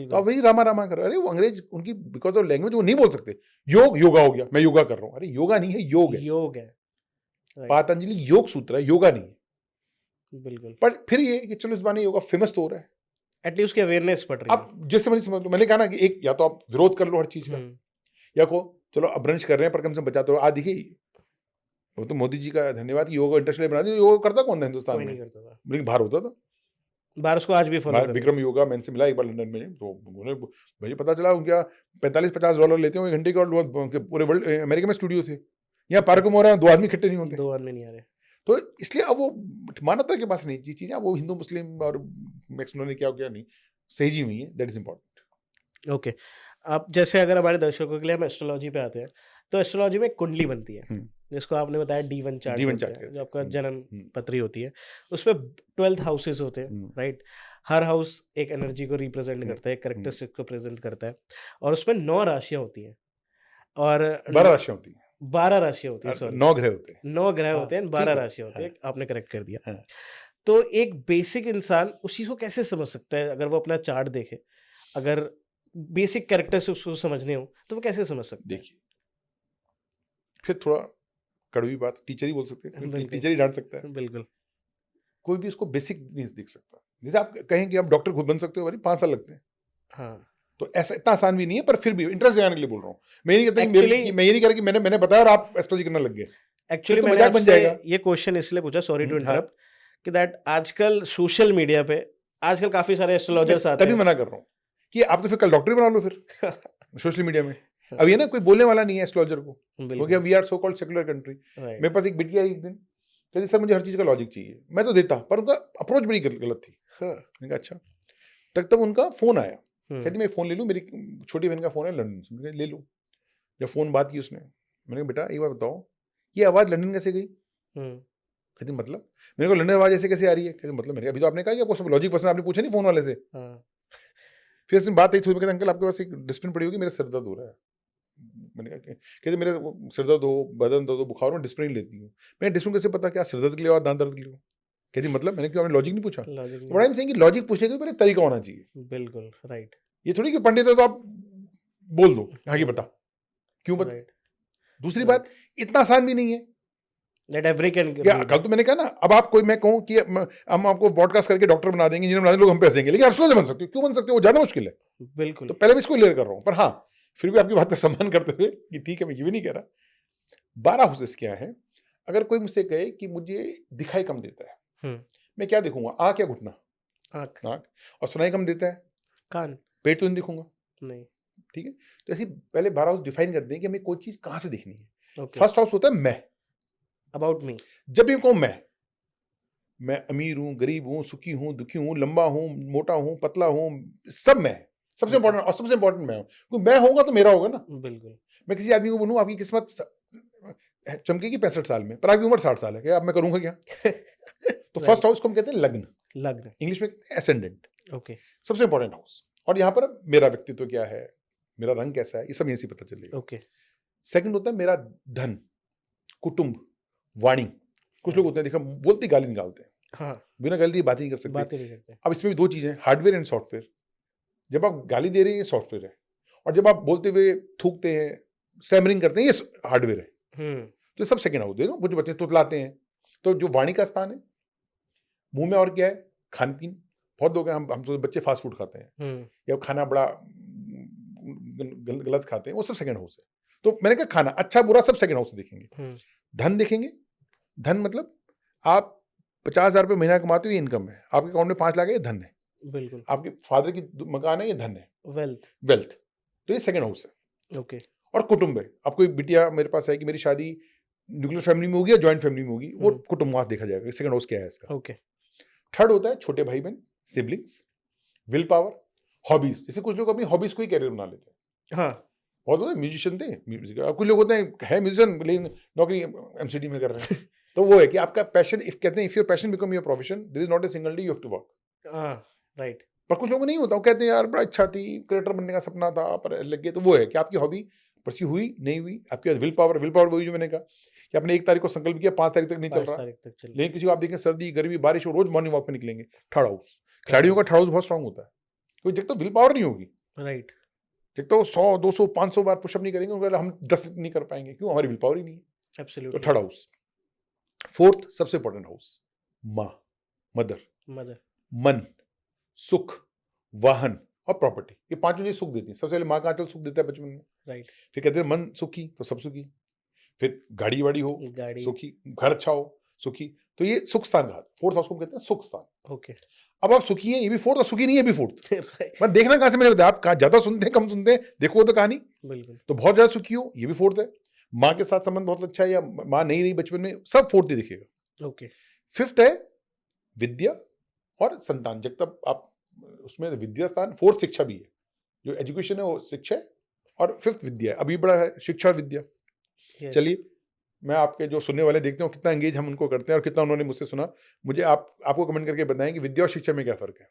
तो आप वही रामा रामा करो। अरे वो अंग्रेज उनकी बिकॉज ऑफ लैंग्वेज वो नहीं बोल सकते। योग योगा हो गया, मैं योगा कर रहा हूँ, अरे योगा नहीं है, योग है, योग है। पतंजलि योग सूत्र है, योगा नहीं है। बिल्कुल, पर फिर ये कि चलो इस बार योगा फेमस तो हो रहा है, एटलीस्ट उसकी अवेयरनेस बढ़ रही है। अब जैसे मैंने समझ लो, मैंने कहा ना कि एक या तो आप विरोध कर लो हर चीज का, या को चलो अब ब्रंच कर रहे हैं पर कम से कम बचाते रहो। आज देखिए वो तो मोदी जी का धन्यवाद, योग इंटरनेशनल बना दिया। योग करता कौन था हिंदुस्तान में? लेकिन बाहर होता था, बाहर उसको आज भी फॉलो कर। विक्रम योगा मैन से मिला एक बार लंदन में, तो उन्होंने मुझे पता चला उनका $45-50 लेते हैं घंटे के, और पूरे वर्ल्ड अमेरिका में स्टूडियो थे। यहाँ पार्क में हो रहा है, 2 आदमी इकट्ठे नहीं होते, 2 आदमी नहीं आ रहे। तो इसलिए अब वो मानवता के पास नहीं चीजें, वो हिंदू मुस्लिम और मैक्सिमम ने क्या क्या नहीं सही हुई है, दैट इज इंपॉर्टेंट। ओके, अब जैसे अगर हमारे दर्शकों के लिए हम एस्ट्रोलॉजी पे आते हैं, तो एस्ट्रोलॉजी में एक कुंडली बनती है जिसको आपने बताया D1 चार्ट जो आपका जन्म पत्री होती है, उसमें 12 हाउसेस होते हैं, राइट। हर हाउस एक एनर्जी को रिप्रेजेंट करता है, एक कैरेक्टरिस्टिक को प्रेजेंट करता है, और उसमें 9 राशियां होती हैं और 12 राशियां होती हैं, 12 राशियां होती है, सॉरी 9 ग्रह होते हैं, 9 ग्रह होते हैं, 12 राशियां होती है, आपने करेक्ट कर दिया। तो एक बेसिक इंसान उस चीज को कैसे समझ सकता है? अगर वो अपना चार्ट देखे, अगर बेसिक कैरेक्टर्स उसको समझने हो तो वो कैसे समझ सकते हैं? देखिए फिर थोड़ा कड़वी बात, टीचर ही बोल सकते हैं, टीचर ही डांट सकता है। बिल्कुल, कोई भी इसको बेसिक नहीं देख सकता। जैसे आप कहें कि आप डॉक्टर खुद बन सकते हो, भाई 5 साल लगते हैं। हाँ, तो ऐसा इतना आसान भी नहीं है, पर फिर भी इंटरेस्ट जगाने के लिए बोल रहा हूँ। मैं ये नहीं कहता कि मैं ये नहीं कह रहा कि मैंने बताया और आप एस्ट्रोलॉजी करने लग गए। एक्चुअली मैंने आपसे ये क्वेश्चन इसलिए पूछा, सॉरी टू इंटरप्ट, कि दैट आजकल सोशल मीडिया पे आजकल काफी सारे एस्ट्रोलॉजर्स आते हैं। तभी मना कर रहा हूँ कि आप तो फिर कल डॉक्टर बना लो फिर सोशल मीडिया में। अब ये ना कोई बोलने वाला नहीं है एस्ट्रोलॉजर को, क्योंकि we are so called secular country. मेरे पास एक बिटिया एक दिन कहती सर मुझे हर चीज का लॉजिक चाहिए, मैं तो देता, पर उनका अप्रोच बड़ी गलत थी। मैंने कहा अच्छा, तब उनका फोन आया, कहती मैं फोन ले लूँ, मेरी छोटी बहन का फोन है लंदन से, ले लूँ। जब फोन बात की उसने, मैंने कहा बेटा एक बार बताओ ये आवाज लंदन कैसे गई? कहती मतलब? मेरे को लंदन आवाज ऐसे कैसे आ रही है? कहती मतलब मैंने अभी तो आपने कहा कि आपको सब लॉजिक पसंद, आपने पूछा नहीं फोन वाले से। फिर इसमें बात आई थी, कहते अंकल आपके पास एक डिस्प्लिन पड़ी होगी, मेरा सिर दर्द हो रहा है। मैंने कहा कहते मेरे सिर दर्द हो, बदन दर्द हो, बुखार हो, डिस्प्लिन लेती हूँ। मैं डिस्प्लिन कैसे पता, क्या सिर दर्द के लिए और दांत दर्द के लिए? कहती मतलब? मैंने क्यों, आपने लॉजिक नहीं पूछा? बड़ा आई एम सेइंग कि लॉजिक पूछने का पहले तरीका होना चाहिए। बिल्कुल राइट। ये थोड़ी कि पंडित है तो आप बोल दो हाँ, बता क्यों बता। दूसरी बात, इतना आसान भी नहीं है that every can कल तो मैंने कहा ना, अब आप कोई मैं कहूँ कि हम आपको ब्रॉडकास्ट करके डॉक्टर बना देंगे, इंजीनियर बना देंगे, लोग हम पे हंसेंगे, लेकिन आप एस्ट्रोलॉजर बन सकते हो। क्यों बन सकते हो? वो ज्यादा मुश्किल है। बिल्कुल, तो पहले मैं इसको क्लियर कर रहा हूँ, पर हाँ फिर भी आपकी बात का सम्मान करते हुए कि ठीक है, मैं ये भी नहीं कह रहा। 12 हाउसेस क्या है? अगर कोई मुझसे कहे कि मुझे दिखाई कम देता है, मैं क्या देखूंगा? आँख या घुटना? आँख। और सुनाई कम देता है? कान। पेट तो नहीं दिखूंगा? नहीं। ठीक है, तो ऐसे पहले 12 हाउस डिफाइन करते हैं कि हमें कोई चीज कहाँ से देखनी है। फर्स्ट हाउस होता है मैं, अबाउट मी। जब भी कहूँ मैं अमीर हूं, गरीब हूं, सुखी हूं, दुखी हूं, लंबा हूं, मोटा हूं, पतला हूं, सब मैं। सबसे इंपॉर्टेंट, और सबसे इंपॉर्टेंट मैं हूं, क्योंकि मैं होगा तो मेरा होगा ना। बिल्कुल। मैं किसी आदमी को बोलूं आपकी किस्मत चमकेगी 65 साल में, पर आपकी उम्र 60 साल है, क्या अब मैं करूंगा क्या? तो फर्स्ट हाउस को हम कहते हैं लग्न, लग्न। इंग्लिश में कहते हैं एसेंडेंट, ओके। सबसे इंपॉर्टेंट हाउस। और यहाँ पर मेरा व्यक्तित्व क्या है, मेरा रंग कैसा है, ये सब यहीं से पता चलेगा। ओके। सेकंड होता है मेरा धन, कुटुंब, वाणी। कुछ लोग होते हैं देखा बोलते गाली निकालते हैं, हाँ, बिना गाली दिए बात नहीं कर सकते। बात ही नहीं करते। अब इसमें भी दो चीजें, हार्डवेयर एंड सॉफ्टवेयर। जब आप गाली दे रहे हैं ये सॉफ्टवेयर है, और जब आप बोलते हुए थूकते हैं, स्टैमरिंग करते हैं, ये हार्डवेयर है। तो ये सब सेकंड हाउस। देखो कुछ बच्चे तुतलाते हैं, तो जो वाणी का स्थान है, मुंह में और क्या है, खान पीन। बहुत लोग हैं, हम तो बच्चे फास्ट फूड खाते हैं या खाना बड़ा गलत खाते हैं, वो सब सेकंड हाउस है। तो मैंने कहा खाना अच्छा बुरा सब सेकंड हाउस से देखेंगे। धन देखेंगे, धन मतलब आप 50,000 रुपये महीना कमाते हो, ये इनकम है। आपके अकाउंट में 5 लाख है, ये धन है। बिल्कुल। आपके फादर की मकान है, ये धन है, वेल्थ। वेल्थ। तो ये सेकंड हाउस है। ओके। और कुटुंब है, अब कोई बिटिया मेरे पास है कि मेरी शादी न्यूक्लियर फैमिली में होगी या जॉइंट फैमिली में होगी, वो कुटुंब वहां देखा जाएगा सेकंड हाउस क्या है इसका। ओके। थर्ड होता है छोटे भाई बहन, सिबलिंग्स, विल पावर, हॉबीज। जैसे कुछ लोग अपनी हॉबीज को ही कैरियर बना लेते हैं। हाँ, बहुत होते हैं म्यूजिशियन थे, म्यूजिक। कुछ लोग होते हैं है म्यूजिशियन लेकिन नौकरी एमसीडी में कर रहे हैं। तो वो है कि आपका पैशन, इफ कहते हैं if your passion become your profession, there is not a single day you have to work. Right. पर कुछ लोगों को नहीं होता, वो कहते हैं यार बड़ा इच्छा थी, क्रिएटर बनने का सपना था, पर लग गए। तो वो है कि आपकी हॉबी परस्यू हुई नहीं हुई, आपके पास विल पावर। विल पावर वही जो मैंने कहा कि आपने 1 तारीख को संकल्प किया, 5 तारीख तक नहीं चल 5 रहा। तारीख तक चल। लेकिन किसी को आप देखें सर्दी गर्मी बारिश हो, रोज मॉर्निंग वॉक पे निकलेंगे। थर्ड हाउस, खिलाड़ियों का थर्ड हाउस बहुत स्ट्रांग होता है। कोई देखता विल पावर नहीं होगी, राइट। देखता वो 100 200 500 बार पुशअप नहीं करेंगे, उनका हम 10 नहीं कर पाएंगे, क्यों? हमारी विल पावर ही नहीं है। तो एब्सोल्युटली। Third house. फोर्थ सबसे इंपॉर्टेंट हाउस, माँ, मदर, मदर। मन, सुख, वाहन और प्रॉपर्टी। ये पांचों चीज सुख देती है। सबसे पहले माँ का आंचल सुख देता है बचपन में, राइट। फिर कहते हैं मन सुखी तो सब सुखी, फिर गाड़ी वाड़ी हो गाड़ी। सुखी, घर अच्छा हो सुखी। तो ये सुख स्थान कहा, फोर्थ हाउस को कहते हैं सुख स्थान। ओके। अब आप सुखी हैं, ये भी फोर्थ, और सुखी नहीं है, ये भी फोर्थ। राइट। मैं देखना कहां से, मैंने बताया आप कहां ज्यादा सुनते हैं कम सुनते हैं, देखो तो कहानी। बिल्कुल। तो बहुत ज्यादा सुखी हो, ये भी फोर्थ है। माँ के साथ संबंध बहुत अच्छा है, या माँ नहीं रही बचपन में, सब फोर्थ ही दिखेगा। ओके। फिफ्थ है विद्या और संतान। जब तक आप उसमें विद्या स्थान, फोर्थ शिक्षा भी है, जो एजुकेशन है वो शिक्षा है, और फिफ्थ विद्या है। अभी बड़ा है शिक्षा और विद्या। Yes. चलिए मैं आपके जो सुनने वाले देखते हो कितना एंगेज हम उनको करते हैं और कितना उन्होंने मुझसे सुना। मुझे आपको कमेंट करके बताएं कि विद्या और शिक्षा में क्या फर्क है।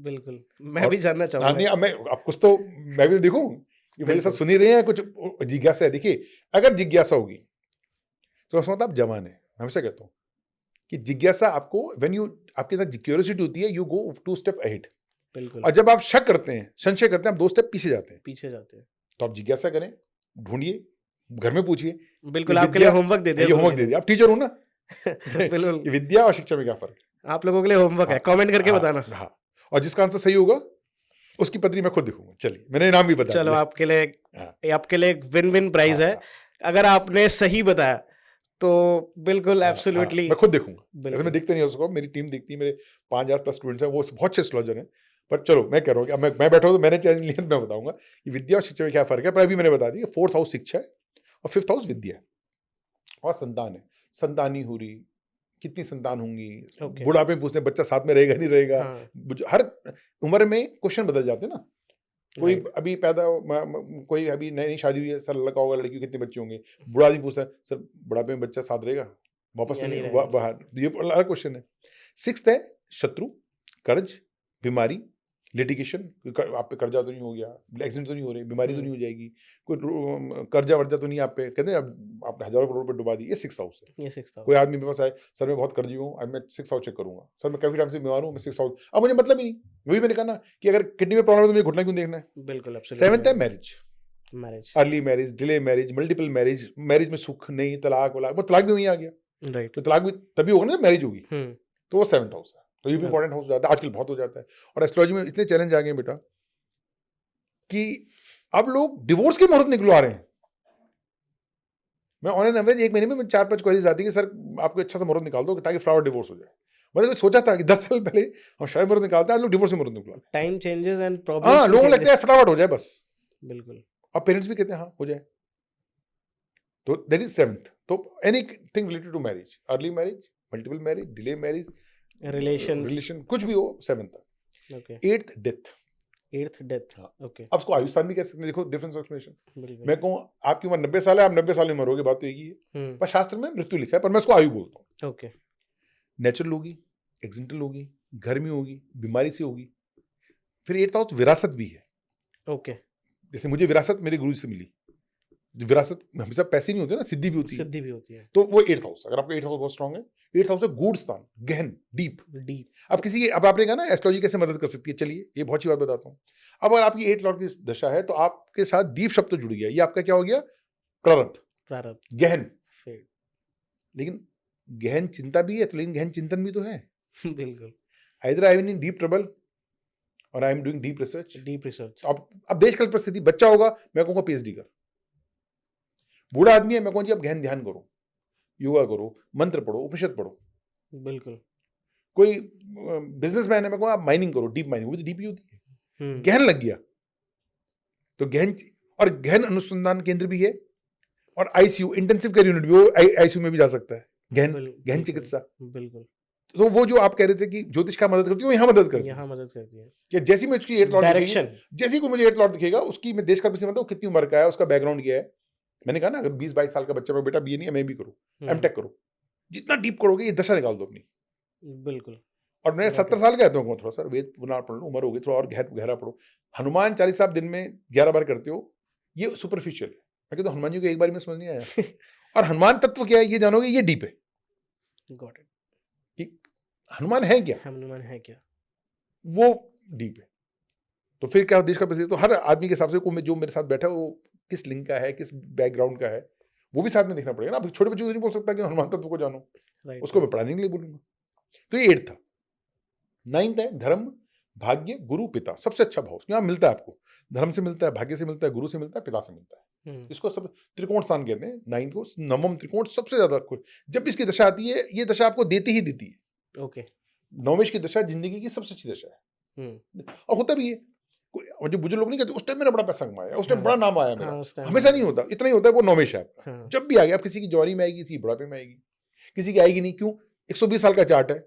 बिल्कुल, मैं भी जानना नहीं, चाहूंगा। अब मैं आप कुछ तो मैं भी देखूं कि मेरे साथ बिल्कुल। सुन ही रहे हैं, कुछ जिज्ञासा है। देखिए अगर जिज्ञासा होगी तो उसमें मतलब आप जवान है। मैं हमेशा कहता हूँ कि जिज्ञासा आपको, व्हेन यू, आपके अंदर क्यूरियोसिटी होती है, यू गो 2 स्टेप अहेड। बिल्कुल। और जब आप शक करते हैं, संशय करते हैं, आप 2 स्टेप पीछे जाते हैं। पीछे जाते हैं। तो आप जिज्ञासा करें, ढूंढिए, घर में पूछिए। बिल्कुल, आपके लिए होमवर्क दे दिया। ये होमवर्क दे दिया, आप टीचर हो ना। बिल्कुल। कि विद्या और शिक्षा में क्या फर्क है, आप लोगों के लिए होमवर्क है, कमेंट करके बताना। हाँ, और जिसका आंसर सही होगा उसकी पत्री मैं खुद दिखूंगा। चलिए मैंने इनाम भी बता चलो दिया। आपके लिए एक विन विन प्राइज है। अगर आपने सही बताया तो बिल्कुल एब्सोल्युटली मैं खुद देखूंगा। बिल्कुल। ऐसे मैं देखते नहीं हो सकता, मेरी टीम देखती है, मेरे 5000 प्लस स्टूडेंट्स हैं, वो बहुत अच्छे एस्ट्रोलॉजर हैं। पर चलो मैं कह रहा हूँ कि अब मैं बैठा हूँ तो मैंने चैलेंज लिया, मैं बताऊंगा कि विद्या और शिक्षा में क्या फर्क है। पर अभी मैंने बता दिया, फोर्थ हाउस शिक्षा है और फिफ्थ हाउस विद्या है और संतान है। संतानी हो रही, कितनी संतान होंगी, बुढ़ापे में पूछते हैं बच्चा साथ में रहेगा नहीं रहेगा। हर उम्र में क्वेश्चन बदल जाते हैं ना। कोई अभी पैदा कोई अभी नई शादी हुई है, सर लड़का होगा लड़की, कितने बच्चे होंगे। बूढ़ा आदमी पूछता है सर बुढ़ापे में बच्चा साथ रहेगा वापस तो नहीं बाहर, ये अलग क्वेश्चन है। सिक्स्थ है शत्रु, कर्ज, बीमारी, लिटिगेशन। आप पे कर्जा तो नहीं हो गया, एक्सीडेंट तो नहीं हो रहे, बीमारी तो नहीं हो जाएगी, कोई कर्जा वर्जा तो नहीं आप पे, कहते हैं अब आपने हजारों करोड़ रुपए डुबा दी। ये सिक्स्थ हाउस है। कोई आदमी मेरे पास आए, सर मैं बहुत कर्जी हूँ, अब मैं 6 हाउस चेक करूंगा, सर मैं काफी टाइम से बीमार हूँ, मैं 6 हाउस। अब मुझे मतलब ही नहीं, वही मैंने कहा ना कि अगर किडनी में प्रॉब्लम है तो मुझे घुटना क्यों देखना है। बिल्कुल। सेवेंथ है marriage, early marriage, delay marriage, multiple marriage. Marriage में सुख नहीं, तलाक वलाक, वो तलाक भी वहीं आ गया। राइट। तो तलाक भी तभी होगा ना जब मैरिज होगी। तो वो सेवेंथ हाउस है। तो ये भी इंपॉर्टेंट हाउस हो जाता है, आजकल बहुत हो जाता है। और एस्ट्रोलॉजी में इतने चैलेंज आ गए बेटा कि अब लोग डिवोर्स के मुहूर्त निकलवा रहे हैं। मैं ऑन एन एवरेज 1 महीने में 4-5 क्वेरीज आती है कि सर आपको अच्छा सा मुहूर्त निकाल दो ताकि फ्लावर डिवोर्स हो जाए। मतलब सोचा था कि 10 साल पहले हम शायद मुहूर्त निकालते हैं, आज लोग डिवोर्स के मुहूर्त निकलवाते हैं। Time changes and problems. हाँ, लोगों को लगता है फटाफट हो जाए बस। बिल्कुल। और पेरेंट्स भी कहते हैं हाँ हो जाए। तो दैट इज सेवेंथ। तो anything related to marriage, early marriage, multiple marriage, delay marriage, relation कुछ भी हो, seventh. 8th death, 8th death. हाँ। ओके। अब उसको आयुष्मान भी कह सकते हैं, देखो डिफरेंस ऑफ एक्सप्लेनेशन। बिल्कुल। मैं कहूँ आपकी उम्र 90 साल है, आप 90 साल में मरोगे, बात तो एक ही है। पर शास्त्र में मृत्यु लिखा है, पर मैं उसको आयु बोलता हूँ। ओके। नेचुरल होगी, एक्सीडेंटल होगी, घर में होगी, बीमारी से होगी। फिर 8th हाउस विरासत भी है। ओके। जैसे मुझे विरासत मेरे गुरु से मिली। विरासत हमेशा पैसे नहीं होते ना, सिद्धि भी होती है। सिद्धि भी होती है। तो वो 8th हाउस, अगर आपका 8th हाउस बहुत स्ट्रांग है, 8th हाउस है गूढ़ स्थान, गहन, डीप। डीप। अब किसी की, अब आपने कहा ना एस्ट्रोलॉजी कैसे मदद कर सकती है, चलिए ये बहुत अच्छी बात बताता हूँ। अब अगर आपकी 8 लॉर्ड की दशा है तो आपके साथ डीप शब्द तो जुड़ गया, ये आपका क्या हो गया, प्रारब्ध, प्रारब्ध। गहन। फेड। लेकिन गहन चिंता भी है तो, लेकिन गहन चिंतन भी तो है। बिल्कुल। Either I am in deep trouble और I am doing deep research. Deep research. अब देश काल परिस्थिति, बच्चा होगा मैं कहूँगा पीएचडी कर, बूढ़ा आदमी है मैं कहूँ जी अब गहन ध्यान करो, योगा करो, मंत्र पढ़ो, उपनिषद पढ़ो। बिल्कुल। कोई बिजनेसमैन है मैं कहूँ आप माइनिंग करो, डीप माइनिंग, वो तो डीप ही होती है। गहन लग गया तो गहन, और गहन अनुसंधान केंद्र भी है, और आईसीयू इंटेंसिव केयर यूनिट भी, वो आईसीयू में भी जा सकता है। गहन चिकित्सा। बिल्कुल। तो वो जो आप कह रहे थे कि ज्योतिष का मदद करती है, वो यहाँ मदद करती है। यहाँ मदद करती है कि जैसी मैं उसकी 8 लॉर्ड दिखेगी, डायरेक्शन। जैसी कोई मुझे 8 लॉर्ड दिखेगा, उसकी मैं देश का भी मतलब कितनी उम्र का है, उसका बैकग्राउंड क्या है। मैंने कहा ना अगर 20-22 साल का बच्चा, मैं बेटा बीए नहीं है, मैं भी करूँ, एमटेक करो, जितना डीप करोगे ये दशा निकाल दो अपनी। बिल्कुल। और मैं 70 साल का है तो थोड़ा सा वेद पुराण पढ़ लो, उम्र होगी थोड़ा और गहरा पढ़ो। हनुमान 40 आप दिन में 11 बार करते हो, ये सुपरफिशियल है। मैं कहता हूँ हनुमान जी को एक बार में समझ नहीं आया। और हनुमान तत्व क्या है ये जानोगे, ये डीप है। Got it. कि हनुमान है क्या, हनुमान है क्या, वो डीप है। तो फिर क्या देश का प्रेसिडेंट, तो हर आदमी के हिसाब से को जो मेरे साथ बैठा है वो किस लिंग का है, किस बैकग्राउंड का है, वो भी साथ में देखना पड़ेगा ना। अब छोटे बच्चे को नहीं बोल सकता कि हनुमान तत्व को जानो, उसको मैं पढ़ाने के लिए बोलूंगा। तो ये 8 था। 9th है धर्म, भाग्य, गुरु, पिता। सबसे अच्छा भाव यहाँ मिलता है आपको, धर्म से मिलता है, भाग्य से मिलता है, गुरु से मिलता है, पिता से मिलता है। इसको सब त्रिकोण स्थान कहते हैं। 9th को नवम त्रिकोण सबसे ज्यादा। जब इसकी दशा आती है, ये दशा आपको देती ही देती है। ओके। नवमेश की दशा जिंदगी की सबसे अच्छी दशा है, और होता भी है। जो बुजुर्ग लोग नहीं कहते उस टाइम मेरा बड़ा पैसा कमाया, उस टाइम बड़ा नाम आया मेरा, हमेशा नहीं होता, इतना ही होता है वो नवमेश है आपका। जब भी आ गया, आप किसी की जवानी में आएगी, किसी की बुढ़ापे में आएगी, किसी की आएगी नहीं। क्यों, 120 साल का चार्ट है।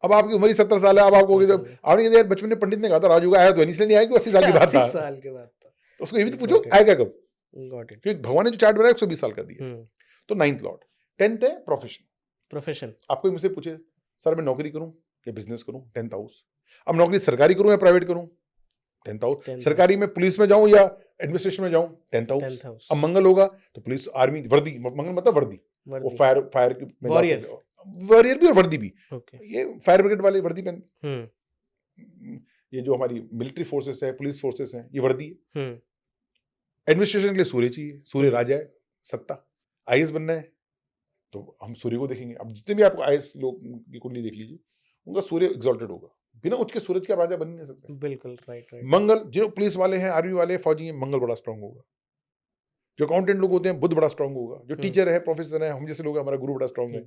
अब आपकी उम्र ही 70 साल है, अब आपको आपने यार बचपन में पंडित ने कहा था राजू का आया तो इसलिए नहीं आएगी, 80 साल के बाद था। 80 साल के बाद था। तो उसको ये भी तो पूछो आएगा कब, गॉट इट। क्योंकि भगवान ने जो चार्ट बनाया 120 साल का दिया। तो 9th लॉर्ड। 10th है प्रोफेशन। प्रोफेशन। आपको मुझसे पूछे सर मैं नौकरी करूं या बिजनेस करूं, 10th हाउस। अब नौकरी सरकारी करूं या प्राइवेट करूं, 10th हाउस। सरकारी में पुलिस में जाऊं या एडमिनिस्ट्रेशन में जाऊं, 10th हाउस। अब मंगल होगा तो पुलिस, आर्मी, वर्दी, मंगल मतलब वर्दी, वो फायर की वॉरियर भी और वर्दी भी। ये फायर ब्रिगेड वाले वर्दी पहनते, ये जो हमारी मिलिट्री फोर्सेस है, पुलिस फोर्सेस हैं, ये वर्दी है। एडमिनिस्ट्रेशन के लिए सूर्य चाहिए, सूर्य राजा है, सत्ता। आईएएस बनना है तो हम सूर्य को देखेंगे। अब जितने भी आपको आईएएस लोग की कुंडली देख लीजिए, उनका सूर्य एक्सॉल्टेड होगा, बिना उच्च के सूरज के राजा बन नहीं सकते। बिल्कुल राइट। मंगल, जो पुलिस वाले हैं, आर्मी वाले, फौजी हैं, मंगल बड़ा स्ट्रांग होगा। जो अकाउंटेंट लोग होते हैं, बुध बड़ा स्ट्रांग होगा। जो टीचर है, प्रोफेसर है, हम जैसे लोग, हमारा गुरु बड़ा स्ट्रांग है।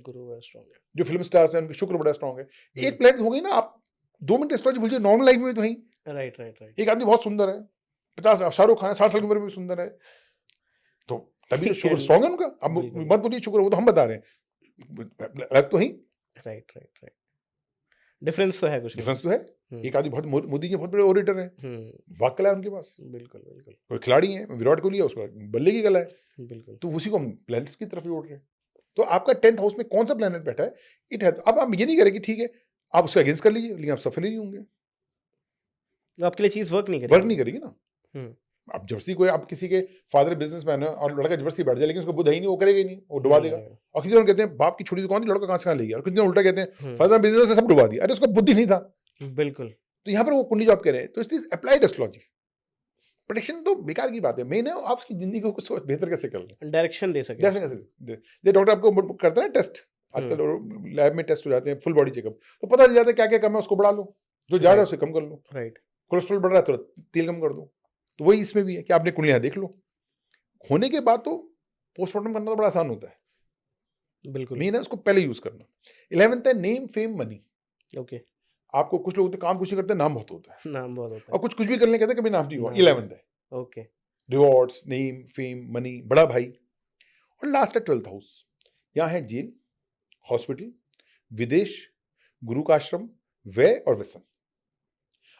जो फिल्म स्टार्स हैं, उनके शुक्र बड़ा स्ट्रांग है। एक प्लेनेट हो गई ना, आप 2 मिनट एस्ट्रोलॉजी भूल जाइए, नॉर्मल लाइफ में तो ही राइट। एक आदमी बहुत सुंदर है, 50, शाहरुख खान है, 60 साल की उम्र में सुंदर है, तो तभी तो शुक्र स्ट्रांग है उनका। अब मत बोलिए शुक्र, वो तो हम बता रहे हैं, लग तो ही। राइट। डिफरेंस तो है, कुछ डिफरेंस तो है। एक आदमी बहुत, मोदी जी बहुत बड़े ओरेटर हैं, वाक कला है उनके पास। बिल्कुल। कोई खिलाड़ी है, विराट कोहली है, उसका बल्ले की कला है। बिल्कुल। तो उसी को हम प्लैनेट्स की तरफ जोड़ रहे हैं। तो आपका 10th हाउस में कौन सा प्लैनेट बैठा है, इट है। अब आप ये नहीं करें कि ठीक है आप उसका अगेंस्ट कर लीजिए, लेकिन आप सफल ही नहीं होंगे, आपके लिए चीज वर्क नहीं करेगी ना। अब जबरदस्ती कोई, आप किसी के फादर बिजनेसमैन है और लड़का जबरदस्ती बैठ जाए, लेकिन उसको बुद्ध ही नहीं, वो करेगा ही नहीं, वो डुबा देगा। और किसी कहते हैं बाप की छोटी दुकान थी, लड़का कहां से कहां ले गया, और किसी उल्टा कहते हैं फादर बिजनेस से सब डुबा दिया, अरे उसका बुद्धि नहीं था। बिल्कुल। तो यहाँ पर वो कुंडली जो आप कह रहे हैं, तो it is applied astrology. Prediction तो बेकार की बात है, मेन है आप उसकी जिंदगी को कुछ बेहतर कैसे कर लें, डायरेक्शन दे सके। ये डॉक्टर आपको करता है ना टेस्ट, आजकल लैब में टेस्ट हो जाते हैं, फुल बॉडी चेकअप, तो पता चल जाता है क्या क्या कम है, उसको बढ़ा लो, जो ज्यादा है उसे कम कर लो। राइट। कोलेस्ट्रॉल बढ़ रहा है तो तेल कम कर दो। तो वही इसमें भी है कि आपने कुंडलियां देख लो, होने के बाद तो पोस्टमार्टम करना तो बड़ा आसान होता है। बिल्कुल। मेन है उसको पहले यूज करना। 11th है नेम, फेम, मनी। ओके। आपको कुछ लोग काम कुछ नहीं करते, नाम बहुत होता है, नाम बहुत होता है, और कुछ भी करने कहते हैं कभी नाम नहीं हुआ। 11th है okay. Rewards, name, fame, money, बड़ा भाई। और लास्ट है 12th हाउस। यहाँ है जेल, हॉस्पिटल, विदेश, गुरु का आश्रम, व्यय और व्यसन।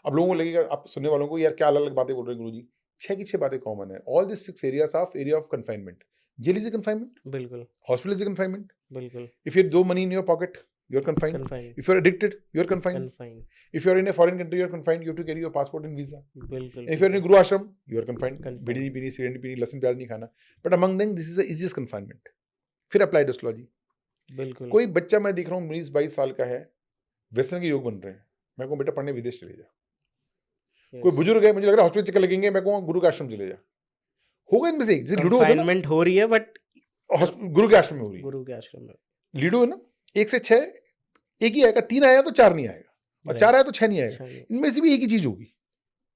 अब लोगों को लगेगा, आप सुनने वालों को, यार क्या अलग अलग बातें बोल रहे हैं गुरुजी। 6 की 6 बातें कॉमन है। All this 6 areas of area of confinement. Jail is a confinement, बिल्कुल hospital is a confinement. बिल्कुल If you have no money in your pocket, you are confined. Confine If you are addicted, you are confined. Confine If you are in a foreign country, you are confined. You have to carry your passport and visa. बिल्कुल And if you are in a guru ashram, you are confined. Confined. बीड़ी नहीं पीनी, cigarette नहीं पीनी, लहसुन प्याज नहीं खाना. But among them, this is the easiest confinement. फिर applied astrology. बिल्कुल कोई बच्चा मैं देख रहा हूँ 19-22 साल का है, वेस्टर्न के योग बन रहे हैं, मैं कहूँ बेटा पढ़ने विदेश चले जा. Yes. कोई बुजुर्ग है, मुझे लग रहा है हॉस्पिटल चक्कर लगेंगे, मैं कहूँ गुरु के आश्रम चले जा. होगा इनमें से एक, जैसे लूडो होता है ना, कन्फाइनमेंट हो रही है बट गुरु के आश्रम में हो रही है. गुरु के आश्रम में लीडो है ना, 1 से 6 एक ही आएगा, 3 आया तो 4 नहीं आएगा, और 4 आया तो 6 नहीं आएगा. अच्छा, ये- इनमें से भी एक ही चीज होगी,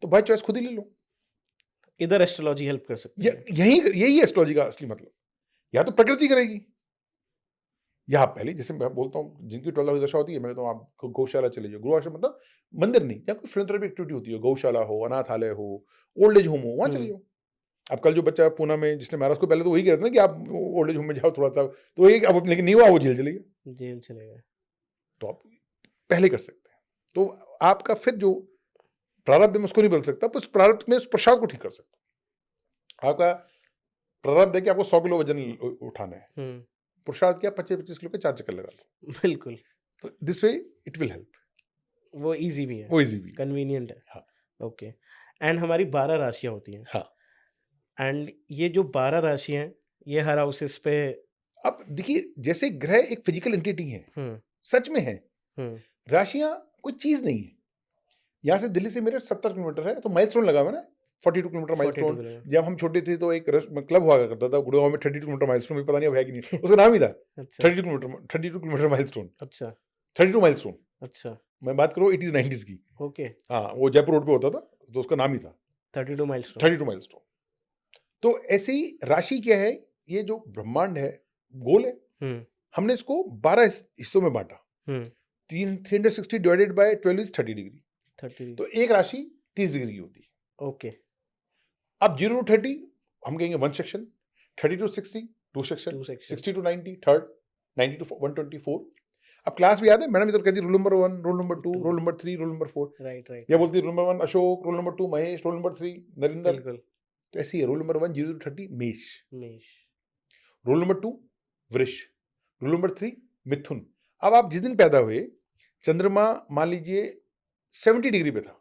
तो भाई चॉइस खुद ही ले लो. इधर एस्ट्रोलॉजी हेल्प कर सकती है यही एस्ट्रोलॉजी का असली मतलब. या तो प्रकृति करेगी, या आप पहले, जैसे मैं बोलता हूँ जिनकी 12 हाउस दशा होती है, मैं कहता हूँ आप गौशाला चले जाओ. गृह आश्रम मतलब मंदिर नहीं, या कोई फिलैंथ्रोपी एक्टिविटी होती है, गौशाला हो, अनाथालय हो, ओल्ड एज होम हो, वहां चले जाओ. अब कल जो बच्चा पूना में जिसने मारा, उसको पहले तो वही कहते ना कि आप ओल्ड एज होम में जाओ थोड़ा सा, तो वही अब लेकिन नहीं हुआ, वो जेल चले गया. जेल चले गए. तो आप पहले कर सकते हैं. तो आपका फिर जो प्रारब्ध है उसको नहीं बदल सकता, पर उस प्रारब्ध में उस प्रसाद को ठीक कर सकता. आपका प्रारब्ध है कि आपको 100 किलो वजन उठाना है, पुरुषार्थ क्या 25-25 किलो के 4 चक्कर लगा दो. बिल्कुल तो this way it will help. वो इजी भी है, वो इजी भी. कन्वीनियंट है. हाँ. ओके. एंड हमारी 12 राशियां होती हैं. हाँ. एंड ये जो 12 राशियां हैं, ये हर हाउसेस पे अब देखिए, जैसे ग्रह एक फिजिकल एंटिटी है, सच में है. राशियां कोई चीज नहीं है. यहाँ से दिल्ली से मेरठ 70 किलोमीटर है, तो माइलस्टोन लगा हुआ है ना, 42 किलोमीटर माइलस्टोन. जब हम छोटे थे तो एक क्लब हुआ करता था गुड़गांव में, 32 किलोमीटर माइलस्टोन, पता नहीं अब है कि नहीं, उसका नाम ही था. अच्छा 32 किलोमीटर माइलस्टोन. अच्छा 32 माइलस्टोन. अच्छा मैं बात करूँ 80s 90s की. ओके. हाँ, वो जयपुर रोड पे होता था, तो उसका नाम ही था 32 माइलस्टोन. 32 माइलस्टोन. तो ऐसे ही राशि क्या है, ये जो ब्रह्मांड है, गोल है, हमने इसको 12 हिस्सों में बांटा. 360 डिवाइडेड बाय 12 इज 30 डिग्री. 30. तो एक राशि 30 डिग्री की होती है. ओके. अब 0 to 30 हम कहेंगे 1 section, 30 to 60 2 section, 60 to 90 third, 90 to 124. अब क्लास भी याद है, मैडम इधर कहती rule number 1, rule number 2, rule number 3, rule number 4. Right right. या बोलती rule number 1 Ashok, rule number 2 Mahesh, rule number 3 Narendra. बिल्कुल. तो ऐसे ही है. रूल नंबर 1 0 to 30 मेष, मेष. रूल नंबर 2 वृष, रूल नंबर 3 मिथुन. अब आप जिस दिन पैदा हुए, चंद्रमा मान लीजिए 70 डिग्री पे था,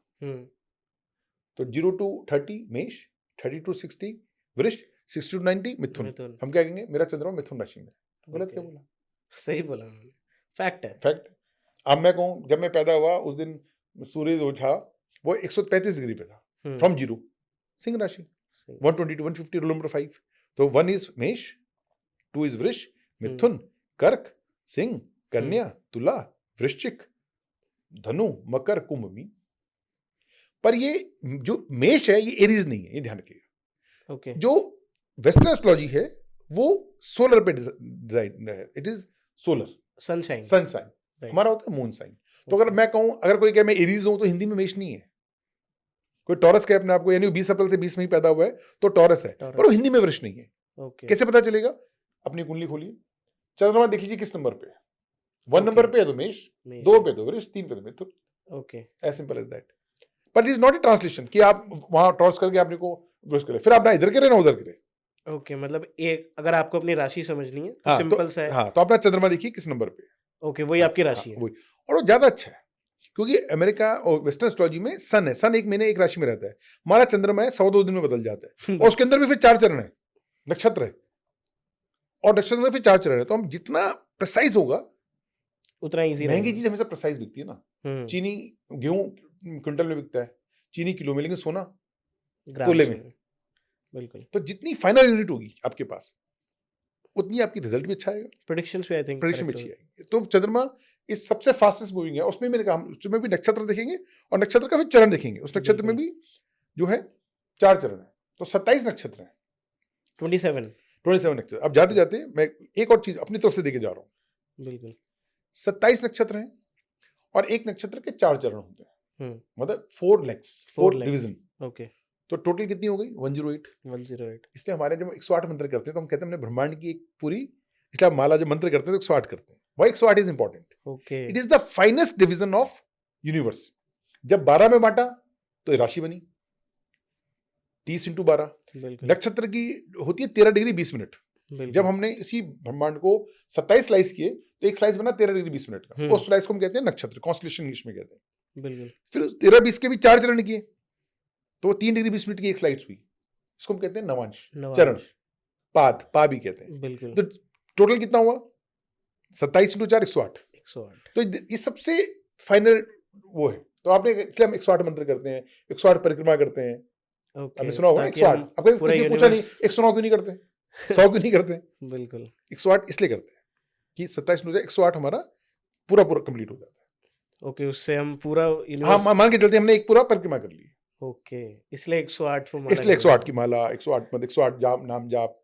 तो 0 to 30 मेष, 30 to 60 वृष, 60 to 90 मिथुन. हम क्या कहेंगे, मेरा चंद्रमा मिथुन राशि में. गलत क्या बोला? सही बोला. फैक्ट है. फैक्ट. अब मैं कहूँ जब मैं पैदा हुआ उस दिन सूर्य जो था वो 135 डिग्री पे था, फ्रॉम 0. सिंह राशि, 120 to 150 रूल नंबर 5. तो 1 इज मेष, 2 इज वृष, मिथुन, कर्क, सिंह, कन्या, तुला, वृश्चिक, धनु, मकर, कुंभ, मीन. पर ये जो मेष है ये एरीज नहीं है, ये ध्यान रखिएगा. ओके. जो वेस्टर्न एस्ट्रोलॉजी है वो सोलर पे डिजाइन है. It is solar, sunshine. Sun sign. हमारा होता है मून साइन. तो अगर मैं कहूं, अगर कोई कहे मैं एरीज हूं, तो हिंदी में मेष नहीं है. कोई टॉरस कहे अपने आप को, यानी 20 अप्रैल से 20 में ही पैदा हुआ है तो टॉरस है, पर वो हिंदी में वृष नहीं है. ओके. कैसे पता चलेगा? अपनी कुंडली खोलिए, चंद्रमा देख लीजिए किस नंबर पे है. 1 नंबर पे है तो मेष, 2 पे तो वृष, 3 पे तो मिथुन. Okay. As simple as that. But it is not a translation कि आप वहां टॉस करके आपने को वृष करे, फिर आप ना इधर करे ना उधर करे. ओके. मतलब एक, अगर आपको अपनी राशि समझनी है तो हाँ, सिंपल सा है. हाँ, तो अपना चंद्रमा देखिए किस नंबर पे. ओके, वही आपकी राशि है. वही. और वो ज्यादा अच्छा है, क्योंकि अमेरिका और वेस्टर्न एस्ट्रोलॉजी में सन है, सन एक महीने एक राशि में रहता है. हमारा चंद्रमा है 102 दिन में बदल जाता है, और उसके अंदर भी फिर 4 चरण है, नक्षत्र है, और नक्षत्र में फिर 4 चरण है. तो हम जितना प्रिसाइज होगा उतना इजी. महंगी चीज हमेशा प्रिसाइज बिकती है ना. चीनी गेहूं क्विंटल में बिकता है, चीनी किलो में, लेकिन सोना तोले में. बिल्कुल. तो जितनी फाइनल यूनिट होगी आपके पास, उतनी आपकी रिजल्ट भी अच्छा आएगा, प्रेडिक्शंस भी आई थिंक प्रेडिक्शन भी अच्छी आएगी. तो चंद्रमा इस सबसे फास्टेस्ट मूविंग है. उसमें मैंने कहा उसमें भी नक्षत्र देखेंगे, और नक्षत्र का भी चरण देखेंगे. उस नक्षत्र में भी जो है 4 चरण है, तो 27 नक्षत्र हैं. 27 नक्षत्र. अब जाते जाते मैं एक और चीज अपनी तरफ से देके जा रहा हूँ. बिल्कुल. 27 नक्षत्र हैं, और एक नक्षत्र के 4 चरण होते हैं, मतलब 4 लेग्स, 4 डिवीजन. ओके. तो टोटल कितनी हो गई? 108. 108. इसलिए हमारे जब 108 मंत्र करते हैं तो हम कहते हैं हमने ब्रह्मांड की एक पूरी, इसलिए आप माला जब मंत्र करते हैं तो 108 करते हैं. Why 108 is important? Okay. It is the finest division of universe. जब 12 में बांटा तो ये राशि बनी 30 × 12। बिल्कुल नक्षत्र की होती है 13 डिग्री 20 मिनट। बिल्कुल जब हमने इसी ब्रह्मांड को 27 स्लाइस किए तो एक स्लाइस बना 13 डिग्री 20 मिनट का, उस स्लाइस को हम कहते हैं नक्षत्र, कॉन्स्टलेशन इंग्लिश में कहते हैं। बिल्कुल फिर 13-20 के भी 4 चरण किए तो 3 डिग्री 20 मिनट की एक स्लाइस हुई, इसको हम कहते हैं नवांश चरण, पाद पा भी कहते हैं। बिल्कुल तो टोटल कितना हुआ 27 × 4 108। 108 तो ये सबसे फाइनल वो है। तो आपने, इसलिए हम 108 मंत्र करते हैं, 108 परिक्रमा करते हैं। ओके आपने सुना होगा ना ताकि 108। हम आपको पूरा किसी पूछा नहीं यूनिवर्स 109 क्यों नहीं करते, 100 क्यों नहीं करते? बिल्कुल 108 इसलिए करते हैं कि 27 × 108 हमारा पूरा कंप्लीट हो जाता है। ओके उससे हम पूरा हाँ, यूनिवर्स मान के चलते हमने एक पूरा परिक्रमा कर ली, ओके इसलिए 108 को माला इसलिए करते 108 हैं। की माला, 108 मतलब 108 जाप, नाम जाप।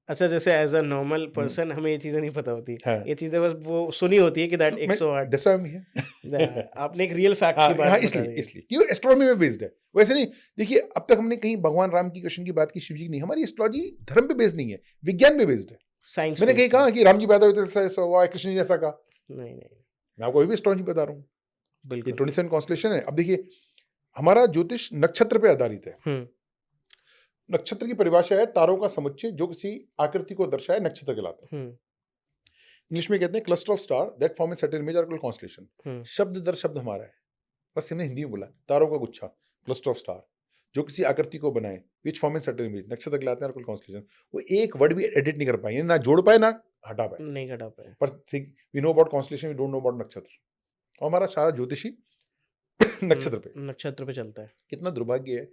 अच्छा जैसे एज अ नॉर्मल पर्सन हमें ये चीजें नहीं पता होती, हाँ। ये चीजें बस वो सुनी होती है कि that 108 That's why I'm here। आपने एक रियल फैक्ट हाँ की बात हाँ, बता इसलिए दी। इसलिए क्यों एस्ट्रोनॉमी में बेस्ड है। वैसे नहीं, देखिए अब तक हमने कहीं भगवान राम की, कृष्ण की बात की, शिव जी की नहीं। हमारी एस्ट्रोलॉजी धर्म पे बेस्ड नहीं है, विज्ञान पे बेस्ड है। साइंस मैंने कहीं कहा कि राम जी पैदा हुए थे ऐसा हुआ, कृष्ण जी ने ऐसा कहा? नहीं नहीं मैं आपको अभी भी एस्ट्रोलॉजी बता रहा हूँ। ये बिल्कुल 27 कॉन्स्टलेशन है। अब देखिए हमारा ज्योतिष नक्षत्र पे आधारित है। नक्षत्र की परिभाषा है तारों का समुच्चय जो किसी आकृति को दर्शाए, नक्षत्र कहलाता है। इंग्लिश में कहते हैं cluster of star that form a certain image और कॉन्स्टलेशन। शब्द दर शब्द हमारा है, बस हमने हिंदी में बोला तारों का गुच्छा, क्लस्टर ऑफ स्टार जो किसी आकृति को बनाए, which form a certain image, नक्षत्र कहलाते हैं और कॉन्स्टलेशन। वो एक वर्ड भी एडिट नहीं कर पाए, ना जोड़ पाए ना हटा पाए, नहीं हटा पाए। पर we know about constellation, we don't know about नक्षत्र। और हमारा सारा ज्योतिषी नक्षत्र पे चलता है। कितना दुर्भाग्य है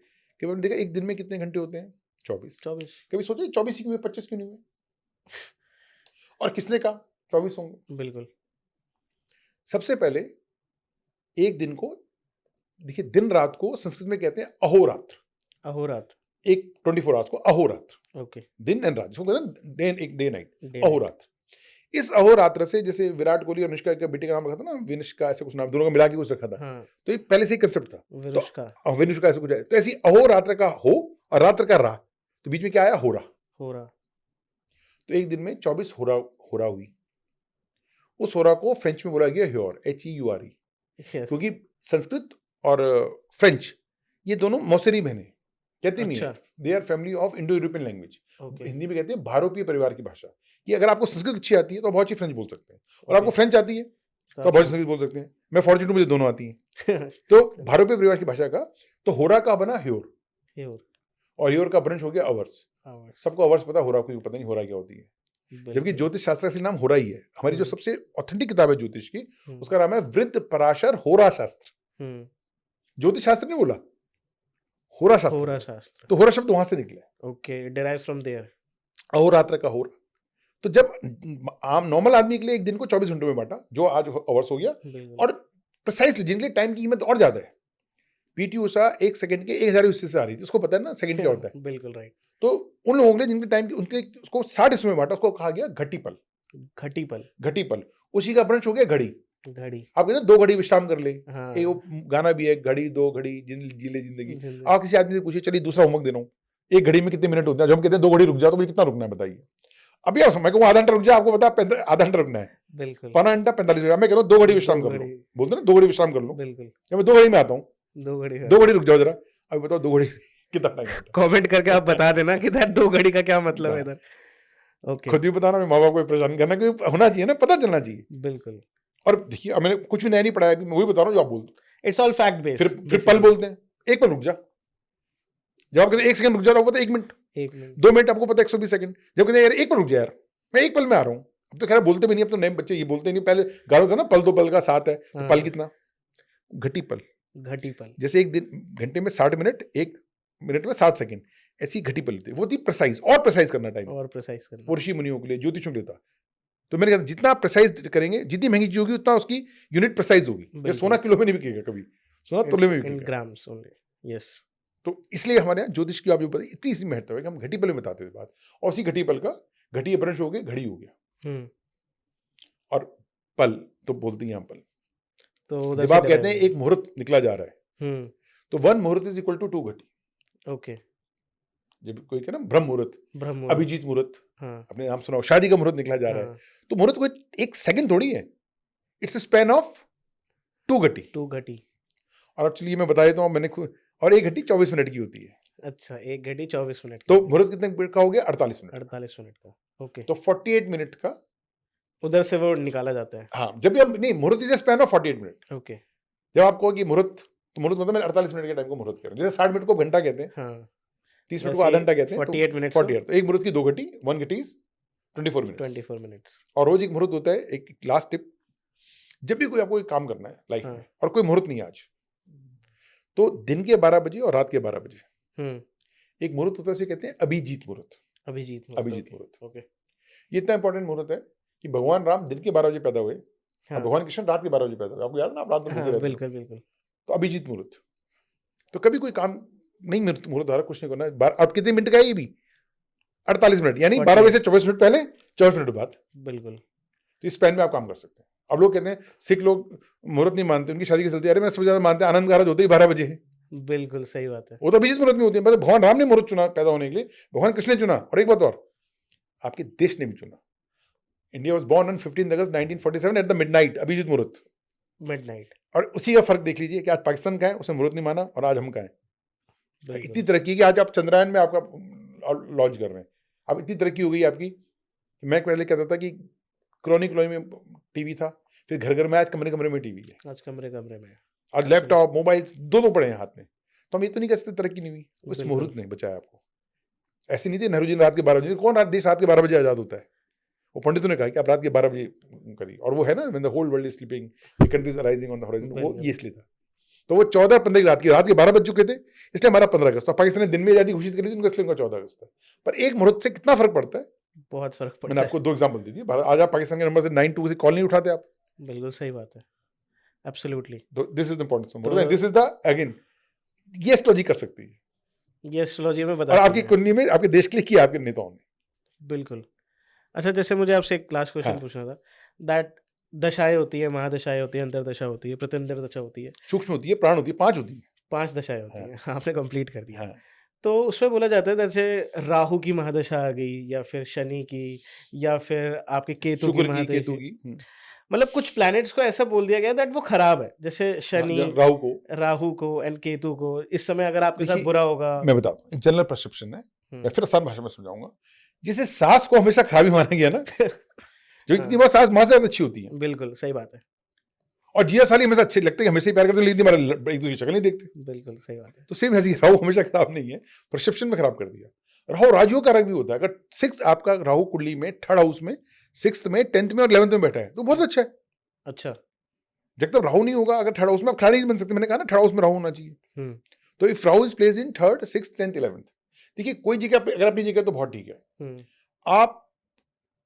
कि हमने देखा एक दिन में कितने घंटे होते हैं, 24। कभी सोचे 24 ही क्यों हुए, 25 क्यों नहीं हुए? और किसने कहा 24 होंगे? बिल्कुल सबसे पहले एक दिन को देखिए, दिन रात को संस्कृत में कहते हैं अहोरात्र। अहोरात्र एक 24 आवर्स को अहोरात्र, ओके दिन एंड रात, जिसको कहते हैं डे, एक डे नाइट, डे अहोरात्र। इस अहोरात्र से, जैसे विराट कोहली और अनुष्का के बेटे का नाम रखा था ना, विनुष्का ऐसे कुछ नाम, दोनों का मिला के कुछ रखा था। हाँ तो ये पहले से ही कंसेप्ट था, विनुष्का विनुष्का ऐसे कुछ है। तो ऐसी अहोरात्र का हो और रात्र का रा, तो बीच में क्या आया, होरा। तो एक दिन में 24 होरा हुई। उस होरा को फ्रेंच में बोला गया ह्योर, HEURE, क्योंकि संस्कृत और फ्रेंच ये दोनों मौसेरी बहनें कहते नहीं है, they are family of Indo European language. Hindi में कहते हैं भारोपीय परिवार की भाषा। ये अगर आपको संस्कृत अच्छी आती है तो बहुत अच्छी फ्रेंच बोल सकते हैं, और आपको फ्रेंच आती है तो आप बहुत संस्कृत बोल सकते हैं। मैं फॉर्चुनेट, मुझे दोनों आती हैं। तो भारोपीय परिवार की भाषा का, तो होरा का बना ह्योर, और ह्योर का ब्रंश हो गया अवर्स। सबको अवर्स पता, होरा को पता नहीं होरा क्या होती है, जबकि ज्योतिष शास्त्र का नाम होरा ही है। हमारी जो सबसे ऑथेंटिक किताब है ज्योतिष की, उसका नाम है वृद्ध पराशर होरा शास्त्र। ज्योतिष शास्त्र नहीं बोला, होरा शास्त्र। तो होरा शब्द वहां से निकला, ओके, डिराइव्स फ्रॉम देयर, अहोरात्र का होरा। तो जब आम नॉर्मल आदमी के लिए एक दिन को 24 घंटों में बांटा, जो आज अवर्स हो गया, और प्रिसाइसली जिनके लिए टाइम की कीमत और ज्यादा है, पीटी उषा 1 सेकंड के 1000 हिस्से से आ रही थी, उसको पता है ना सेकंड क्या होता है। बिल्कुल राइट। तो उन लोगों के लिए जिनके टाइम की, उनके लिए उसको 60 हिस्सों में बांटा, उसको कहा गया घटीपल। घटीपल उसी का ब्रंश हो गया घड़ी। आप कहते हैं 2 घड़ी विश्राम कर ले, एक वो गाना भी है, घड़ी 2 घड़ी जी ले जिंदगी। आप किसी आदमी से पूछिए, चलिए दूसरा होमवर्क दे रहा हूँ, 1 घड़ी में कितने मिनट होते हैं? जब हम कहते हैं 2 घड़ी रुक जाओ, तो मुझे कितना रुकना है बताइए? अभी आप समय को आधा घंटा रुक जाए, आपको पता है आधा घंटा रुकना है, बिल्कुल 15 घंटा 45 मिनट। मैं कहता हूँ 2 घड़ी विश्राम कर लो, बोलते ना 2 घड़ी विश्राम कर लो। बिल्कुल, जब मैं 2 घड़ी में आता हूँ, 2 घड़ी रुक जाओ जरा, अभी बताओ 2 घड़ी कितना टाइम होता है? कमेंट करके आप बता देना कि दैट 2 घड़ी का क्या मतलब है इधर। ओके, खुद ही बताना, मैं माँ बाप को परेशान करना, क्योंकि होना चाहिए ना, पता चलना चाहिए। बिल्कुल। और देखिए, अब मैंने कुछ भी नया नहीं पढ़ाया, अभी मैं वही बता रहा हूँ जो आप बोलते। It's all fact based. फिर पल बोलते हैं, 1 पल रुक जा। जब आप कहते हैं 1 सेकंड रुक जा, तो आपको पता है 1 मिनट, 2 मिनट आपको पता है 120 सेकंड। जब कहते हैं यार 1 पल रुक जा, यार मैं 1 पल में आ रहा हूँ। अब तो खैर बोलते भी नहीं, अब तो नए बच्चे ये बोलते नहीं। पहले गाड़ो था ना, पल 2 पल का 7 है, तो पल कितना? घटी पल। जैसे एक दिन घंटे में 60 मिनट, 1 मिनट में 60 सेकंड, ऐसी घटी पल होती है। वो थी प्रिसाइज, और प्रिसाइज करना टाइम, और प्रिसाइज करना, वो ऋषि मुनियों के लिए, ज्योतिषों के लिए था। तो मैंने कहा जितना आप प्रिसाइज करेंगे, जितनी महंगी चीज होगी, उतना उसकी यूनिट प्रिसाइज होगी। ये सोना किलो में नहीं बिकेगा कभी, सोना तोले में बिकेगा, ग्राम्स ओनली। यस। तो इसलिए हमारे यहाँ ज्योतिष की, आप जो पता, इतनी सी महत्व है कि हम घटी पल में बताते थे बात, और उसी घटी पल का घटी अपभ्रंश हो गया, घड़ी हो गया। और पल तो बोलते हैं पल। तो जब आप कहते हैं एक मुहूर्त निकला जा रहा है, तो 1 मुहूर्त इज इक्वल टू 2 घटी। ओके, जब कोई कहना ब्रह्म मुहूर्त, अभिजीत मुहूर्त, अपने नाम सुना, शादी का मुहूर्त निकला जा रहा है, तो मुहूर्त कोई 1 सेकंड थोड़ी है, इट्स स्पैन ऑफ 2 घटी। और अब चलिए मैं बता देता हूँ, मैंने खुद, और 1 घंटी 24 मिनट की होती है, अच्छा 1 घड़ी 24 मिनट की तो होती है। मुहूर्त कितने मिनट का हो गया? 48 मिनट का। 48 मिनट का, ओके। तो 48 मिनट का, उधर से वो निकाला जाता है, हाँ, जब भी हम, नहीं, मुहूर्त is span of 48 minute. Okay. जब आप कहो कि मुहूर्त, तो मुहूर्त मतलब मैंने 48 मिनट के टाइम को मुहूर्त कर रहा हूं। जैसे 60 मिनट को घंटा कहते हैं, हाँ, 30 मिनट को वैसे आधा ही घंटा कहते हैं, तो 48 मिनट्स को 48, तो एक मुहूर्त की 2 घंटी, 1 घंटी इज 24 मिनट्स। 24 मिनट्स, और रोज एक मुहूर्त होता है। एक लास्ट टिप, जब भी कोई आपको कोई काम करना है लाइफ हाँ। में और कोई मुहूर्त नहीं है आज, तो दिन के 12 बजे और रात के 12 बजे हुँ, एक मुहूर्त होता है, उसे कहते हैं अभिजीत मुहूर्त। अभिजीत मुहूर्त, अभिजीत ओके, मुहूर्त, ओके। ये इतना इंपॉर्टेंट मुहूर्त है कि भगवान राम दिन के 12 बजे पैदा हुए और हाँ, भगवान कृष्ण रात के 12 बजे पैदा हुए। आपको याद है ना, आप रात में भूखे हाँ, रहते हो। बिल्कुल, बिल्कुल। तो अभिजीत मुहूर्त, तो कभी कोई काम नहीं, मुहूर्त मुहूर्त द्वारा कुछ नहीं करना है। अब कितने मिनट का है ये भी? 48 मिनट, यानी 12 बजे से 24 मिनट पहले, 24 मिनट बाद, बिल्कुल, तो इस पैन में आप काम कर सकते हैं। अब लोग कहते हैं, सिख लोग मुहूर्त नहीं मानते, उनकी शादी के चलते, अरे मैं सबसे ज्यादा मानते हैं आनंद कारज होते ही 12 बजे है। बिल्कुल सही बात है। वो तो अभिजीत मुहूर्त में होते हैं, मतलब भगवान राम ने मुहूर्त चुना पैदा होने के लिए, भगवान कृष्ण ने चुना, और एक बात और, आपके देश ने भी चुना। India was born on 15 August 1947 at the midnight, अभिजीत मुहूर्त। मिडनाइट, और उसी का फर्क देख लीजिए कि आज पाकिस्तान का है, उसने मुहूर्त नहीं माना, और आज हम का है। इतनी बिल्कुल, तरक्की है कि आज आप चंद्रयान में आपका लॉन्च कर रहे हैं। अब इतनी तरक्की हो गई आपकी कि मैं पहले कहता था कि कॉलोनी कॉलोनी में टीवी था, फिर घर घर में, आज कमरे कमरे में टीवी है, आज कमरे-कमरे में है। आज लैपटॉप, मोबाइल दो पड़े हैं हाथ में। तो हम ये तो नहीं कह सकते तरक्की नहीं हुई, उस बिल्कुल। मुहूर्त ने बचाया आपको। ऐसे नहीं थे नेहरू जी ने रात के 12 बजे, कौन देश रात के 12 बजे आजाद होता है? वो पंडितों ने कहा कि आप रात के 12 बजे करिए, और वो है ना, when the whole world is sleeping the country is rising on the horizon, वो बिल्कुल। ये इसलिए था। तो वो 14-15 की रात के 12 बज चुके थे, इसलिए हमारा 15 अगस्त। तो पाकिस्तान ने दिन में आजादी घोषित करी थी, उनका इसलिए उनका 14 अगस्त है। पर एक मुहूर्त से कितना फर्क पड़ता है, बहुत फ़र्क मैंने पड़ता है। आपको 2 एग्जांपल दे दिए। आज आप पाकिस्तान के नंबर से 92 से कॉल नहीं उठाते आप, बिल्कुल सही बात है। एब्सोल्युटली। तो this is the importance of तो मुहूर्त, दिस इज द, अगेन, ये एस्ट्रोलॉजी कर सकती है, ये एस्ट्रोलॉजी में और बताती आपकी है। कुंडली में आपके देश के लिए किया आपके नेताओं ने। बिल्कुल। अच्छा, जैसे मुझे आपसे एक लास्ट क्वेश्चन हाँ, पूछना था, दैट दशाएँ होती हैं, महादशाएँ होती हैं, अंतर्दशा होती है, प्रत्यंतर दशा होती है, सूक्ष्म होती है, प्राण होती है, 5 होती है। 5 दशाएँ होती हाँ, हैं। आपने कंप्लीट कर दिया। हाँ, तो उसमें बोला जाता है जैसे राहु की महादशा आ गई, या फिर शनि की, या फिर आपके केतु की शुक्र की, केतु महादशा, की, मतलब कुछ प्लैनेट्स को ऐसा बोल दिया गया दैट वो खराब है। जैसे हाँ, शनि, राहु को। राहु को एंड केतु को इस समय अगर आपके साथ देखिए, बुरा होगा। मैं बताता हूँ, जनरल परसेप्शन है, हुँ। मैं फिर आसान भाषा में समझाऊंगा। जिसे सास को हमेशा खराबी माना गया ना, जो हाँ। इतनी बार सास माँ से ज्यादा अच्छी होती है, बिल्कुल, सही बात है। और जिया साली हमेशा अच्छे लगते हैं, हमेशा ही प्यार करते हैं, लेकिन हमारे एक दूसरे की शक्ल नहीं देखते। बिल्कुल, सही बात है। तो सेम ऐसी राहु हमेशा खराब नहीं है, परसेप्शन में खराब कर दिया। राहु राजयोग का कारक भी होता है। अगर 6th आपका राहु कुंडली में 3rd हाउस में, 6th में, 10th में और 11th में बैठा है, तो बहुत अच्छा है। अच्छा। जब तक राहु नहीं होगा, अगर 3rd हाउस में, आप खिलाड़ी नहीं बन सकते। मैंने कहा ना 3rd हाउस में राहु होना चाहिए। हुँ, तो if Rahu is placed in 3rd, 6th, 10th, 11th, देखिए कोई जगह पे अगर अपनी जगह तो बहुत ठीक है। हुँ, आप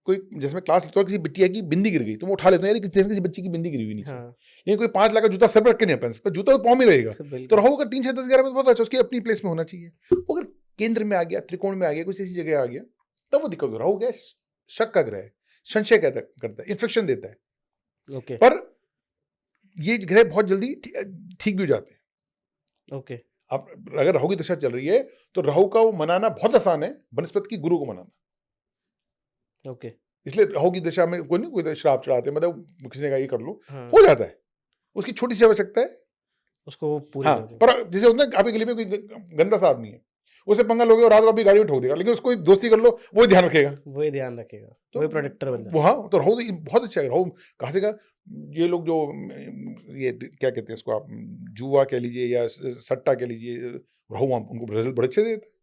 कोई, जैसे मैं क्लास लेता हूँ, किसी बिटिया की बिंदी गिर गई, तो मैं उठा लेता हूँ, यार किसी बच्ची की बिंदी गिरी हुई नीचे। हाँ, लेकिन कोई 5 लाख का जूता सर पर रख के नहीं पहन सकता, जूता तो पाँव में रहेगा। तो बिल्कुल। राहु अगर 3, 6, 10, 11 में, बहुत अच्छा, उसकी अपनी प्लेस में होना चाहिए। वो अगर केंद्र में आ गया, त्रिकोण में आ गया, कुछ ऐसी जगह आ गया, तब वो दिक्कत हो। राहु क्या है? शक का ग्रह है, संशय करता है, इन्फेक्शन देता है। ओके, पर ये ग्रह बहुत जल्दी ठीक भी हो जाते हैं। ओके, आप अगर राहु की दशा चल रही है, तो राहु का वो मनाना बहुत आसान है, बनस्पति की गुरु को मनाना। ओके। इसलिए राहु की दशा में कोई नहीं, कोई श्राप चढ़ाते, मतलब किसी ने कहा ये कर लो, हाँ, हो जाता है। उसकी छोटी सी आवश्यकता है। उसको वो पूरी हाँ, कर दो। पर जैसे होता है ना, आपके गली में कोई गंदा सा आदमी है, उसे पंगा लोगे और रात को आपकी गाड़ी में ठोक देगा, लेकिन उसको दोस्ती कर लो, वो ध्यान रखेगा। वही ध्यान रखेगा, तो वही प्रोटेक्टर बन वो, जाता हाँ, तो राहु तो बहुत अच्छा है। राहु कहाँ से का, ये लोग जो ये क्या कहते हैं इसको, आप जुआ कह लीजिए या सट्टा कह लीजिए, राहु वहाँ उनको रिजल्ट बड़े अच्छे देता है।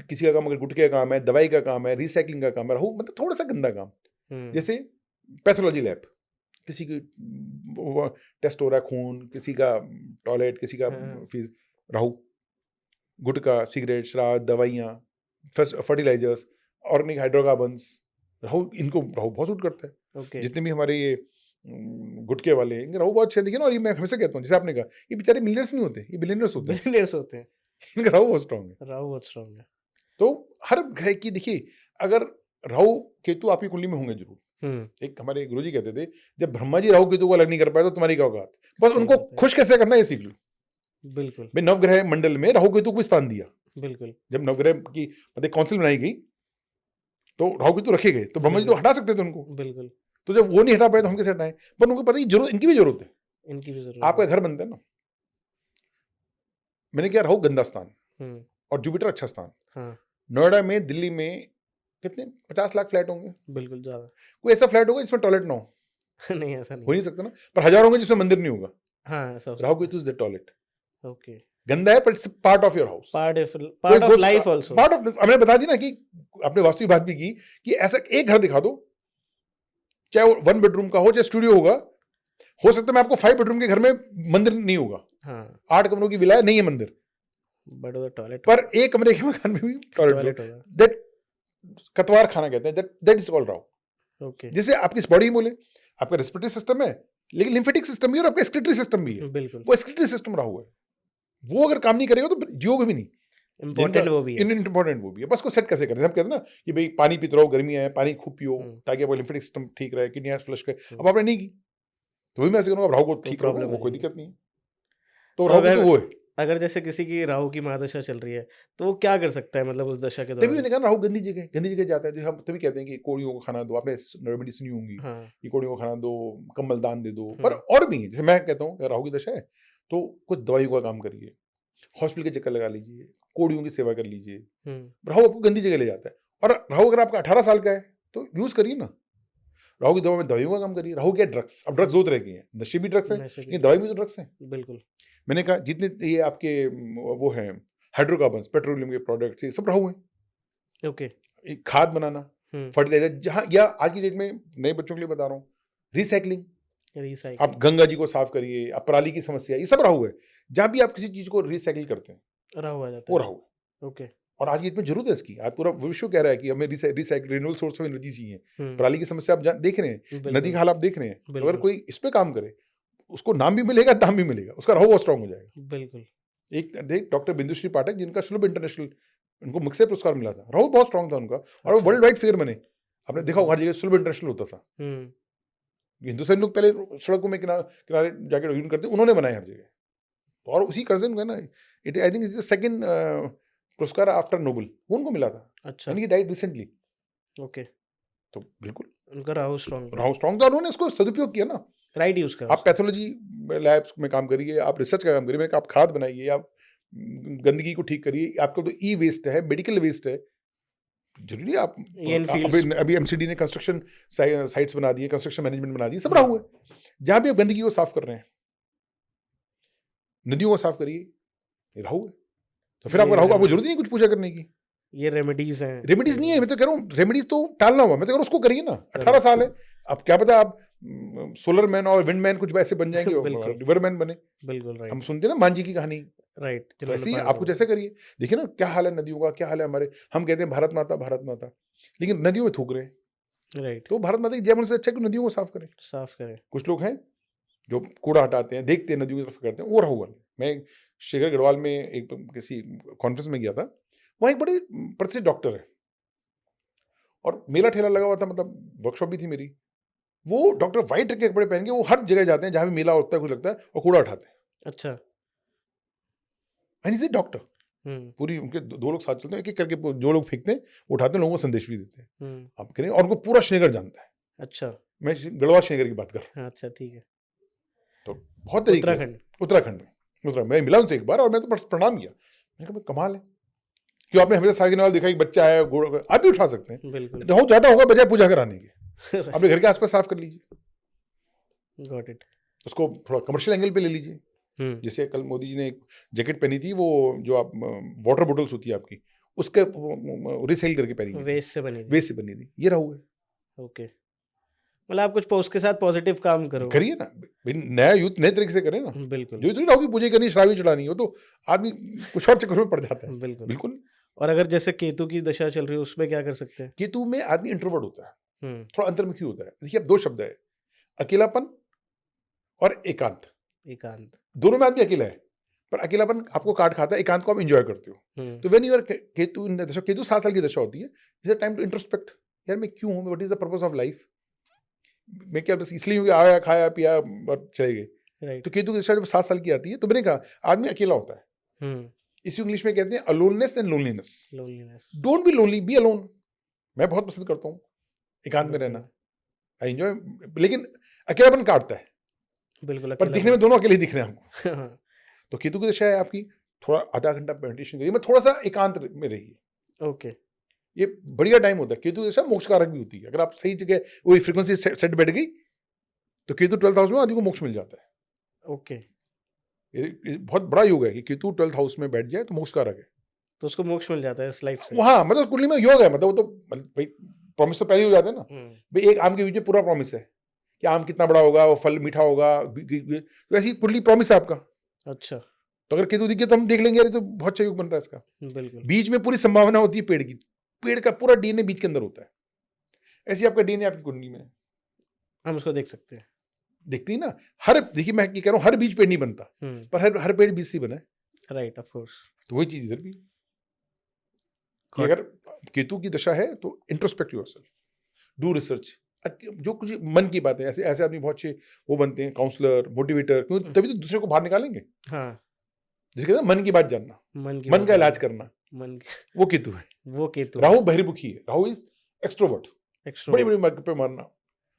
किसी का काम अगर गुटखे का काम है, दवाई का काम है, रिसाइकलिंग का काम है, राहु मतलब थोड़ा सा गंदा काम, है। हुँ, जैसे पैथोलॉजी लैब, किसी की टेस्ट हो रहा है, खून, किसी का टॉयलेट, किसी का हाँ, फीस, राहु। गुटखा, सिगरेट, शराब, दवाइयाँ, फर्टिलाइजर्स, ऑर्गेनिक हाइड्रोकार्बन्स, राहु बहुत सूट करता है। ओके, जितने भी हमारे ये गुटके वाले हैं, इनके राहु बहुत अच्छे हैं। देखिए ना, और ये मैं हमेशा कहता हूँ, जैसे आपने कहा, ये बेचारे मिलियनर्स नहीं होते, ये बिलियनर्स होते हैं। बिलियनियर्स होते हैं। इनका राहु बहुत स्ट्रांग है। राहु बहुत स्ट्रॉन्ग है। तो हर ग्रह की, देखिए, अगर राहु केतु आपकी कुंडली में होंगे जरूर। हुँ, एक हमारे गुरुजी कहते थे, जब ब्रह्मा जी राहु केतु को अलग नहीं कर पाए तो तुम्हारी क्या औकात। बस सही उनको बात है। खुश कैसे करना है ये सीख लो। बिल्कुल, भाई नवग्रह मंडल में राहु केतु को भी स्थान दिया। बिल्कुल, जब नवग्रह की मतलब काउंसिल बनाई गई, तो राहु केतु रखे गए, तो ब्रह्मा जी तो बिल्कुल। हटा सकते थे उनको। बिल्कुल, तो जब वो नहीं हटा पाए तो हम कैसे हटाएं। पर उनको पता है जरूरत, इनकी भी जरूरत है। इनकी भी ज़रूरत आपका है। घर बनता है ना, मैंने क्या, राहु गंदा स्थान हम्म, और जुपिटर अच्छा स्थान। हाँ नोएडा में, दिल्ली में कितने 50 लाख फ्लैट होंगे, बिल्कुल ज्यादा। कोई ऐसा फ्लैट होगा जिसमें टॉयलेट ना हो? नहीं ऐसा नहीं हो है। नहीं सकता ना। पर हजारों होंगे जिसमें मंदिर नहीं होगा। हाँ ऐसा हो राहु सकता केतु इज द टॉयलेट। है। ओके, गंदा है, पर it's part of your house. Part of life also. Part of, हमने बता दी ना कि आपने वास्तविक बात भी की कि ऐसा एक घर दिखा दो, चाहे वो 1 बेडरूम का हो, चाहे स्टूडियो होगा, हो सकता है मैं आपको 5 बेडरूम के घर में मंदिर नहीं होगा, हाँ 8 कमरों की विला है, नहीं है मंदिर, बट उधर टॉयलेट पर एक कमरे के मकान में भी टॉयलेट टॉयलेट हो। होगा। दैट कतवार खाना कहते हैं, that is called Rahu. Okay, जिसे आपकी बॉडी बोले, आपका रेस्पिरेटरी सिस्टम है, लेकिन लिम्फेटिक सिस्टम भी है और आपका एक्सक्रीटरी सिस्टम भी है। बिल्कुल वो एक्सक्रीटरी सिस्टम राहु है, वो अगर काम नहीं करेगा तो जियोगे भी नहीं। इम्पोर्टेंट वो भी है। इंपॉर्टेंट वो भी है, बस को सेट कैसे करें। हम कहते हैं ना कि भाई पानी पीते रहो, गर्मी है, पानी खूब पियो ताकि आपका लिम्फेटिक सिस्टम ठीक रहे, किडनी फ्लश करे। अब आपने नहीं की तो वही मैं ऐसे करूँगा, राहु को ठीक करो, प्रॉब्लम वो हो कोई जाएगी। दिक्कत नहीं है। तो तो राहु अगर तो वो है। अगर जैसे किसी की राहु की महादशा चल रही है तो वो क्या कर सकता है, मतलब उस दशा के तभी दौरान? मैंने कहा राहु गंदी जगह जाता है। जो हम तभी कहते हैं कि कोड़ियों को खाना दो, आपने रेमेडी सुनी होंगी हाँ कि कोड़ियों को खाना दो, कम्बल दान दे दो। पर और भी, जैसे मैं कहता हूँ राहु की दशा है तो कुछ दवाइयों का काम करिए, हॉस्पिटल के चक्कर लगा लीजिए, कोड़ियों की सेवा कर लीजिए। राहु आपको गंदी जगह ले जाता है। और राहु अगर आपका 18 साल का है तो यूज करिए ना, राहु की दवा में दवाइयों का काम करिए। राहु क्या, ड्रग्स। अब ड्रग्स दो तरह की हैं, नशे भी ड्रग्स हैं, नशे भी लेकिन दवाई भी तो ड्रग्स हैं। बिल्कुल। मैंने कहा जितने ये आपके वो हैं हाइड्रोकार्बन्स, पेट्रोलियम के प्रोडक्ट्स, ये सब राहु हैं। ओके, एक खाद बनाना, फर्टिलाइजर, जहाँ, या आज की डेट में नए बच्चों के लिए बता रहा हूँ, रिसाइकलिंग। आप रिसाइकलिंग गंगा जी को साफ करिए, आप पराली की समस्या, ये सब राहु है। जहाँ भी आप किसी चीज को रिसाइकिल करते हैं राहु आ जाता वो है। राहु है। ओके, और आज की डेट में जरूरत है इसकी। आज पूरा विश्व कह रहा है कि हमें recycle, renewable source of energy चाहिए। पराली की समस्या आप देख रहे हैं, नदी बिल्कुल का हाल आप देख रहे हैं। तो अगर बिल्कुल कोई इस पे काम करे, उसको नाम भी मिलेगा, दाम भी मिलेगा, उसका राहु बहुत स्ट्रांग हो जाएगा। बिल्कुल। एक देख डॉक्टर बिंदुश्री पाठक, जिनका सुलभ इंटरनेशनल, उनको मुझसे पुरस्कार मिला था, राहु बहुत स्ट्रांग था उनका, और वो अच्छा। वर्ल्ड वाइड फेयर बने। आपने देखा होगा हर जगह सुलभ इंटरनेशनल होता था। हिंदुस्तानी लोग पहले सड़कों में किनारे जाके यूज करते, उन्होंने बनाए हर जगह। और उसी कर्जन है ना, it I think is the second पुरस्कार आफ्टर नोबेल, वो उनको मिला था। अच्छा, यानी कि डाइड रिसेंटली। ओके, तो बिल्कुल उनका राहु स्ट्रॉन्ग राहु स्ट्रांग था, उन्होंने इसको सदुपयोग किया ना। राइट यूज करा आप पैथोलॉजी लैब्स में काम करिए, आप रिसर्च का काम करिए, मैंने कहा आप खाद बनाइए, आप गंदगी को ठीक करिए। आपका तो ई वेस्ट है, मेडिकल वेस्ट है, जरूरी है आप ये इन फील्ड्स अभी एमसीडी ने कंस्ट्रक्शन साइट्स बना दिए, कंस्ट्रक्शन मैनेजमेंट बना दिए, सब राहु है। जहां भी आप गंदगी को साफ कर रहे हैं, नदियों को साफ करिए, ये राहु है। तो फिर आपको राहु, आपको जरूरत नहीं कुछ पूजा करने की। ये रेमेडीज हैं। रेमेडीज नहीं है, मैं तो कह रहा हूँ रेमेडीज तो टालना हुआ। मैं तो कह रहा हूँ उसको करिए ना। 18 साल है, अब क्या पता आप सोलर मैन और विंड मैन कुछ वैसे बन जाएंगे, रिवर मैन बने। बिल्कुल राइट। हम सुनते हैं ना मांझी की कहानी, राइट, तो ऐसे ही आप कुछ ऐसे करिए। देखिए ना क्या हाल है नदियों का, क्या हाल है हमारे। हम कहते हैं भारत माता भारत माता, लेकिन नदियों में थूक रहे हैं। राइट, तो भारत माता की जय बोलने से अच्छा है कि नदियों को साफ करें। साफ करें। कुछ लोग हैं जो कूड़ा हटाते हैं, देखते हैं, नदियों की तरफ करते हैं, वो राहु वाले। मैं शेखर गढ़वाल में एक किसी कॉन्फ्रेंस में गया था, वहाँ एक बड़े प्रतिष्ठित डॉक्टर है और मेला ठेला लगा हुआ था, मतलब वर्कशॉप भी थी मेरी। वो डॉक्टर व्हाइट के कपड़े पहन के वो हर जगह जाते हैं जहाँ भी मेला होता है, कुछ लगता है, और कूड़ा उठाते हैं। अच्छा, एंड इज ए डॉक्टर। पूरी उनके दो लोग साथ चलते हैं, एक एक करके जो लोग फेंकते हैं उठाते हैं, लोगों को संदेश भी देते हैं। आप करें, और उनको पूरा श्रीनगर जानता है। अच्छा, मैं गढ़वाल श्रीनगर की बात कर रहा हूँ। अच्छा ठीक है। तो बहुत तरीके, उत्तराखंड में मैं मिला उनसे एक बार, और मैं तो प्रणाम किया। मैंने कहा कमाल है, क्यों आपने हमेशा सागिनाल देखा कि बच्चा है, घोड़ा, आप भी उठा सकते हैं। बिल्कुल, राहु ज्यादा होगा बजाय पूजा कराने के। अपने घर के आसपास साफ कर लीजिए, गॉट इट। उसको थोड़ा कमर्शियल एंगल पे ले लीजिए। जैसे कल मोदी जी ने एक जैकेट पहनी थी, वो जो आप वाटर बोटल्स होती है आपकी, उसके रिसेल करके पहनी, वेस्ट से बनी थी। ये राहु है। ओके, मतलब आप कुछ उसके साथ पॉजिटिव काम करो, करिए ना। नया यूथ नए तरीके से करे ना। बिल्कुल। जो राहु की पूजा करनी, शराबी चढ़ानी हो, तो आदमी कुछ और चक्कर में पड़ जाता है। बिल्कुल बिल्कुल। और अगर जैसे केतु की दशा चल रही है, उसमें क्या कर सकते हैं? केतु में आदमी इंट्रोवर्ट होता है, थोड़ा अंतर्मुखी होता है। देखिए अब दो शब्द है, अकेलापन और एकांत। दोनों में आदमी अकेला है, पर अकेलापन आपको काट खाता है, एकांत को आप एंजॉय करते हो। तो when you are Ketu in dasha, Ketu 7 साल की दशा होती है, it's a time to introspect. यार मैं क्यों हूं, what is the purpose of life, मैं क्या बस इसलिए हूं कि आया खाया पिया और चले गए। तो केतु की दशा जब 7 साल की आती है, तो मैंने कहा आदमी अकेला होता है। इसी इंग्लिश में कहते हैं aloneness and loneliness. Don't be lonely, be alone. मैं बहुत पसंद करता हूँ एकांत में रहना, आई एंजॉय, लेकिन अकेलापन काटता है। बिल्कुल, पर दिखने में दोनों अकेले दिख रहे हैं हमको। तो केतु की दशा है आपकी, थोड़ा आधा घंटा मेडिटेशन करिए, मैं थोड़ा सा एकांत में रहिए। ओके। ये बढ़िया टाइम होता है। केतु दशा मोक्षकारक भी होती है। अगर आप सही जगह वही फ्रीक्वेंसी सेट बैठ गई तो केतु 12th हाउस में आदमी को मोक्ष मिल जाता है। ओके, ये बहुत बड़ा योग है कि केतु 12th हाउस में बैठ जाए तो मोक्षकारक है। तो उसको मोक्ष मिल जाता है इस लाइफ से। हाँ, मतलब कुंडली में योग है, मतलब वो तो भाई प्रॉमिस तो पहले ही हो जाते हैं ना। भाई एक आम के बीच में पूरा प्रॉमिस है कि आम कितना बड़ा होगा, वो फल मीठा होगा, तो ऐसी कुंडली प्रॉमिस है आपका। अच्छा, तो अगर केतु दिखे तो हम देख लेंगे, अरे तो बहुत अच्छा योग बन रहा है इसका। बिल्कुल। बीच में पूरी संभावना होती है पेड़ की, पेड़ का पूरा डीएनए बीज के अंदर होता है। ऐसी आपका डीएनए आपकी कुंडली में है। हम उसको देख सकते हैं। दिखती है ना। हर देखिए मैं कह रहा हूँ हर बीज पेड़ नहीं बनता, पर हर पेड़ बीज से बना है। Right, of course. तो वही चीज इधर भी कि अगर केतु की दशा है तो इंट्रोस्पेक्ट योरसेल्फ, डू रिसर्च। जो कुछ मन की बात है, ऐसे ऐसे आदमी बहुत अच्छे वो बनते हैं, काउंसलर, मोटिवेटर, क्योंकि तभी तो दूसरे को बाहर निकालेंगे। हाँ, जिसके कहते हैं मन की बात जानना, मन का इलाज करना, मन वो केतु है। वो केतु। राहु बहिर्मुखी है, राहु इज एक्सट्रोवर्ट, बड़ी बड़ी मार्ग पे मारना,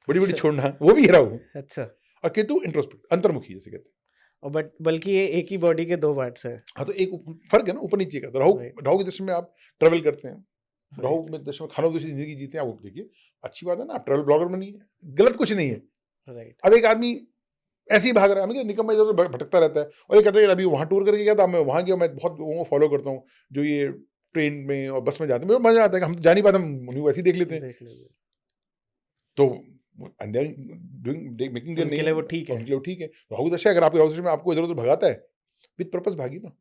बड़ी बड़ी छोड़ना, वो भी है राहु। अच्छा। और केतु इंट्रोस्पेक्ट, अंतर्मुखी जैसे कहते हैं। और बट बल्कि ये एक ही बॉडी के दो पार्ट्स हैं। हाँ, तो एक फर्क है ना ऊपर नीचे का। तो राहु की दशा में आप ट्रेवल करते हैं, राहु में दशा में खाना दूसरी जिंदगी जीते हैं। आप देखिए अच्छी बात है ना, आप ट्रेवल ब्लॉगर बनिए, गलत कुछ नहीं है। राइट। अब एक आदमी ऐसे ही भाग रहा है, निकम्मा इधर उधर भटकता रहता है और ये कहता है अभी वहाँ टूर करके गया था, मैं वहाँ गया, मैं बहुत लोगों को फॉलो करता हूँ जो ये ट्रेन में और बस में जाते हैं, मेरे मजा आता है कि हम जा नहीं पाते, हम उन्हें वैसे ही देख लेते हैं। तो मेकिंग देयर उनके लिए वो ठीक है। उनके लिए वो ठीक है। राहु दशा अगर आपकी राहु दशा में आपको इधर उधर भगाता है, विद पर्पस भागी ना।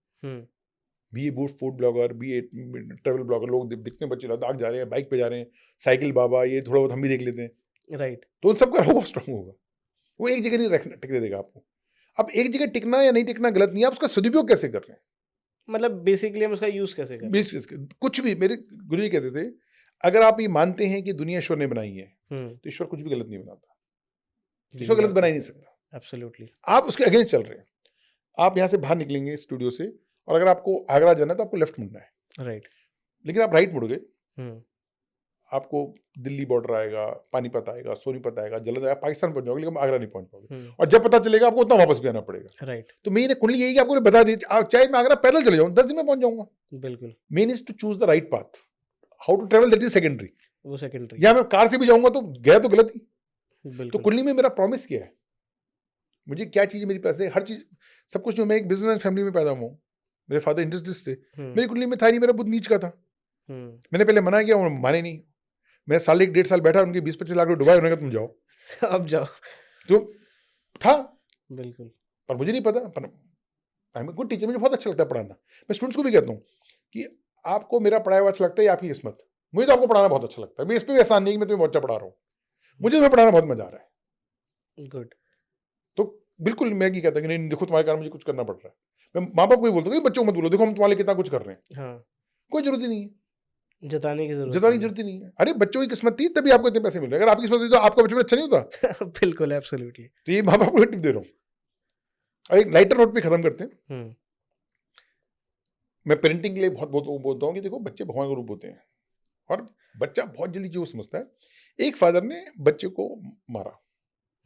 Be a food blogger, be a travel blogger, लोग दिखते हैं बच्चे लद्दाख जा रहे हैं, बाइक पे जा रहे हैं, साइकिल बाबा, ये थोड़ा बहुत हम भी देख लेते हैं। राइट। तो उन सबका राहु स्ट्रांग होगा, वो एक जगह नहीं टिकने देगा आपको। अब एक जगह टिकना या नहीं टिकना गलत नहीं है, आप उसका सदुपयोग कैसे कर रहे हैं, मतलब बेसिकली हम उसका यूज कैसे कर रहे हैं। कुछ भी मेरे गुरु जी कहते थे, अगर आप ये मानते हैं कि दुनिया ईश्वर ने बनाई है तो ईश्वर कुछ भी गलत नहीं बनाता, ईश्वर गलत बना ही नहीं सकता। एब्सोल्युटली। आप उसके अगेंस्ट चल रहे हैं। आप यहाँ से बाहर निकलेंगे स्टूडियो से, और अगर आपको आगरा जाना है तो आपको लेफ्ट मुड़ना है, राइट। लेकिन आप राइट मुड़ गए, आपको दिल्ली बॉर्डर आएगा, पानीपत आएगा, सोनीपत आएगा, जलंधर आएगा, पाकिस्तान पहुंच जाओगे, लेकिन आगरा नहीं पहुंच पाओगे। और जब पता चलेगा आपको उतना वापस भी आना पड़ेगा। राइट। तो मेन कुंडली यही कि आपको बता दी, चाहे मैं आगरा पैदल चले जाऊँ 10 दिन में पहुंच जाऊंगा। बिल्कुल। Main is to choose the right path, how to travel that is secondary. वो सेकेंडरी। या मैं कार से भी जाऊंगा तो गया तो गलत ही। बिल्कुल। तो कुंडली में मेरा प्रॉमिस क्या है, मुझे क्या चीज मेरी पास है, हर चीज सब कुछ। जो मैं एक बिजनेस फैमिली में पैदा हुआ हूँ, मेरे फादर इंडस्ट्रियलिस्ट थे, मेरी कुंडली में था नहीं, मेरा बुद्ध नीच का था। मैंने पहले मना किया, उन्होंने माने नहीं। मैं साल 1-1.5 साल बैठा, उनके 20-25 लाख रुपए डुबाए, उन्होंने कहा तुम जाओ। अब जाओ। तो था, बिल्कुल। पर मुझे नहीं पता। पर आई एम गुड टीचर, मुझे बहुत अच्छा लगता है पढ़ाना। मैं स्टूडेंट्स को भी कहता हूँ कि आपको मेरा पढ़ाया हुआ अच्छा लगता है, आपकी किस्मत। मुझे तो आपको पढ़ाना बहुत अच्छा लगता है, मैं इस पर भी एहसान नहीं कि मैं तुम्हें बहुत अच्छा पढ़ा रहा हूँ, मुझे तुम्हें पढ़ाना बहुत मजा आ रहा है। गुड। तो बिल्कुल मैं ये कहता कि नहीं देखो तुम्हारे कारण मुझे कुछ करना पड़ रहा है। मैं माँ बाप को भी बोलता हूँ बच्चों को मत बोलो देखो हम तुम्हारे लिए कितना कुछ कर रहे हैं। हाँ, कोई जरूरत ही नहीं है, जताने की जरूरत ही नहीं है। अरे बच्चों की किस्मत थी तभी आपको इतने पैसे मिल रहे हैं, अगर आपकी किस्मत थी तो आपका बचपन अच्छा नहीं होता। बिल्कुल, एब्सोल्युटली। तो ये माँ बाप को टिप दे रहा हूँ। और एक लाइटर नोट पे खत्म करते हैं। मैं पेरेंटिंग के लिए बहुत बोलता हूँ कि देखो बच्चे भगवान का रूप होते हैं, और बच्चा बहुत जल्दी जो समझता है। एक फादर ने बच्चे को मारा,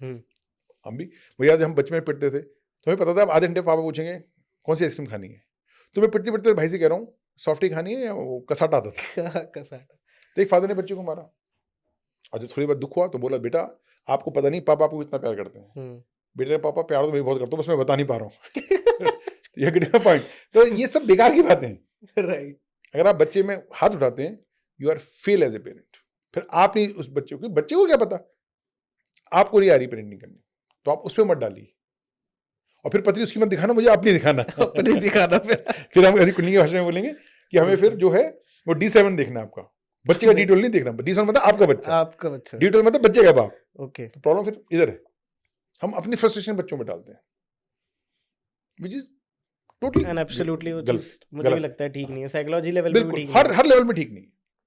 हम भी मुझे याद है, हम बचपन में पिटते थे तो हमें पता था अब आधे घंटे पापा पूछेंगे कौन सी आइसक्रीम खानी है, तो मैं पिटते पिटते भाई से कह रहा हूँ सॉफ्टी खानी है या वो कसाटा आता था। कसाटा। तो एक फादर ने बच्चे को मारा, और जब थोड़ी बार दुख हुआ तो बोला बेटा आपको पता नहीं पापा आपको इतना प्यार करते हैं। बेटे पापा प्यार तो मैं बहुत करता हूँ, बस मैं बता नहीं पा रहा हूँ। ये पॉइंट। तो ये सब बेकार की बातें हैं। राइट। अगर आप बच्चे में हाथ उठाते हैं you are fail as a parent. फिर आप नहीं उस बच्चे को क्या पता, आपको नहीं आ रही पेरेंटिंग करनी, तो आप उस पर मत डालिए। और फिर पत्नी उसकी मत दिखाना, मुझे आप नहीं दिखाना। अपने दिखाना। फिर हम ऐसी कुंडली की भाषा में बोलेंगे कि हमें फिर जो है वो D7 देखना है आपका, बच्चे का D12 नहीं देखना। D7 मतलब आपका बच्चा, D12 मतलब बच्चे का बाप। ओके। तो प्रॉब्लम फिर इधर है, हम अपनी फ्रस्ट्रेशन बच्चों में डालते हैं, which is totally and absolutely वो चीज मुझे भी लगता है ठीक नहीं है, साइकोलॉजी लेवल पे भी ठीक नहीं है, हर लेवल में ठीक नहीं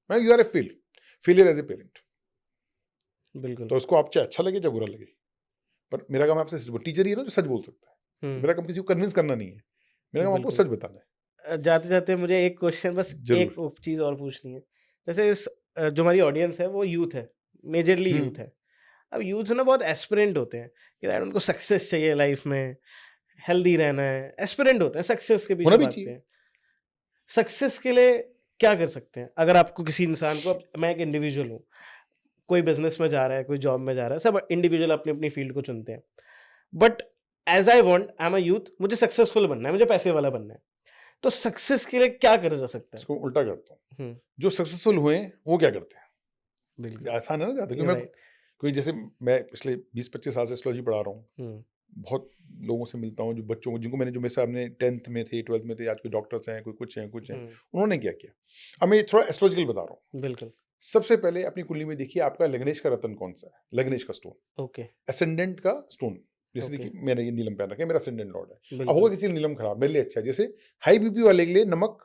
है। You are a failure as a parent. बिल्कुल। तो उसको आप चाहे अच्छा लगे चाहे बुरा लगे, पर मेरा काम आपसे टीचर ही है ना जो सच बोल सकता है। मेरा काम किसी को कन्विंस करना नहीं है, मेरा काम आपको सच बताना है। जाते जाते मुझे एक क्वेश्चन, बस एक चीज और पूछनी है। जैसे इस जो हमारी ऑडियंस है वो यूथ है, मेजरली यूथ है। अब यूथ ना बहुत एस्पिरेंट होते हैं कि यार उनको सक्सेस चाहिए लाइफ में, हेल्दी रहना है, एस्पिरेंट होते हैं, सक्सेस के होना पीछे भी भागते चाहिए। हैं। सक्सेस के लिए क्या कर सकते हैं? अगर आपको किसी इंसान को, मैं एक इंडिविजुअल हूँ, कोई बिजनेस में जा रहा है, कोई जॉब में जा रहा है, सब इंडिविजुअल अपनी अपनी फील्ड को चुनते हैं। But as I want, I am a youth, मुझे सक्सेसफुल बनना है, मुझे पैसे वाला बनना है, तो सक्सेस के लिए क्या करा जा सकता है? इसको उल्टा करता हूँ, हम्म, जो सक्सेसफुल हुए हैं वो क्या करते हैं? बिल्कुल, आसान है ना ज़्यादा, क्योंकि मैं राइट। कोई जैसे मैं पिछले 20-25 साल से एस्ट्रोलॉजी पढ़ा रहा हूँ, बहुत लोगों से मिलता हूँ, जो बच्चों को जिनको मैंने जो मेरे सामने 10th में थे, 12th में थे, आज कोई डॉक्टर्स हैं, कोई कुछ हैं, उन्होंने क्या किया। अब मैं थोड़ा एस्ट्रोलॉजिकल बता रहा हूँ। बिल्कुल, सबसे पहले अपनी कुंडली में देखिए आपका लग्नेश का रत्न कौन सा है, लग्नेश का स्टोन, ओके, असेंडेंट का स्टोन। जैसे ओके, देखिए मैंने ये नीलम पहन रखा है, मेरा असेंडेंट लॉर्ड है। अब बिल्कुल, होगा किसी का नीलम खराब, मेरे लिए अच्छा है। जैसे हाई बीपी वाले के लिए नमक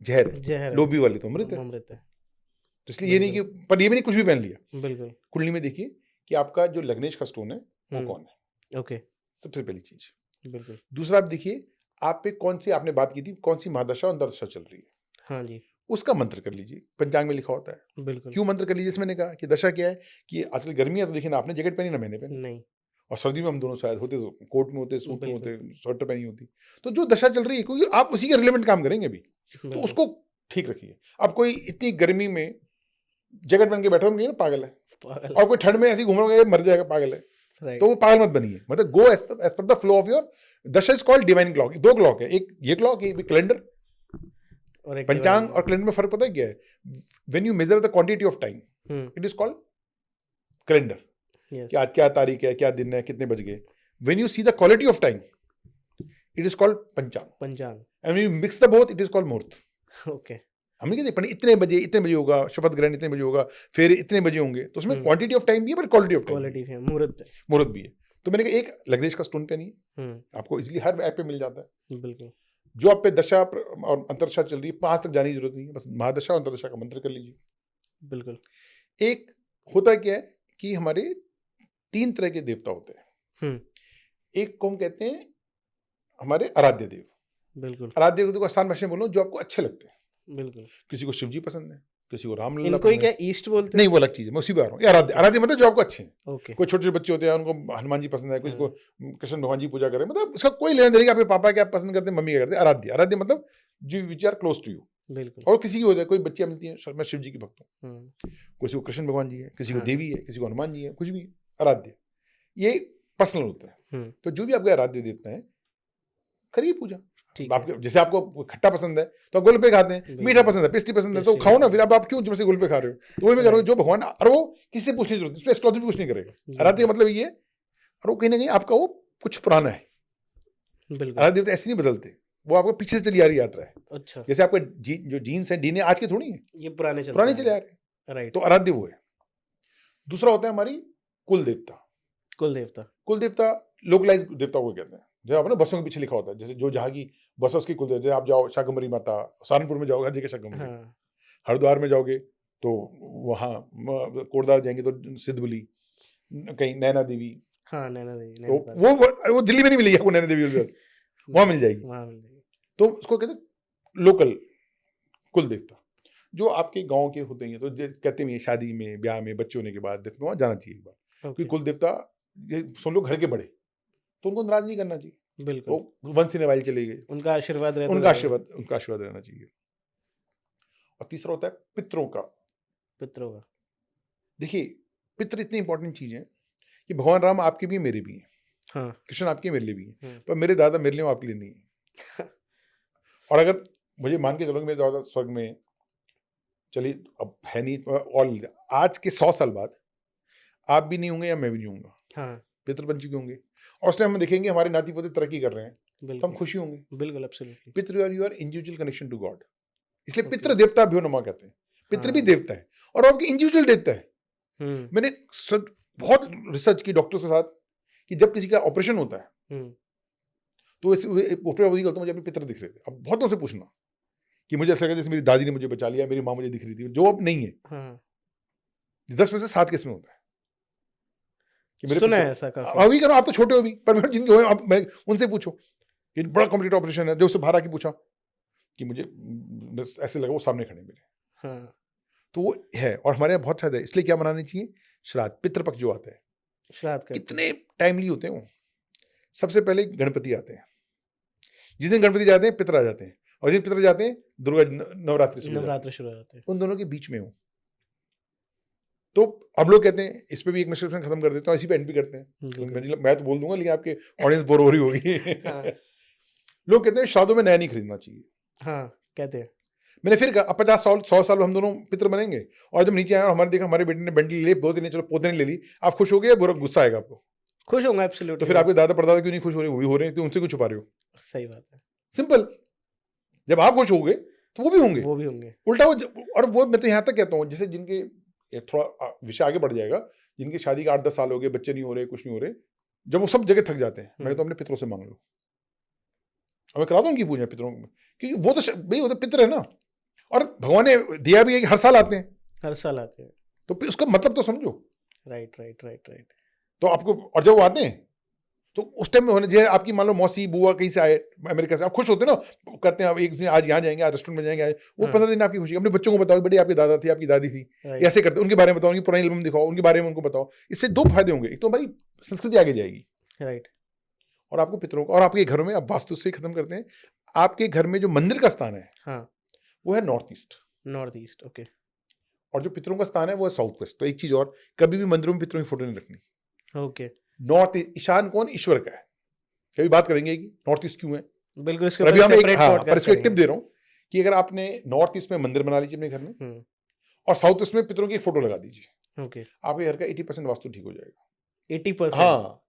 जहर है, जहर है, लो बी वाले तो अमृत है। अमृत है, तो इसलिए ये नहीं कि, पर ये भी नहीं कुछ भी पहन लिया। बिल्कुल, कुंडली में देखिए कि आपका जो लग्नेश का स्टोन है वो हम्म, कौन है, ओके, सबसे पहली चीज। बिल्कुल, दूसरा, आप देखिए आप पे कौन सी, आपने बात की थी कौन सी महादशा और अंतरदशा चल रही है, हाँ जी, उसका मंत्र कर लीजिए, पंचांग में लिखा होता है। बिल्कुल, क्यों मंत्र कर लीजिए? जैसे मैंने कहा कि दशा क्या है, कि आजकल गर्मी है तो देखिए ना, आपने जैकेट पहनी ना मैंने पहनी, नहीं, और सर्दी में हम दोनों शायद होते तो कोट में होते, सूट में बिल्कुल, होते, स्वेटर पहनी होती। तो जो दशा चल रही है, क्योंकि आप उसी के रिलेवेंट काम करेंगे अभी, तो बिल्कुल, उसको ठीक रखिए। अब कोई इतनी गर्मी में जैकेट पहन के बैठा होंगे ना, पागल है। पागल, और कोई ठंड में ऐसे ही घूम रहा है, मर जाएगा, पागल है। राइट, तो वो पागल मत बनिए, मतलब go as per the flow of your. Dasha is called divine clock. दो क्लॉक है, एक ये क्लॉक, एक कैलेंडर। और एक पंचांग डिवाइन, और कैलेंडर में फर्क पता है क्या है? When you measure the quantity of time, it is called calendar, yes, कि आज क्या तारीख है, क्या दिन है, कितने बज गए। When you see the quality of time, it is called पंचांग। पंचांग, and when you mix the both, it is called मुहूर्त। ओके, हमने क्या देखा, इतने बजे होगा शपथ ग्रहण, इतने बजे होगा, फिर इतने बजे होंगे, तो उसमें क्वांटिटी ऑफ टाइम भी है, पर क्वालिटी ऑफ टाइम भी है, क्वालिटी है, मुहूर्त है, मुहूर्त भी है। तो मैंने कहा एक लग्नेश का स्टोन पहनिए, हम्म, आपको इजीली हर ऐप पे मिल जाता है। बिल्कुल, जो आप पे दशा और अंतरदशा चल रही है, 5 तक जाने की जरूरत नहीं है, बस महादशा और अंतरदशा का मंत्र कर लीजिए। बिल्कुल, एक होता क्या है कि हमारे 3 तरह के देवता होते हैं। हम्म, एक को हम कहते हैं हमारे आराध्य देव। बिल्कुल, आराध्य देव को आसान भाषा में बोलो, जो आपको अच्छे लगते हैं। बिल्कुल। किसी को शिव जी पसंद है, किसी को रामलला इनको ही पसंद क्या है। ईस्ट बोलते नहीं, हैं? वो अलग चीज है, मैं उसी पे आ रहा हूँ। ये आराध्य, आराध्य मतलब जो आपको अच्छे हैं। ओके, कोई छोटे छोटे बच्चे होते हैं, उनको हनुमान जी पसंद है, किसी को हाँ, कृष्ण भगवान जी पूजा करें, मतलब उसका कोई लेना देना नहीं कि आपके पापा क्या पसंद करते हैं, मम्मी क्या करते हैं। आराध्य, आराध्य मतलब जो which are close to you. बिल्कुल, और किसी की होता है, कोई बच्चियां मिलती हैं, मैं शिव जी की भक्त हूँ, हम्म, किसी को कृष्ण भगवान जी है, किसी को हाँ, देवी है, किसी को हनुमान जी है, कुछ भी है। आराध्य ये पर्सनल होता है। हम्म, तो जो भी आपके आराध्य देवता है, करिए पूजा। ठीक है, आपके जैसे आपको खट्टा पसंद है तो आप गोलगप्पे खाते हैं, बिल्कुल, मीठा पसंद है, पेस्ट्री पसंद है, तो पेस्ट्री खाओ ना। खाते फिर हैं, अब आप क्यों जबरदस्ती गोलगप्पे खा रहे हो? तो वही मैं कह रहा हूँ, राइट, जो भगवान, और वो किसी से पूछने की जरूरत नहीं, उसमें एस्ट्रोलॉजी भी कुछ नहीं करेगा। आराध्य का बिल्कुल, मतलब ये है, और वो कहीं ना कहीं आपका वो कुछ पुराना है। बिल्कुल, आराध्य देवता ऐसे नहीं बदलते, वो आपको पीछे से चली आ रही यात्रा है। अच्छा, जैसे आपका जो जीन्स है, डीने आज के थोड़ी है, ये पुराने चलते पुराने आ चले रहे आ रहे हैं। हैं, राइट, तो आराध्य वो है। दूसरा होता है हमारी कुल देवता। कुल देवता, कुल देवता लोकलाइज देवता को कहते हैं, जो आप ना बसों के पीछे लिखा होता है, जैसे जो जहाँ की बस है उसकी कुल देवता। जैसे आप जाओ शाकंभरी माता, सहारनपुर में जाओगे हर जगह शाकंभरी, हाँ, हरिद्वार में जाओगे तो वहाँ कोटद्वार जाएंगे तो सिद्धबली, कहीं नैना देवी। हाँ, नैना देवी, तो नैनीताल, वो दिल्ली में नहीं मिलेगी आपको नैना देवी बस, वहाँ मिल जाएगी। वहाँ मिल जाएगी, तो उसको कहते हैं लोकल कुल देवता। जो आपके गांव के होते हैं, तो कहते हैं शादी में, ब्याह में, बच्चे होने के बाद डेथ में वहाँ जाना चाहिए एक बार, क्योंकि ओके, कुल देवता ये सुन लो घर के बड़े, तो उनको नाराज नहीं करना चाहिए। बिल्कुल, वो वंस इन ए वाइल चले गए, उनका आशीर्वाद रहता उनका रहेगा, आशीर्वाद, उनका आशीर्वाद रहना चाहिए। और तीसरा होता है पितरों का। पितरों का, देखिए पितृ इतनी इंपॉर्टेंट चीज है कि भगवान राम आपके भी हैं, मेरे भी हैं, हाँ, कृष्ण आपके मेरे लिए भी हैं, हम्म, पर मेरे दादा मेरे लिए आपके लिए नहीं है। और अगर मुझे मान के चलो कि मेरे दादा स्वर्ग में हैं, चलिए अब है नहीं, और आज के 100 साल बाद आप भी नहीं होंगे या मैं भी नहीं होऊंगा, हाँ, पितृ बन चुके होंगे, और उस टाइम हम देखेंगे हमारे नाती पोते तरक्की कर रहे हैं, तो हम बिल्कुल, खुशी होंगे। बिल्कुल, एब्सोल्युटली, पितृ और your individual connection to God, इसलिए ओके, पितृ देवता भ्यो नमः कहते हैं। पितृ भी हाँ, देवता है और आपकी इंडिविजुअल देवता है। हम्म, मैंने बहुत रिसर्च की डॉक्टर्स के साथ कि जब किसी का ऑपरेशन होता है हम्म, तो ऑपरेशन करता मुझे अपने पितृ दिख रहे थे। अब बहुत से पूछना कि मुझे ऐसा लगा जैसे मेरी दादी ने मुझे बचा लिया, मेरी माँ मुझे दिख रही थी, जो अब नहीं है। हाँ, 10 में से 7 केस में होता है कि मेरे सुना पितृ। है ऐसा काफी, अभी करो, आप तो छोटे हो भी, पर मेरे जिनके हुए आप मैं उनसे पूछो, ये बड़ा कॉम्प्लिकेटेड ऑपरेशन है, जो उससे बाहर आके पूछा कि मुझे बस ऐसे लगा वो सामने खड़े मेरे। हाँ, तो वो है, और हमारे यहाँ बहुत फायदा है, इसलिए क्या मनानी चाहिए? श्राद्ध, पितृपक्ष जो आता है, श्राद्ध करते हैं, कितने टाइमली होते हैं वो। सबसे पहले गणपति आते हैं, जिस दिन गणपति जाते हैं पितर आ जाते हैं, और जिस दिन पितर जाते हैं दुर्गा नवरात्रि शुरू हो जाती नवरात्र शुरू हो जाते हैं। है। उन दोनों के बीच में हूँ। तो अब लोग कहते हैं इस पे भी एक मिसकंसेप्शन खत्म कर देते हैं, इसी पे एंड भी करते हैं। बिल्कुल। मैं तो बोल दूंगा, लेकिन आपके ऑडियंस बोर हो रही होगी। हाँ। लोग कहते हैं शादियों में नया नहीं खरीदना चाहिए। हाँ, कहते हैं। मैंने फिर कहा अब 50 साल 100 साल हम दोनों पितर बनेंगे, और जब नीचे आए और हमारे देखा हमारे बेटे ने बंडल ले, पोते ने, चलो पोते ने ले ली, आप खुश हो गए या बुरा गुस्सा आएगा आपको? खुश होंगे तो एब्सोल्युटली। फिर आपके दादा परदादा क्यों नहीं खुश हो रहे? वो भी हो रहे हैं, तो उनसे क्यों छुपा रहे हो? सही बात है। सिंपल। जब आप खुश होगे तो वो भी होंगे। वो भी होंगे। उल्टा और वो मैं तो यहाँ तक कहता हूँ, जैसे जिनके ये थोड़ा विषय आगे बढ़ जाएगा, जिनकी शादी का 8-10 साल हो गए, बच्चे नहीं हो रहे, कुछ नहीं हो रहे, जब वो सब जगह थक जाते हैं, मैं तो अपने पितरों से मांग लो, और मैं करा दूं उनकी पूजा पितरों में, क्योंकि वो तो भाई वो तो पितर है ना, और भगवान ने दिया भी है कि हर साल आते हैं, हर साल आते हैं। तो उसका मतलब तो समझो। Right right right right. तो आपको, और जब वो आते हैं तो उस टाइम में होने जैसे आपकी मान लो मौसी बुआ कहीं से आए अमेरिका से, आप खुश होते हैं ना, करते हैं आप एक दिन आज यहाँ जाएंगे, आज रेस्टोरेंट में जाएंगे, आज वो 15 दिन आपकी खुशी। अपने बच्चों को बताओ बेटे आपके दादा थे, आपकी दादी थी, ऐसे करते, उनके बारे में बताओ, उनकी पुरानी एल्बम दिखाओ, उनके बारे में उनको बताओ। इससे दो फायदे होंगे, एक तो हमारी संस्कृति आगे जाएगी, राइट, और आपको पितरों का, और आपके घरों में, आप वास्तु से खत्म करते हैं, आपके घर में जो मंदिर का स्थान है, हाँ, वो है north east, north east, okay, और जो पितरों का स्थान है वो है साउथ वेस्ट। तो एक चीज और, कभी भी मंदिरों में पितरों की फोटो नहीं रखनी। ओके, नॉर्थ ईशान कौन? ईश्वर का है। कभी बात करेंगे कि नॉर्थ ईस्ट क्यों है, बिल्कुल। इसके अभी हम एक सेपरेट पर पॉडकास्ट इसको एक टिप दे रहा हूँ कि अगर आपने नॉर्थ ईस्ट में मंदिर बना लीजिए अपने घर में, और साउथ ईस्ट में पितरों की फोटो लगा दीजिए, ओके, आपके घर का 80% वास्तु ठीक हो जाएगा। 80%? हाँ,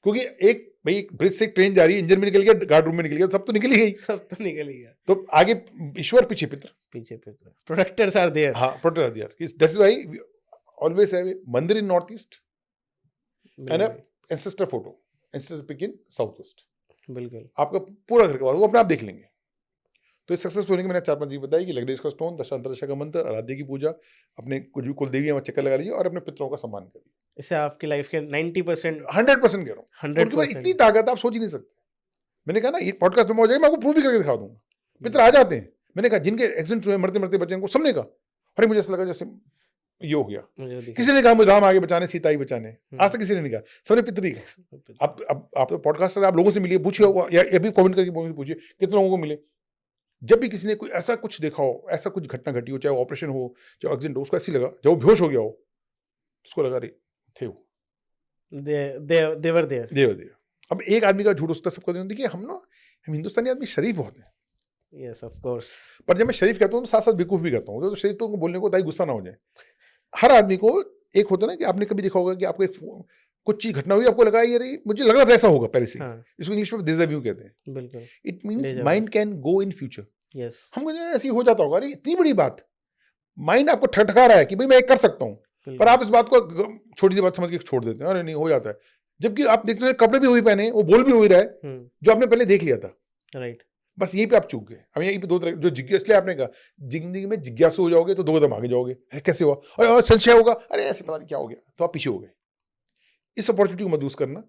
क्योंकि एक भाई एक ब्रिज से ट्रेन जा रही है, इंजन में निकल गया, गार्ड रूम में निकल गया, सब तो निकल ही गई, सब तो निकल ही गया। तो आगे ईश्वर, पीछे पितर, पीछे प्रोटेक्टर्स आर देयर। हाँ, प्रोटेक्टर दिया। That's why always have mandir in north east and ancestor photo, ancestor pic in south west. बिल्कुल, आपका पूरा घर का वो अपने आप देख लेंगे। तो इस सक्सेस होने के मैंने 4-5 चीज बताई कि लग्नेश का स्टोन, दशांतर का मंत्र, आराध्य की पूजा, अपने कुछ भी कुलदेवी में चक्कर लगा लीजिए, और अपने पितरों का सम्मान करिए। इससे आपकी लाइफ के 90% 100% कह रहा हूँ, 100% उनके पास इतनी ताकत आप सोच ही नहीं सकते। मैंने कहा ना ये पॉडकास्ट में हो जाएगा, मैं आपको प्रूव भी करके दिखा दूंगा। पितर आ जाते हैं, मैंने कहा जिनके एक्सीडेंट हुए, मरते मरते बच्चे, सबने कहा अरे मुझे ऐसा लगा जैसे ये हो गया। किसी ने कहा मुझे राम आगे बचाने, सीता ही बचाने, आज तक किसी ने नहीं कहा, सबने पितर ही कहा। अब आप तो पॉडकास्टर, आप लोगों से मिलिए, पूछिए, या अभी कमेंट करके पूछिए कितने लोगों को मिले। जब भी किसी ने कोई ऐसा कुछ देखा हो, ऐसा कुछ घटना घटी हो, चाहे ऑपरेशन हो, चाहे एक्सीडेंट हो, उसको ऐसी लगा, जब वो बेहोश हो गया हो, उसको लगा रे थे वो, देवर देयर। अब एक आदमी का झूठ उसका सबको देखिए, हम हिंदुस्तानी आदमी शरीफ बहुत है। Yes of course. पर जब मैं शरीफ कहता हूँ साथ साथ बेवकूफ भी कहता हूँ, तो शरीफ तो बोलने को ताकि गुस्सा ना हो जाए। हर आदमी को एक होता है ना कि आपने कभी देखा होगा कि आपको एक कुछ चीज घटना हुई, आपको लगा ये मुझे लग रहा था ऐसा होगा पहले से। हाँ, इसको इंग्लिश में डेजा व्यू कहते हैं। बिल्कुल, it means Deja vu. Mind can go in future. Yes, हमको ऐसे ही हो जाता होगा, अरे इतनी बड़ी बात, माइंड आपको ठटका रहा है कि भाई मैं कर सकता हूँ, पर आप इस बात को छोटी सी बात समझ के छोड़ देते हैं, अरे नहीं हो जाता है। जबकि आप देखते हैं कपड़े भी वही पहने, वो बोल भी वही रहा है जो आपने पहले देख लिया था। राइट, बस यहीं पे आप चूक गए। अब यहीं पे दो तरह जो जिज्ञासा, इसलिए आपने कहा जिंदगी में जिज्ञासु हो जाओगे तो 2 कदम आगे जाओगे, अरे कैसे हुआ, और संशय होगा, अरे ऐसे पता नहीं क्या हो गया, तो आप पीछे हो गए। इस अपॉर्चुनिटी को मत यूज करना,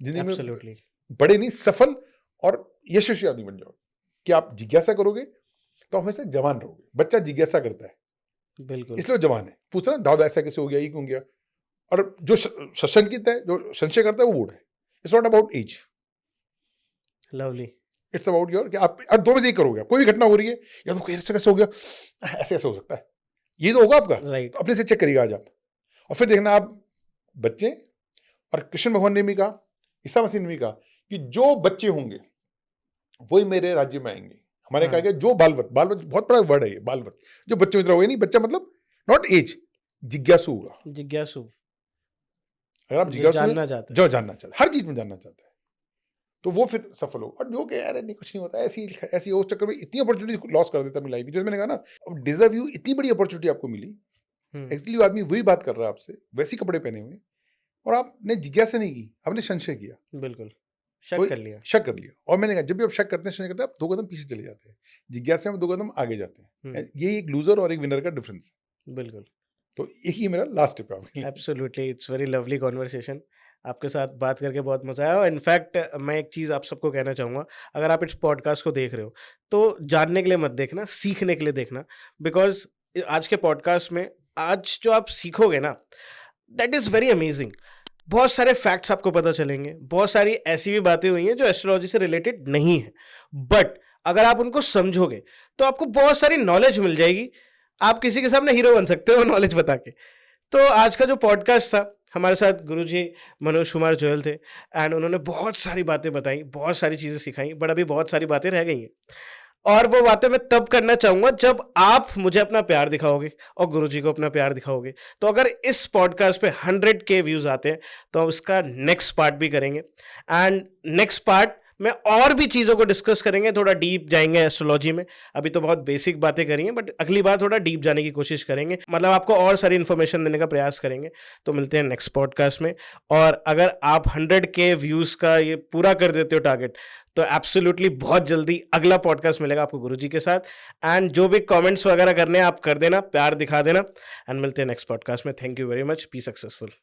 जिंदगी में बड़े नहीं सफल और यशस्वी आदमी बन जाओगे। कि आप जिज्ञासा करोगे तो हमेशा जवान रहोगे। बच्चा जिज्ञासा करता है, बिल्कुल, इसलिए जवान है। पूछता ना दादा ऐसा कैसे हो गया, ये क्यों गया। और जो सशंकित है, जो संशय करता है, वो बूढ़ है। It's not about age, lovely, it's about your कि आप दो में से एक करोगे। कोई भी घटना हो रही है, या तो ऐसे कैसे हो गया, ऐसे ऐसे हो सकता है, ये तो होगा आपका, राइट, तो अपने से चेक करिएगा आज आप। और फिर देखना आप बच्चे, और कृष्ण भगवान ने भी कहा, ईसा मसीह ने भी कहा कि जो बच्चे होंगे वही मेरे राज्य में आएंगे। हमारे कहा गया जो बालवत बहुत बड़ा वर्ड है ये, बालवत, जो बच्चे मित्र हो गए, नहीं बच्चा मतलब नॉट एज, जिज्ञासु होगा। जिज्ञासु, अगर आप जिज्ञासु जानना चाहते हैं, जो जानना चाहता है, हर चीज में जानना चाहता है, तो वो फिर सफल होगा। और जो कि यार नहीं कुछ नहीं होता, ऐसी उस चक्कर में इतनी अपॉर्चुनिटी लॉस कर देता है अपनी लाइफ में। जैसे मैंने कहा ना, अब डिजर्व यू, इतनी बड़ी अपॉर्चुनिटी आपको मिली, एक्चुअली आदमी वही बात कर रहा है आपसे, वैसे कपड़े पहने हुए, और आपने जिज्ञासा नहीं की, आपने संशय किया, बिल्कुल शक कर लिया। और मैंने कहा जब भी आप शक करते हैं, संशय करते हैं, आप 2 कदम पीछे चले जाते हैं, जिज्ञासा में 2 कदम आगे जाते हैं। यही एक लूजर और एक विनर का डिफरेंस है। बिल्कुल, तो एक ही मेरा लास्ट टिप है। Absolutely, it's very lovely conversation. आपके साथ बात करके बहुत मजा आया। और इनफैक्ट मैं एक चीज़ आप सबको कहना चाहूँगा, अगर आप इस पॉडकास्ट को देख रहे हो तो जानने के लिए मत देखना, सीखने के लिए देखना। बिकॉज आज के पॉडकास्ट में आज जो आप सीखोगे ना, दैट इज़ वेरी अमेजिंग। बहुत सारे फैक्ट्स आपको पता चलेंगे, बहुत सारी ऐसी भी बातें हुई हैं जो एस्ट्रोलॉजी से रिलेटेड नहीं है, बट अगर आप उनको समझोगे तो आपको बहुत सारी नॉलेज मिल जाएगी। आप किसी के सामने हीरो बन सकते हो नॉलेज बता के। तो आज का जो पॉडकास्ट था, हमारे साथ गुरुजी मनोज कुमार जोयल थे एंड उन्होंने बहुत सारी बातें बताई, बहुत सारी चीज़ें सिखाई, बट अभी बहुत सारी बातें रह गई हैं और वो बातें मैं तब करना चाहूँगा जब आप मुझे अपना प्यार दिखाओगे और गुरुजी को अपना प्यार दिखाओगे। तो अगर इस पॉडकास्ट पे 100K व्यूज़ आते हैं तो हम इसका नेक्स्ट पार्ट भी करेंगे एंड नेक्स्ट पार्ट में और भी चीज़ों को डिस्कस करेंगे, थोड़ा डीप जाएंगे एस्ट्रोलॉजी में। अभी तो बहुत बेसिक बातें करी हैं, बट अगली बार थोड़ा डीप जाने की कोशिश करेंगे, मतलब आपको और सारी इन्फॉर्मेशन देने का प्रयास करेंगे। तो मिलते हैं नेक्स्ट पॉडकास्ट में। और अगर आप 100K व्यूज़ का ये पूरा कर देते हो टारगेट, तो एब्सोल्युटली बहुत जल्दी अगला पॉडकास्ट मिलेगा आपको गुरुजी के साथ। एंड जो भी कमेंट्स वगैरह करने हैं आप कर देना, प्यार दिखा देना एंड मिलते हैं नेक्स्ट पॉडकास्ट में। Thank you very much, be successful.